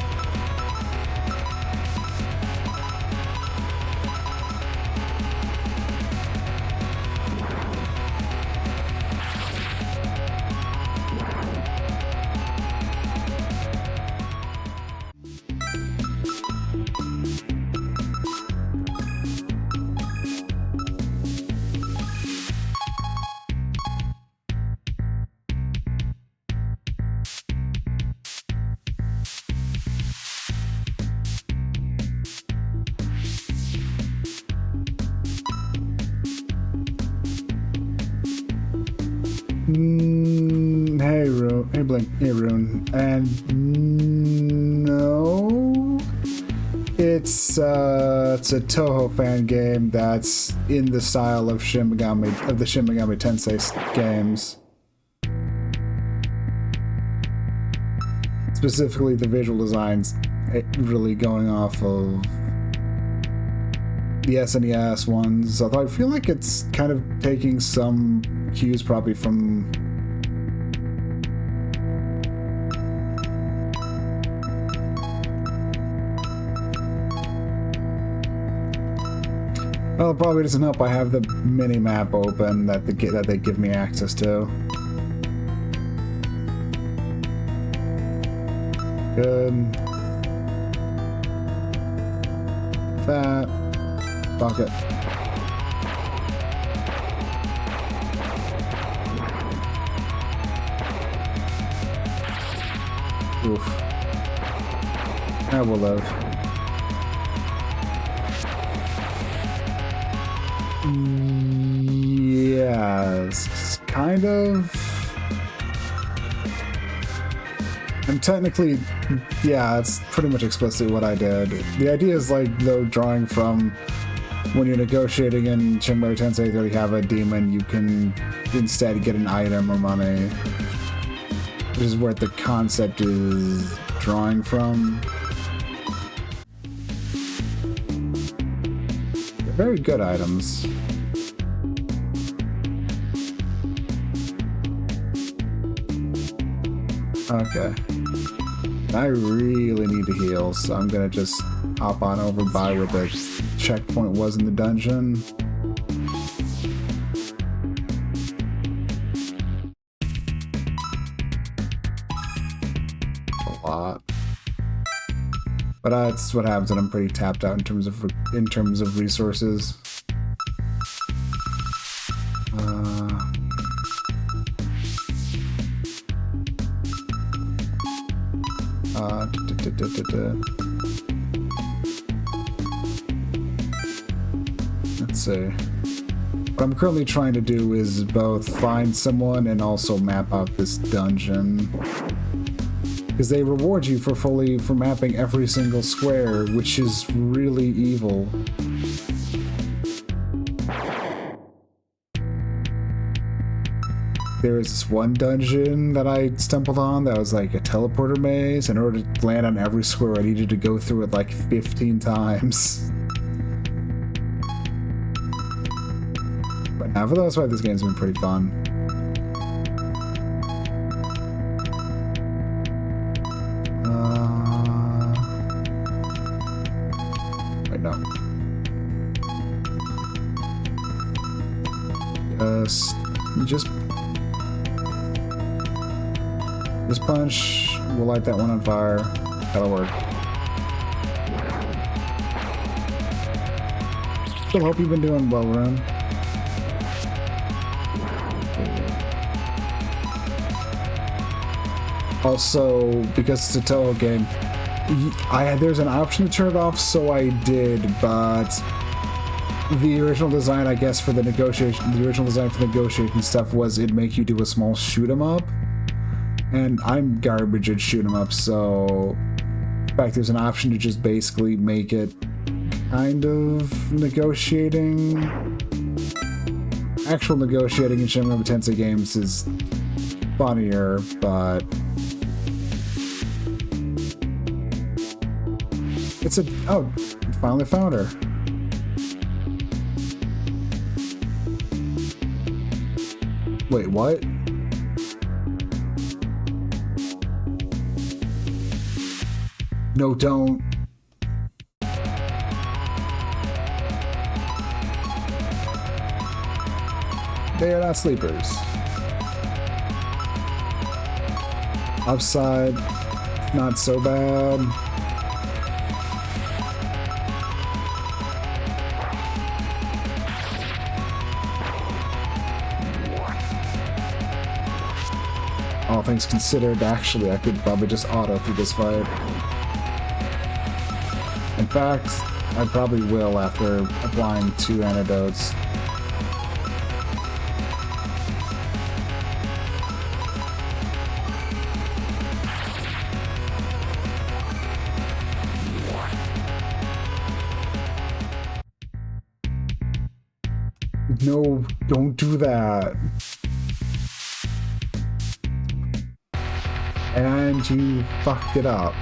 Speaker 1: Hey Rune, and no, it's a Touhou fan game that's in the style of the Shin Megami Tensei games. Specifically, the visual designs really going off of the SNES ones. Although I feel like it's kind of taking some cues probably from. Well, it probably doesn't help I have the mini-map open that they give me access to. Good. That. Fuck it. Oof. I will live. Yes, kind of. I'm technically, yeah, it's pretty much explicitly what I did. The idea is like, though, drawing from when you're negotiating in Shin Megami Tensei, you have a demon, you can instead get an item or money. Which is where the concept is drawing from. They're very good items. Okay. I really need to heal, so I'm gonna just hop on over by where the checkpoint was in the dungeon. A lot. But that's what happens when I'm pretty tapped out in terms of resources. Let's see. What I'm currently trying to do is both find someone and also map out this dungeon. Because they reward you for mapping every single square, which is really evil. There was this one dungeon that I stumbled on that was like a teleporter maze. In order to land on every square, I needed to go through it like 15 times. But now, for the most part, this game's been pretty fun. Wait, no. Just punch. We'll light that one on fire. That'll work. So I hope you've been doing well, Rune. Also, because it's a Touhou game, there's an option to turn it off, so I did, but the original design, I guess, for the negotiation stuff was it'd make you do a small shoot 'em up. And I'm garbage at shoot 'em up, so in fact there's an option to just basically make it kind of negotiating. Actual negotiating in Shin Megami Tensei games is funnier, but it's a finally found her. Wait, what? No, don't. They are not sleepers. Upside, not so bad. All things considered, actually, I could probably just auto through this fight. In fact, I probably will after applying 2 antidotes. No, don't do that. And you fucked it up.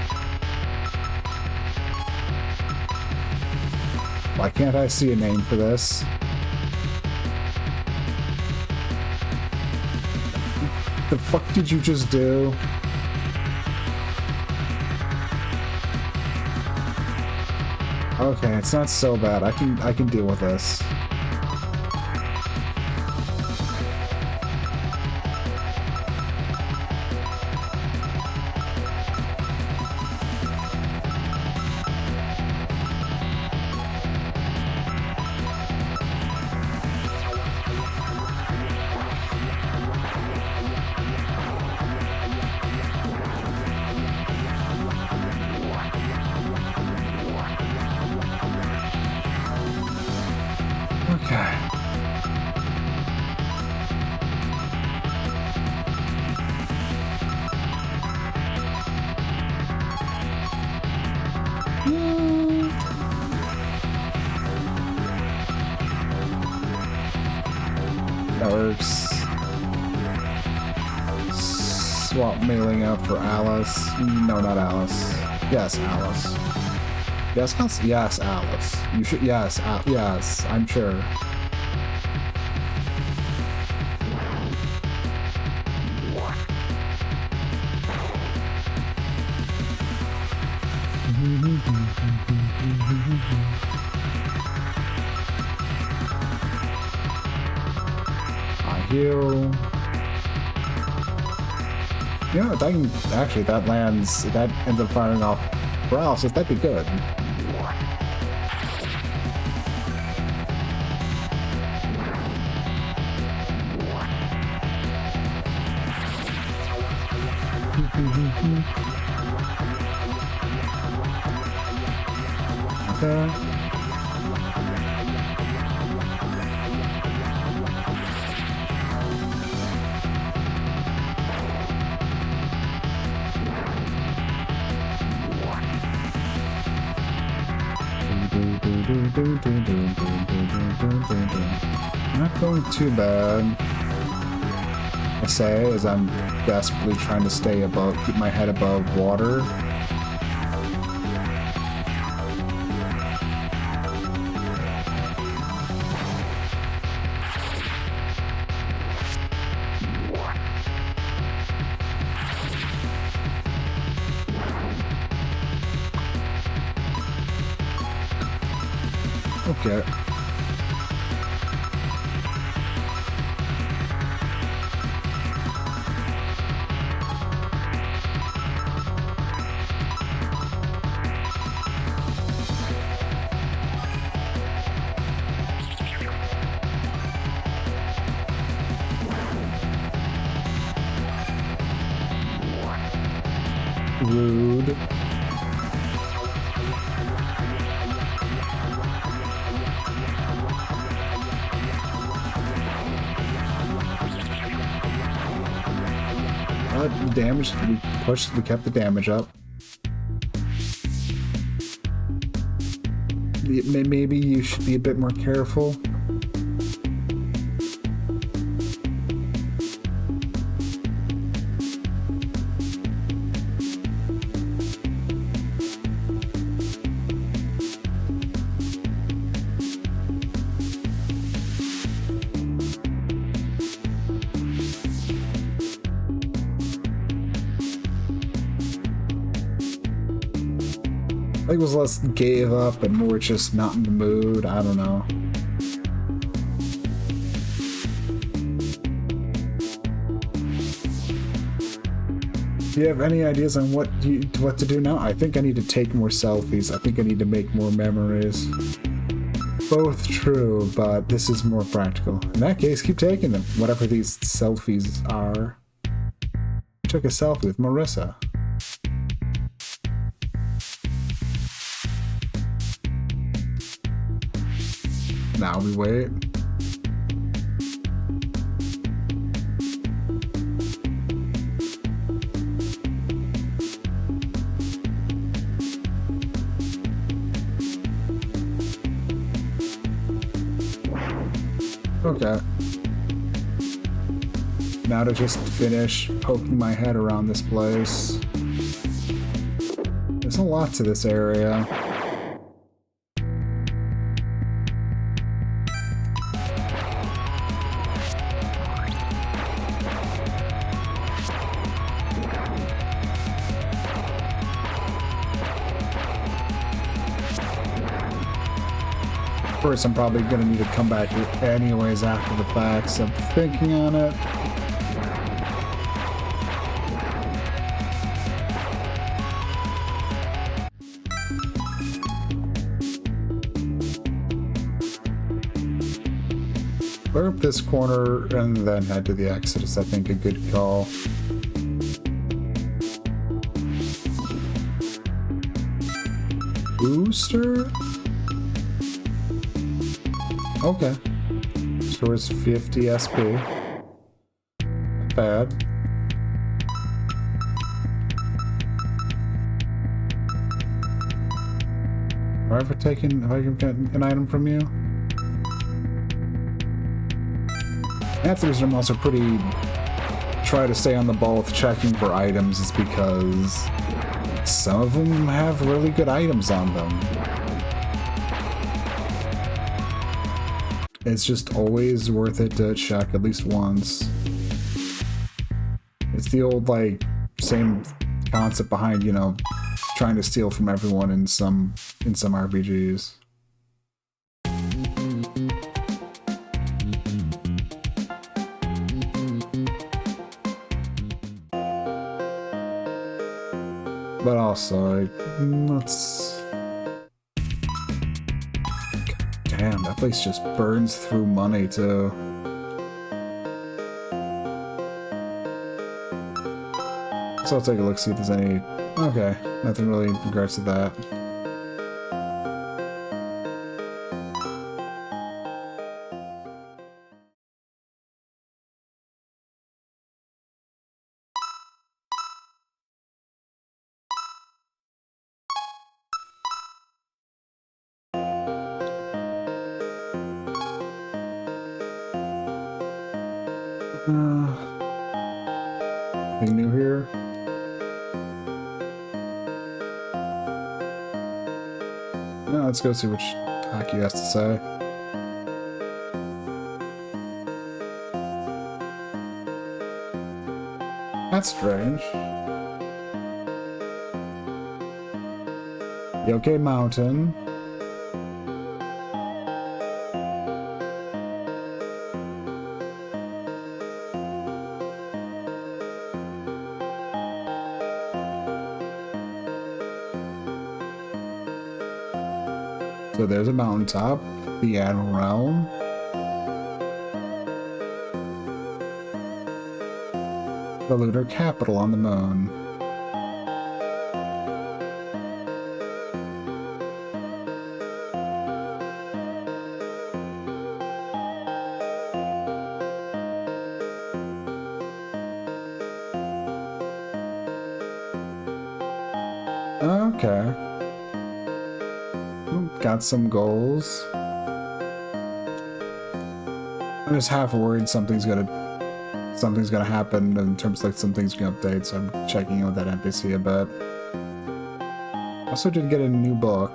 Speaker 1: Why can't I see a name for this? The fuck did you just do? Okay, it's not so bad. I can deal with this. That works. Swap mailing out for Alice. No, not Alice. Yes, Alice. Yes, yes, Alice. You should. Yes, yes. I'm sure. Heal. You know, that ends up firing off paralysis, that'd be good. Okay. Not going too bad. I say as I'm desperately trying to stay above, keep my head above water. Okay. Rude. The damage, we kept the damage up. Maybe you should be a bit more careful. I think it was less gave up and more just not in the mood. I don't know. Do you have any ideas on what to do now? I think I need to take more selfies. I think I need to make more memories. Both true, but this is more practical. In that case, keep taking them. Whatever these selfies are. I took a selfie with Marisa. Now we wait. Okay. Now to just finish poking my head around this place. There's a lot to this area. First, I'm probably gonna need to come back here anyways after the fact, so I'm thinking on it. Clear up this corner and then head to the exit is, I think, a good call. Booster? Okay. Stores 50 SP. Not bad. Have I ever gotten an item from you? After this, I'm also pretty try to stay on the ball with checking for items is because some of them have really good items on them. It's just always worth it to check at least once. It's the old, like, same concept behind, you know, trying to steal from everyone in some RPGs. But also, let's... Damn, that place just burns through money, too. So I'll take a look, see if there's any... Okay, nothing really in regards to that. Anything new here? No, let's go see what Aki has to say. That's strange. Yoke Mountain. So there's a mountaintop, the Animal Realm. The lunar capital on the moon. Okay. Got some goals. I'm just half worried something's gonna happen in terms of like some things gonna update, so I'm checking in with that NPC a bit. Also did get a new book.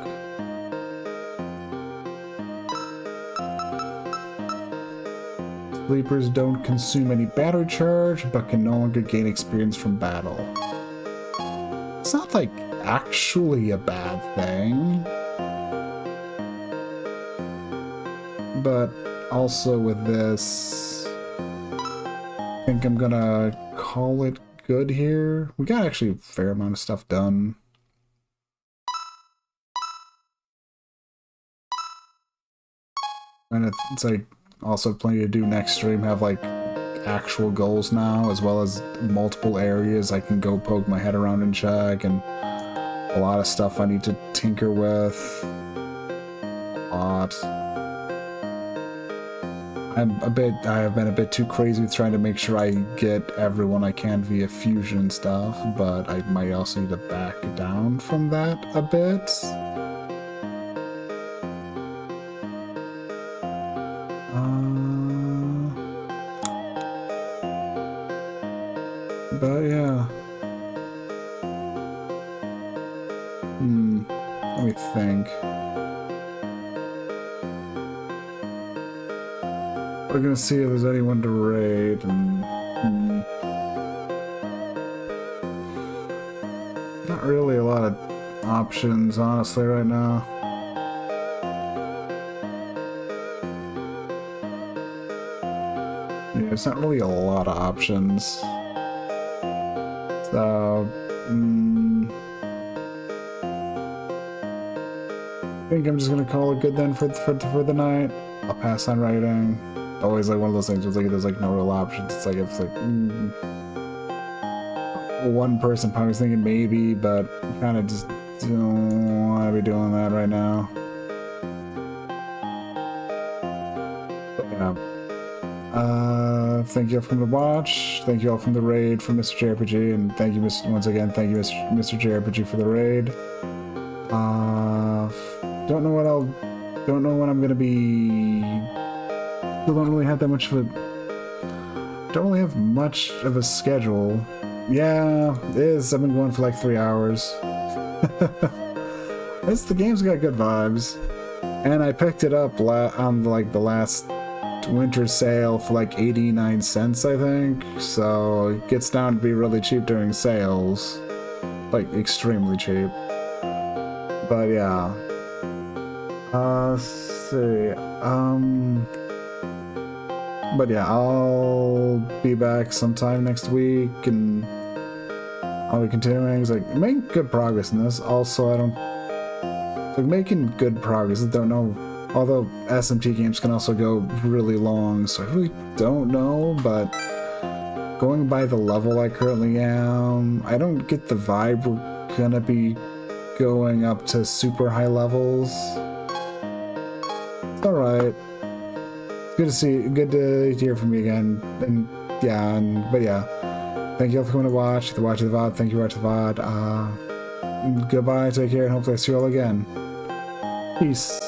Speaker 1: Sleepers don't consume any battery charge, but can no longer gain experience from battle. It's not like actually a bad thing. But also with this, I think I'm gonna call it good here. We got actually a fair amount of stuff done. And it's like also plenty to do next stream, have like actual goals now, as well as multiple areas I can go poke my head around and check, and a lot of stuff I need to tinker with. A lot. I have been a bit too crazy with trying to make sure I get everyone I can via fusion stuff, but I might also need to back down from that a bit. But yeah. Let me think. We're gonna see if there's anyone to raid, and not really a lot of options, honestly, right now. Yeah, there's not really a lot of options. So, I think I'm just gonna call it good then for the night. I'll pass on writing. Always like one of those things where there's like no real options. It's like it's like one person probably was thinking maybe, but kind of just don't want to be doing that right now. But, yeah. Thank you all from the watch. Thank you all from the raid from Mr. JRPG, and thank you once again. Thank you, Mr. JRPG, for the raid. Don't know when I'm gonna be. Still don't really have that much of a. Don't really have much of a schedule. Yeah, it is. I've been going for like 3 hours. The game's got good vibes, and I picked it up on like the last winter sale for like 89 cents, I think. So it gets down to be really cheap during sales, like extremely cheap. But yeah. Let's see. But yeah, I'll be back sometime next week, and I'll be continuing. It's like, making good progress in this. Also, I don't... Like, making good progress. I don't know. Although SMT games can also go really long, so I really don't know, but going by the level I currently am, I don't get the vibe we're gonna be going up to super high levels. It's alright. It's good to hear from you again. And yeah, but yeah. Thank you all for coming to watch. If you're watching the VOD, thank you for watching the VOD. Goodbye, take care, and hopefully I see you all again. Peace.